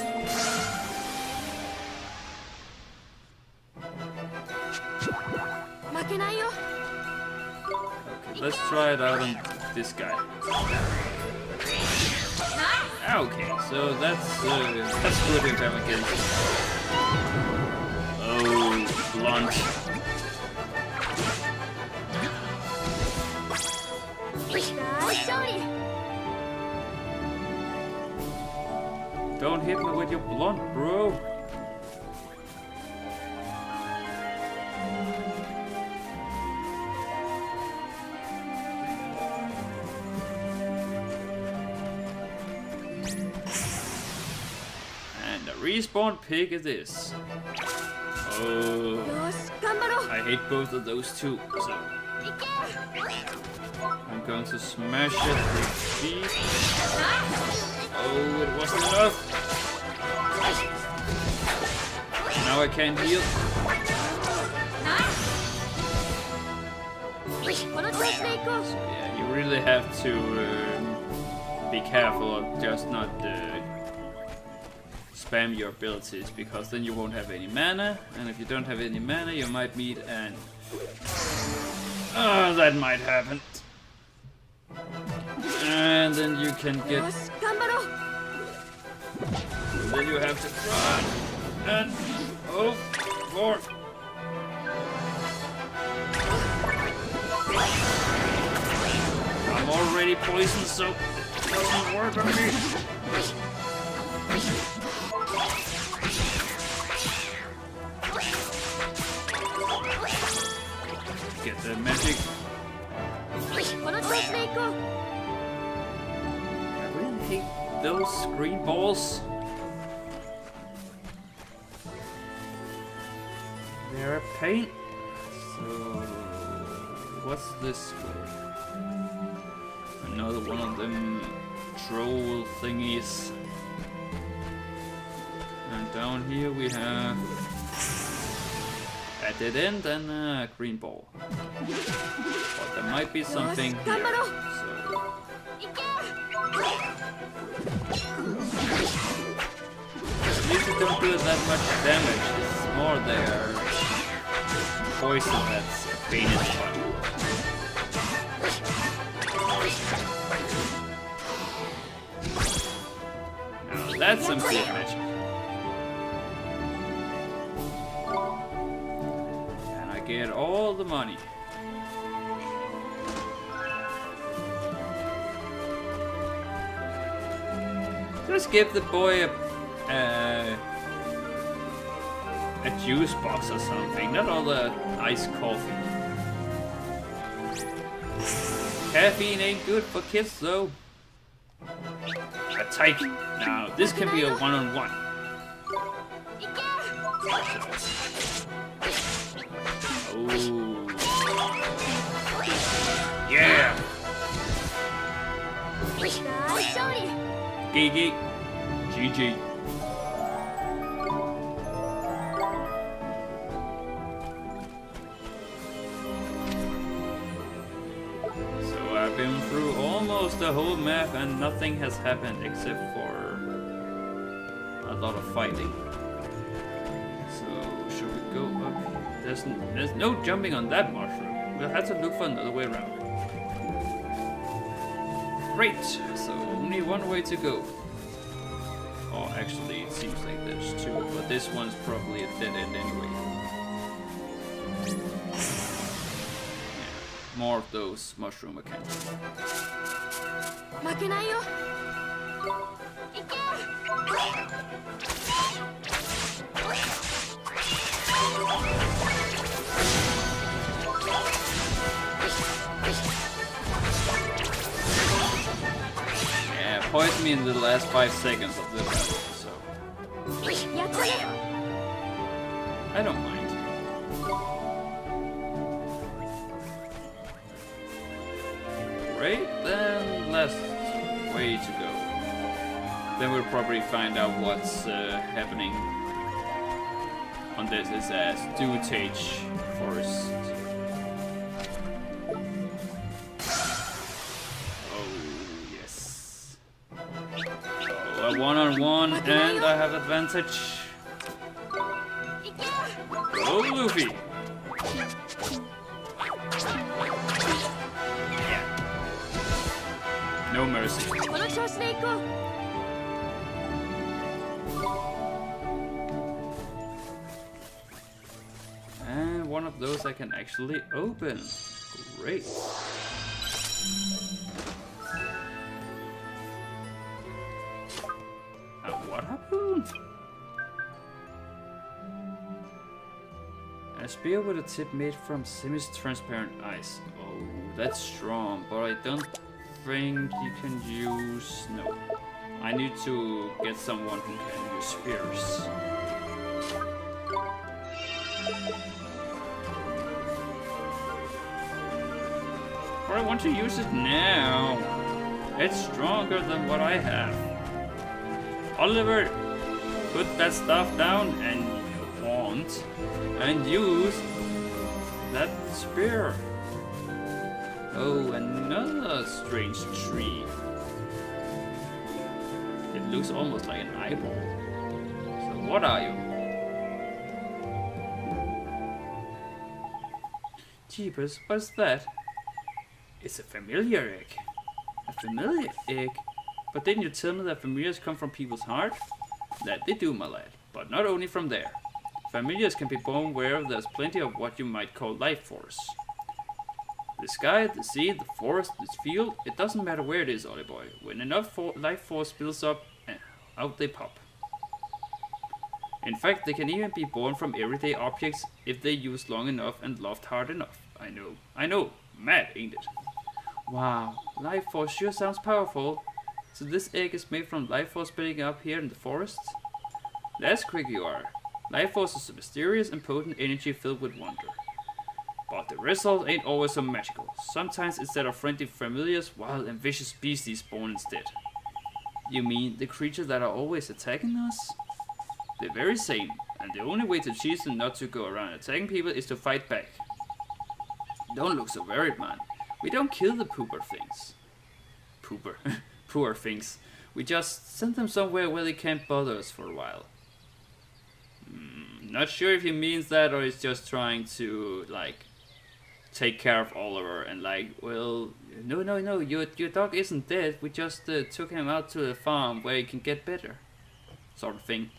Okay, let's try it out on this guy. Okay, so that's good if I'm against. Oh, blunt. Don't hit me with your blunt, bro. And a respawn pig it is. Oh, I hate both of those two, so I'm going to smash it with speed. Oh, it wasn't enough. Now I can't heal. So yeah, you really have to be careful of just not spam your abilities, because then you won't have any mana, and if you don't have any mana you might meet an... that might happen. And then you can get... And then you have to run. And... Oh, Lord. I'm already poisoned, so it doesn't work on me. Get the magic. I really hate those green balls. They're a pain. So, what's this way? Another one of them troll thingies. And down here we have a dead end and a green ball. But there might be something here. So. At least it don't do that much damage. It's more their poison that's a pain in the butt. Now that's some good magic. And I get all the money. Just give the boy a juice box or something, not all the iced coffee. Caffeine ain't good for kids though. A take. Now this can be a one-on-one. Oh. Yeah. GG. GG. I've been through almost the whole map and nothing has happened except for a lot of fighting. So, should we go up? There's no jumping on that mushroom. We'll have to look for another way around. Great! So, only one way to go. Oh, actually, it seems like there's two, but this one's probably a dead end anyway. More of those mushroom mechanics. Yeah, poisoned me in the last 5 seconds of the battle, so I don't mind. Great, then last way to go. Then we'll probably find out what's happening on this Dutage Forest. Oh yes. So a one-on-one, and I have advantage. Oh, Luffy! No mercy. And one of those I can actually open. Great. What happened? A spear with a tip made from semi-transparent ice. Oh, that's strong, but I don't think you can use... No. I need to get someone who can use spears. But I want to use it now. It's stronger than what I have. Oliver, put that stuff down and you won't. And use that spear. Oh, another strange tree. It looks almost like an eyeball. So what are you? Jeepers, what's that? It's a familiar egg. A familiar egg? But didn't you tell me that familiars come from people's heart? That they do, my lad, but not only from there. Familiars can be born where there's plenty of what you might call life force. The sky, the sea, the forest, this field, it doesn't matter where it is, Ollie boy. When enough life force builds up, out they pop. In fact, they can even be born from everyday objects if they used long enough and loved hard enough. I know, mad, ain't it? Wow, life force sure sounds powerful. So this egg is made from life force building up here in the forest? That's quick you are. Life force is a mysterious and potent energy filled with wonder. But the result ain't always so magical. Sometimes instead of friendly familiars, wild and vicious beasties born instead. You mean the creatures that are always attacking us? The very same, and the only way to teach them not to go around attacking people is to fight back. Don't look so worried, man. We don't kill the poor things. Poor things. We just send them somewhere where they can't bother us for a while. Not sure if he means that or he's just trying to, like, take care of Oliver and like, well, no, your dog isn't dead. We just took him out to the farm where he can get better. Sort of thing.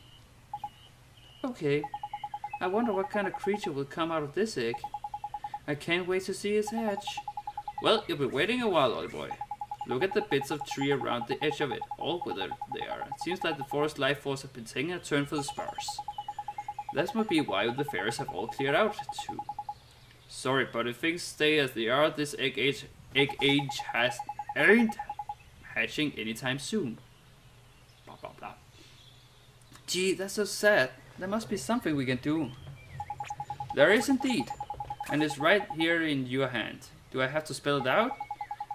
Okay. I wonder what kind of creature will come out of this egg. I can't wait to see his hatch. Well, you'll be waiting a while, old boy. Look at the bits of tree around the edge of it, all withered they are. It seems like the forest life force has been taking a turn for the spars. That must be why the fairies have all cleared out, too. Sorry, but if things stay as they are, this egg age ain't hatching anytime soon. Blah, blah, blah. Gee, that's so sad. There must be something we can do. There is indeed. And it's right here in your hand. Do I have to spell it out?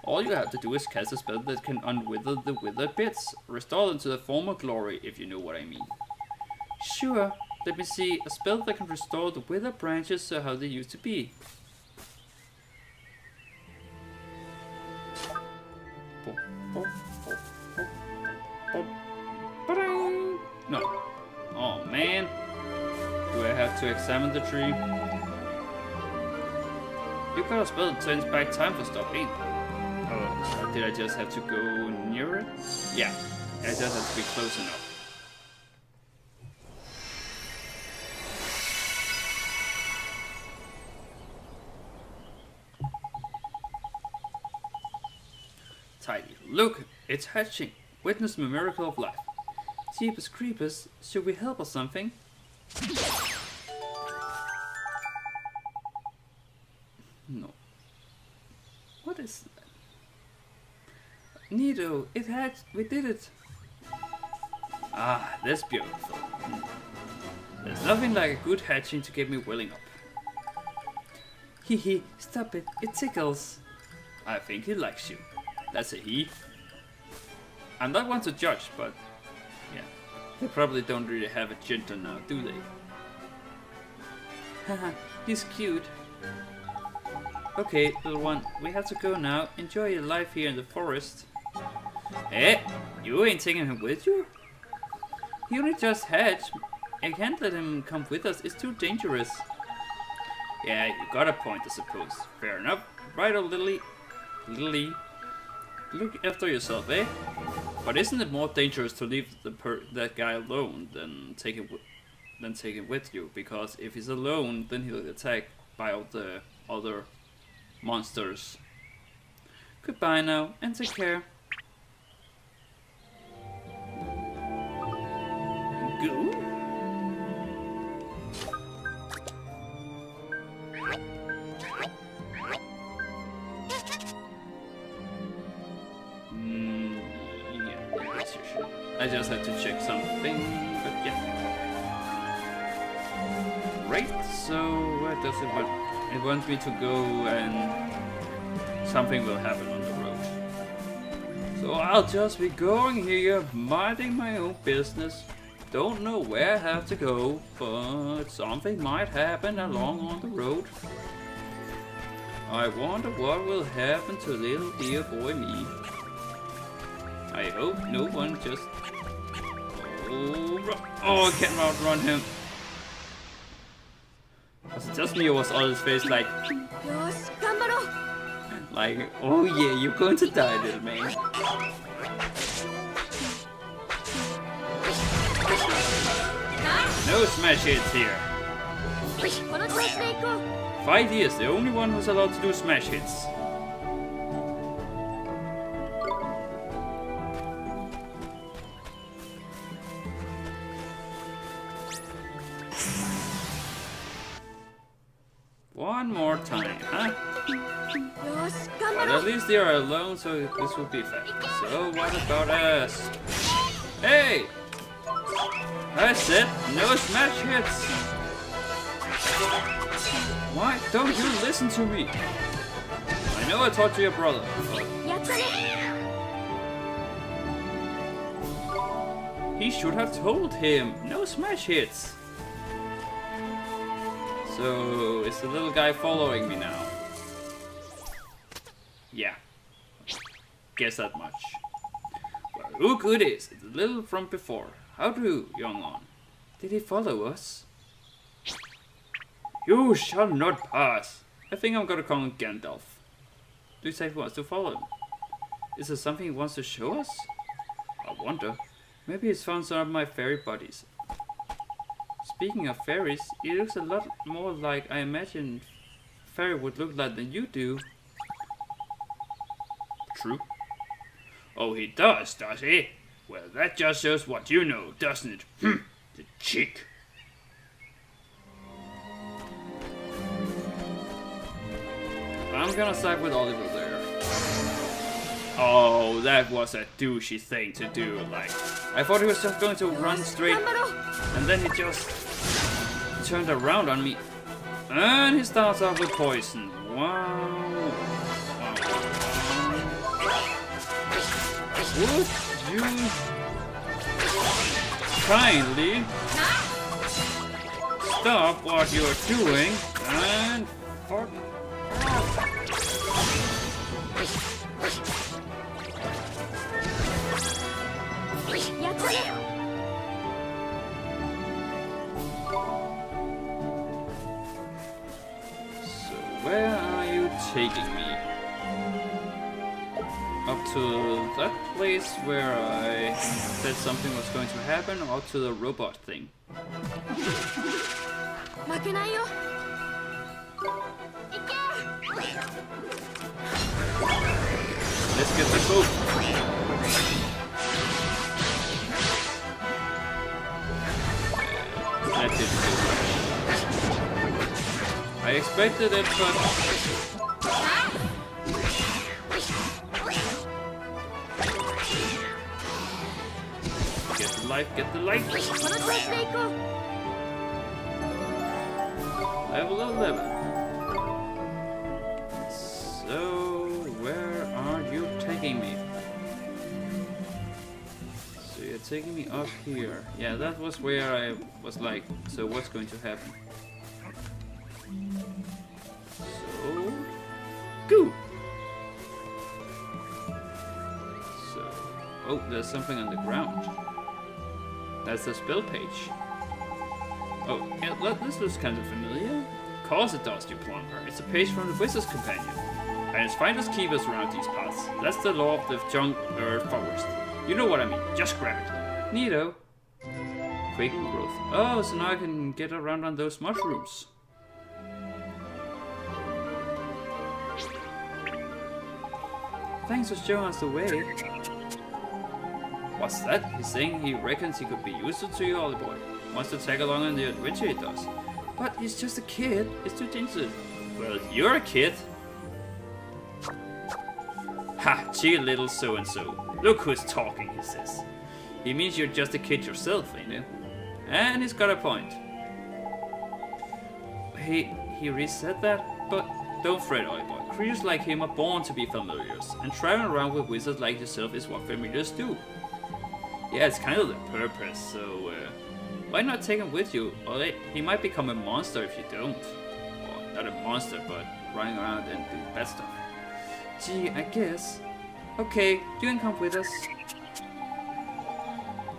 All you have to do is cast a spell that can unwither the withered bits. Restore them to their former glory, if you know what I mean. Sure. Let me see. A spell that can restore the withered branches to how they used to be. No. Oh man. Do I have to examine the tree? You got a spell that turns back time for stuff, ain't it? Oh, did I just have to go near it? Yeah, I just have to be close enough. Tidy. Look, it's hatching. Witness the miracle of life. Jeepers creepers, should we help or something? No. What is that? Nido, it hatched. We did it. Ah, that's beautiful. There's nothing like a good hatching to get me welling up. Hee, stop it. It tickles. I think he likes you. That's a he. I'm not one to judge, but yeah, they probably don't really have a gender now, do they? Haha, he's cute. Okay, little one, we have to go now. Enjoy your life here in the forest. Eh? You ain't taking him with you? He only just hatched. I can't let him come with us, it's too dangerous. Yeah, you got a point, I suppose. Fair enough. Right, old Lily. Look after yourself, eh? But isn't it more dangerous to leave that guy alone than take him with you? Because if he's alone, then he'll get attacked by all the other monsters. Goodbye now, and take care. Go. I just have to check something, but yeah. Right, so where does it want? It wants me to go and something will happen on the road. So I'll just be going here, minding my own business. Don't know where I have to go, but something might happen along on the road. I wonder what will happen to little dear boy me. I hope no one just... Oh, I can't outrun him. Was it just me or was all his face like... Like, oh yeah, you're going to die, little man. No smash hits here. 5 years, the only one who's allowed to do smash hits. One more time, huh? But at least they are alone, so this will be fair. So what about us? Hey! I said no smash hits! Why don't you listen to me? I know I talked to your brother, but... He should have told him, no smash hits! So, is the little guy following me now? Yeah. Guess that much. Well, who good is it? The little from before. How do, young one? Did he follow us? You shall not pass. I think I'm gonna call him Gandalf. Do you say he wants to follow him? Is there something he wants to show us? I wonder. Maybe he's found some of my fairy buddies. Speaking of fairies, it looks a lot more like I imagined fairy would look like than you do. True. Oh, he does he? Well, that just shows what you know, doesn't it? The cheek. I'm gonna side with Oliver there. Oh, that was a douchey thing to do. Like, I thought he was just going to run straight, and then he just turned around on me. And he starts off with poison. Wow. Would you kindly stop what you're doing and fuck off? taking me? Up to that place where I said something was going to happen, or up to the robot thing? Let's get the boat. That didn't do much. I expected it, but get the light, get the light. Level 11. So, where are you taking me? So you're taking me up here. Yeah, that was where I was like, so what's going to happen? So, go! So, oh, there's something on the ground. That's the spell page. Oh, yeah, this looks kind of familiar. Of course it does, you plonker. It's a page from the Wizard's Companion. And its finders keep us around these parts. That's the law of the jungle forest. You know what I mean. Just grab it. Neato. Quaking growth. Oh, so now I can get around on those mushrooms. Thanks for showing us the way. What's that? He's saying he reckons he could be useful to you, old boy. Wants to tag along on the adventure he does. But he's just a kid. It's too dangerous. Well, you're a kid. Ha! Cheeky little so-and-so. Look who's talking, he says. He means you're just a kid yourself, ain't you? And he's got a point. He reset that? But don't fret, old boy. Creatures like him are born to be familiars. And traveling around with wizards like yourself is what familiars do. Yeah, it's kind of the purpose, so why not take him with you? Or he might become a monster if you don't. Or not a monster, but running around and doing bad stuff. Gee, I guess. Okay, you can come with us.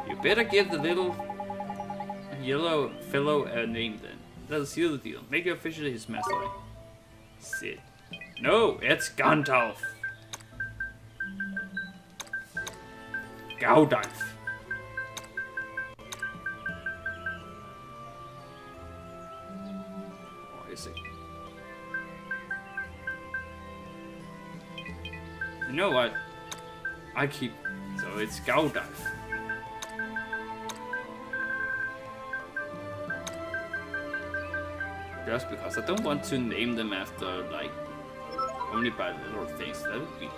You better give the little yellow fellow a name then. That'll seal the deal. Make you officially his master. Sit. No, it's Gandalf. Gandalf. You know what? So it's Gandalf. Just because I don't want to name them after, like, only by little things. That would be...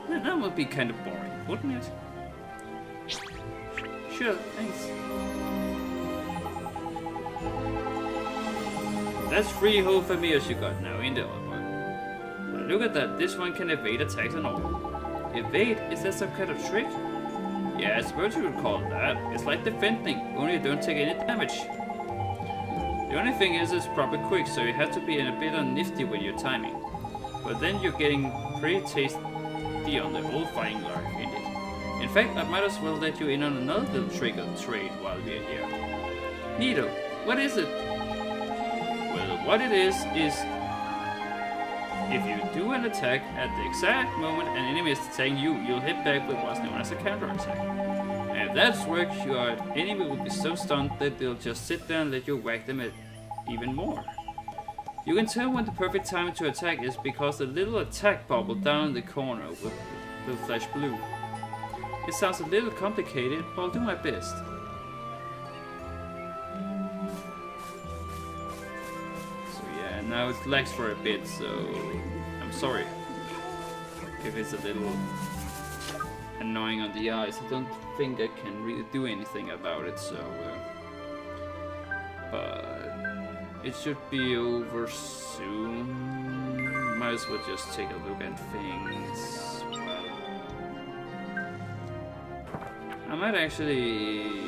That would be kind of boring, wouldn't it? Sure, thanks. That's 3 whole familiars you got now, ain't it, old boy? But look at that, this one can evade attacks and all. Evade? Is that some kind of trick? Yeah, I suppose you would call it that. It's like defending, only you don't take any damage. The only thing is it's proper quick, so you have to be a bit nifty when you're timing. But then you're getting pretty tasty on the whole fighting lark, ain't it? In fact, I might as well let you in on another little trick of the trade while we're here. Neato, what is it? Well, what it is if you do an attack at the exact moment an enemy is attacking you, you'll hit back with what's known as a counter attack. And if that works, your enemy will be so stunned that they'll just sit there and let you whack them even more. You can tell when the perfect time to attack is because the little attack bubble down in the corner will flash blue. It sounds a little complicated, but I'll do my best. Now it lags for a bit, so I'm sorry if it's a little annoying on the eyes. I don't think I can really do anything about it, so but it should be over soon. Might as well just take a look at things. Well, I might actually...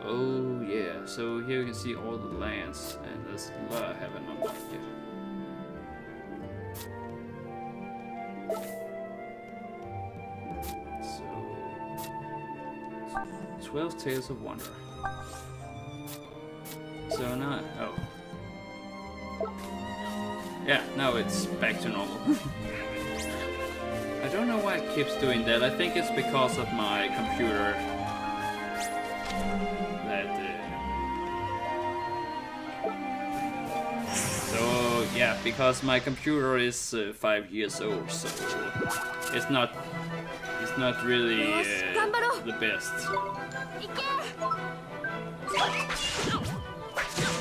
Oh yeah, so here you can see all the lands, and there's a lot I haven't unlocked yet. So 12 Tales of Wonder. So now, oh. Yeah, now it's back to normal. I don't know why it keeps doing that. I think it's because of my computer. So yeah, because my computer is 5 years old, so it's not really the best.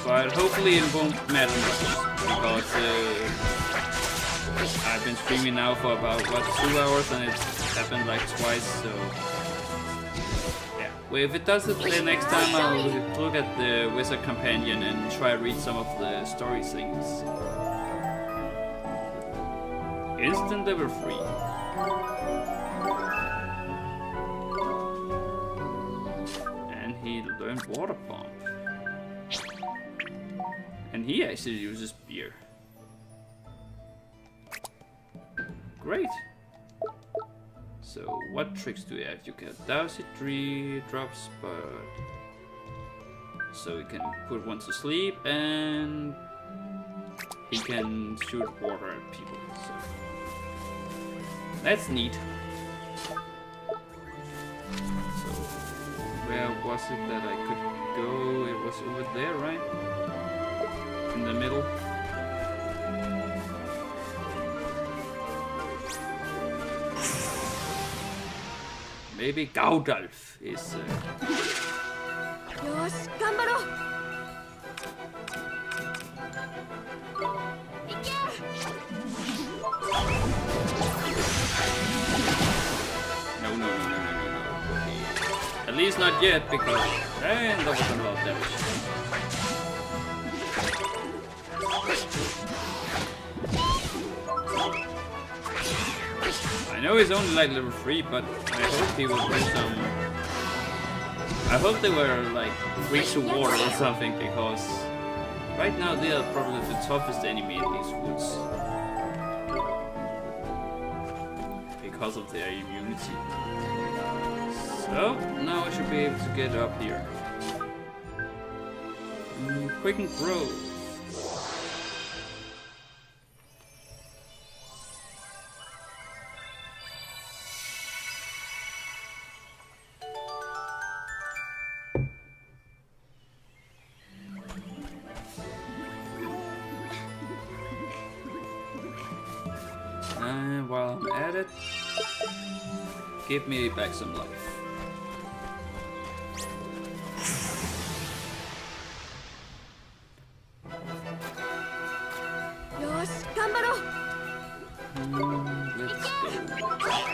But hopefully it won't matter much, because I've been streaming now for about, what, 2 hours, and it's happened like twice, so... Yeah. Well, if it does it the next time, I'll look at the Wizard Companion and try to read some of the story things. Instant level 3. And he learned Water Pump. And he actually uses beer. Great. So what tricks do we have? You can douse it 3 drops, but so we can put one to sleep, and he can shoot water at people. So that's neat. So where was it that I could go? It was over there, right? In the middle. Maybe Gaudalf is... No. At least not yet, because... And that was a lot of damage. I know he's only like level 3, but I hope he will do some... I hope they were like weak to water or something, because right now they are probably the toughest enemy in these woods. Because of their immunity. So, now I should be able to get up here. Quicken growth. And while I'm at it, give me back some life.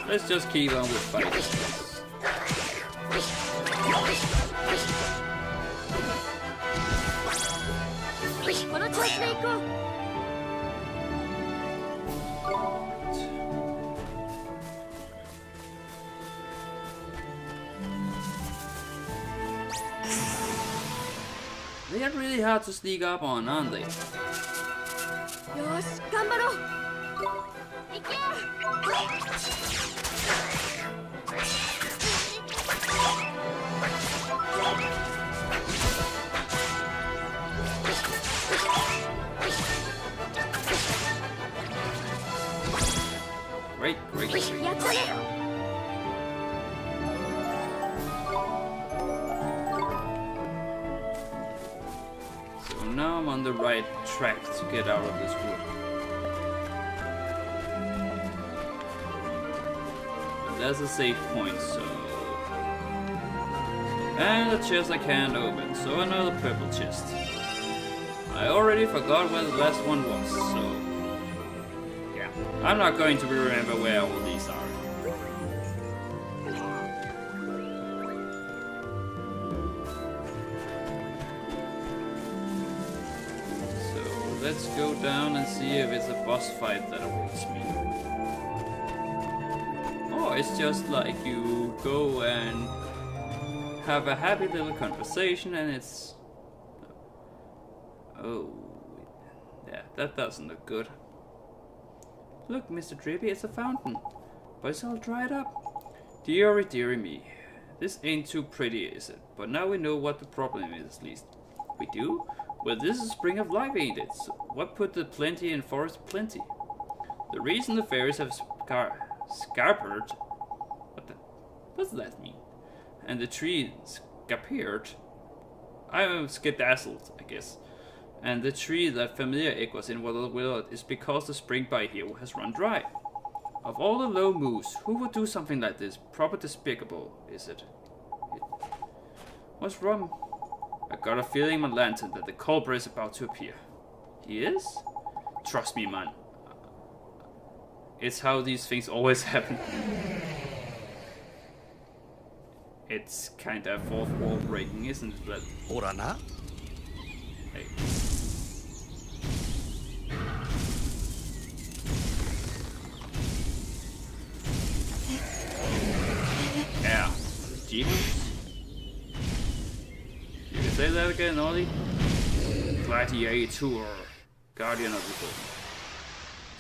Let's just keep on with fighting. They are really hard to sneak up on, aren't they? Great. So now I'm on the right track to get out of this wood. But there's a safe point, so... And the chest I can't open, so another purple chest. I already forgot where the last one was, so... Yeah, I'm not going to remember where all these are. So let's go down and see if it's a boss fight that awaits me. Oh, it's just like you go and have a happy little conversation and it's... Oh, yeah, that doesn't look good. Look, Mr. Drippy, it's a fountain, but it's all dried up. Dearie me, This ain't too pretty, is it? But now we know what the problem is, at least. We do? Well, this is Spring of Life, ain't it? So what put the plenty in forest plenty? The reason the fairies have scarpered... What does that mean? And the tree scarpered... I'm skedazzled, I guess. And the tree that familiar egg was in withered is because the spring by here has run dry. Of all the low moves, who would do something like this? Proper despicable, is it? What's wrong? I got a feeling in my lantern that the culprit is about to appear. He is? Trust me, man. It's how these things always happen. It's kinda fourth wall breaking, isn't it? But... Hey. Yeah. Jeepers. You can say that again, Ollie? Gladiator. Guardian of the Book.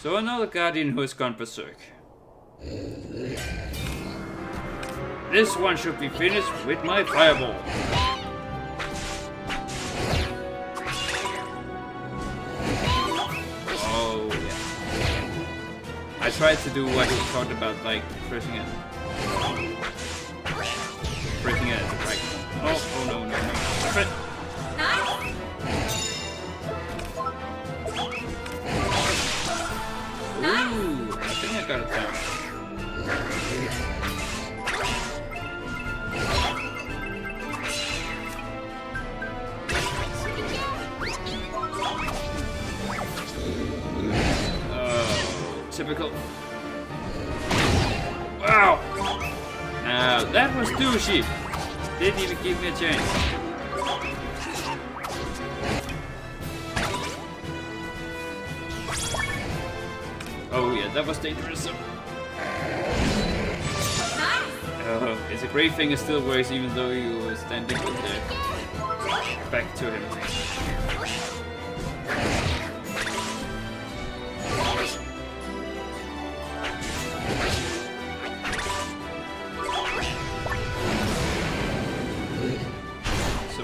So another guardian who has gone berserk. This one should be finished with my fireball. Oh yeah. I tried to do what you talked about, like pressing it. Breaking it at the right. Oh no. Ooh, I think I got it down. Typical. Wow! Now that was douchey. Didn't even give me a chance. Oh yeah, that was dangerous. It's a great thing it still works even though you were standing with the back to him.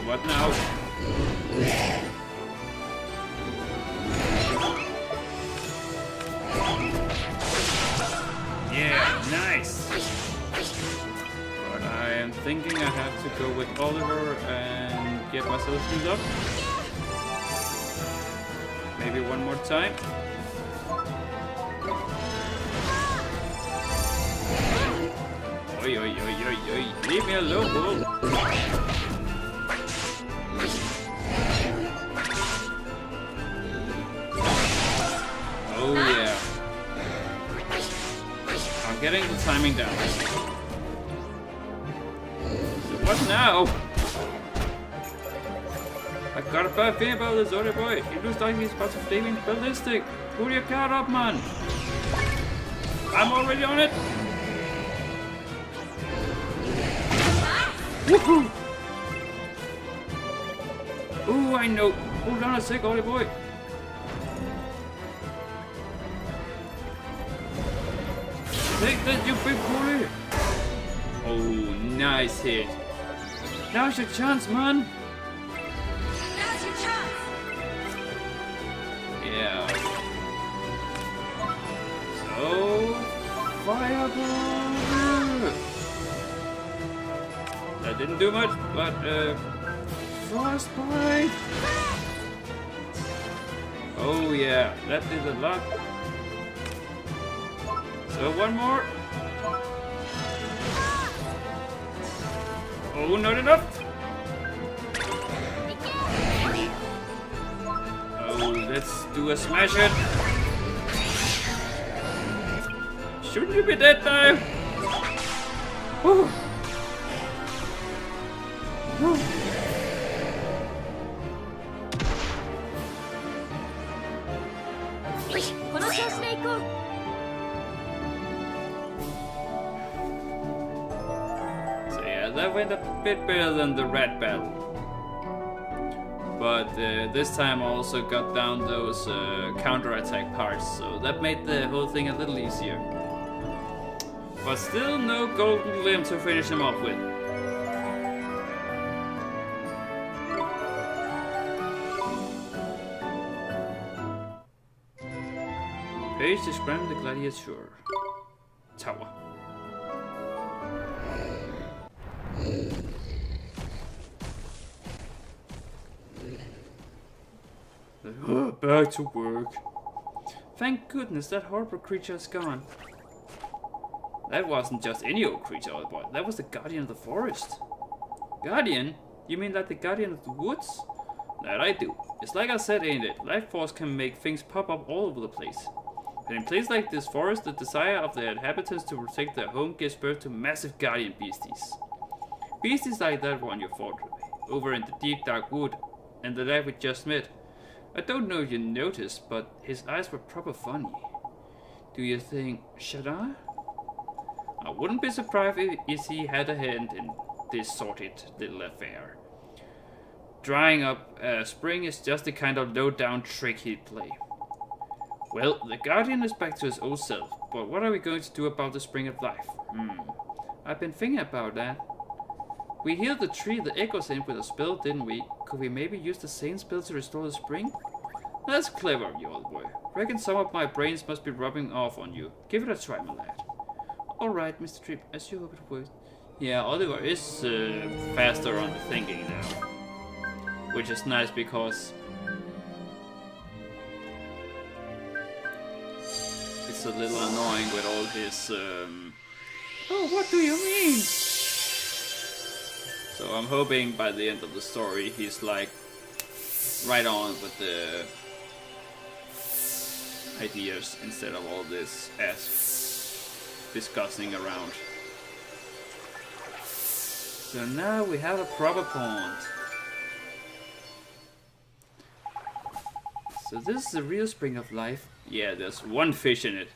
What now? Yeah, nice! But I am thinking I have to go with Oliver and get myself healed up. Maybe one more time. Oi, oi, oi, oi, oi. Leave me alone, bull. Oh yeah. I'm getting the timing down. What now? I got a bad feeling about this other boy. He looks like he's about to flaming ballistic. Pull your guard up, man. I'm already on it. Woohoo! Ooh, I know. Hold on a sec, ollie boy. Take that, you big bully! Oh, nice hit. Now's your chance, man. Now's your chance. Yeah. So, fireball. That didn't do much, but frostbite. Oh yeah, that did a lot. So one more. Oh, not enough. Oh, let's do a smash it. Shouldn't you be dead now? Whew. Whew. That went a bit better than the rat battle, but this time I also got down those counter-attack parts, so that made the whole thing a little easier. But still no golden limb to finish him off with. Page describing the gladiator tower. Back to work. Thank goodness that horrible creature is gone. That wasn't just any old creature, old boy. That was the guardian of the forest. Guardian? You mean like the guardian of the woods? That I do. It's like I said, ain't it? Life force can make things pop up all over the place. And in places like this forest, the desire of the inhabitants to protect their home gives birth to massive guardian beasties. Beasties like that one you fought over in the deep dark wood, and the lad we just met. I don't know if you noticed, but his eyes were proper funny. Do you think, should I? I wouldn't be surprised if he had a hand in this sorted little affair. Drying up a spring is just the kind of low-down trick he'd play. Well, the Guardian is back to his old self, but what are we going to do about the Spring of Life? I've been thinking about that. We healed the tree the echoes in with a spell, didn't we? Could we maybe use the same spell to restore the spring? That's clever, you old boy. Reckon some of my brains must be rubbing off on you. Give it a try, my lad. Alright, Mr. Tripp, as you hope it works. Yeah, Oliver is faster on the thinking now. Which is nice because it's a little annoying with all his oh, what do you mean? So I'm hoping by the end of the story he's like right on with the ideas instead of all this ass discussing around. So now we have a proper pond. So this is the real spring of life. Yeah, there's one fish in it.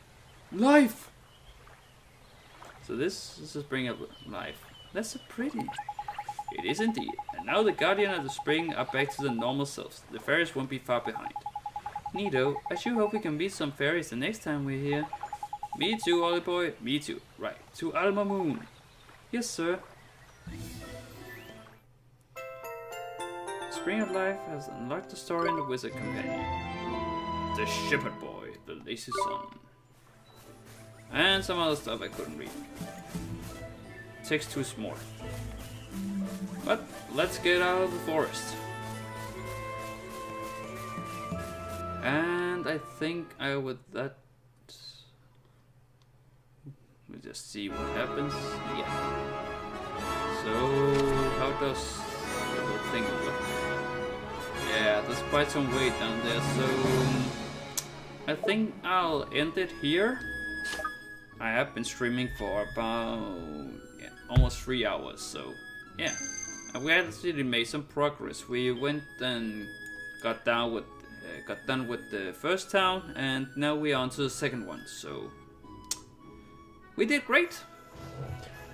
Life! So this is the spring of life. That's so pretty. It is indeed. And now the guardian of the spring are back to the normal selves. The fairies won't be far behind. Neato, I sure hope we can meet some fairies the next time we're here. Me too, Ollie boy. Me too. Right, to Alma Moon. Yes, sir. Spring of Life has unlocked the story in the Wizard Companion. The Shepherd Boy, the Lazy Sun. And some other stuff I couldn't read. Text too small. But let's get out of the forest. And I think I would that. We'll just see what happens. Yeah. So how does the whole thing look? Yeah, there's quite some weight down there, so I think I'll end it here. I have been streaming for about almost 3 hours, so yeah. And we actually made some progress. We went and got done with the first town, and now we're on to the second one. So we did great.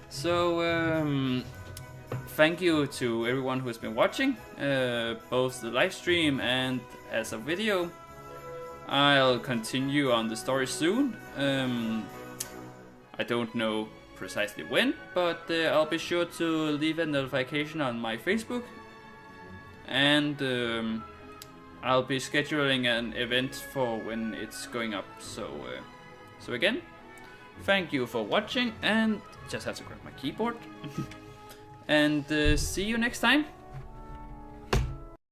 So thank you to everyone who has been watching, both the live stream and as a video. I'll continue on the story soon. I don't know precisely when, but I'll be sure to leave a notification on my Facebook, and I'll be scheduling an event for when it's going up. So again, thank you for watching, and just have to grab my keyboard. And see you next time.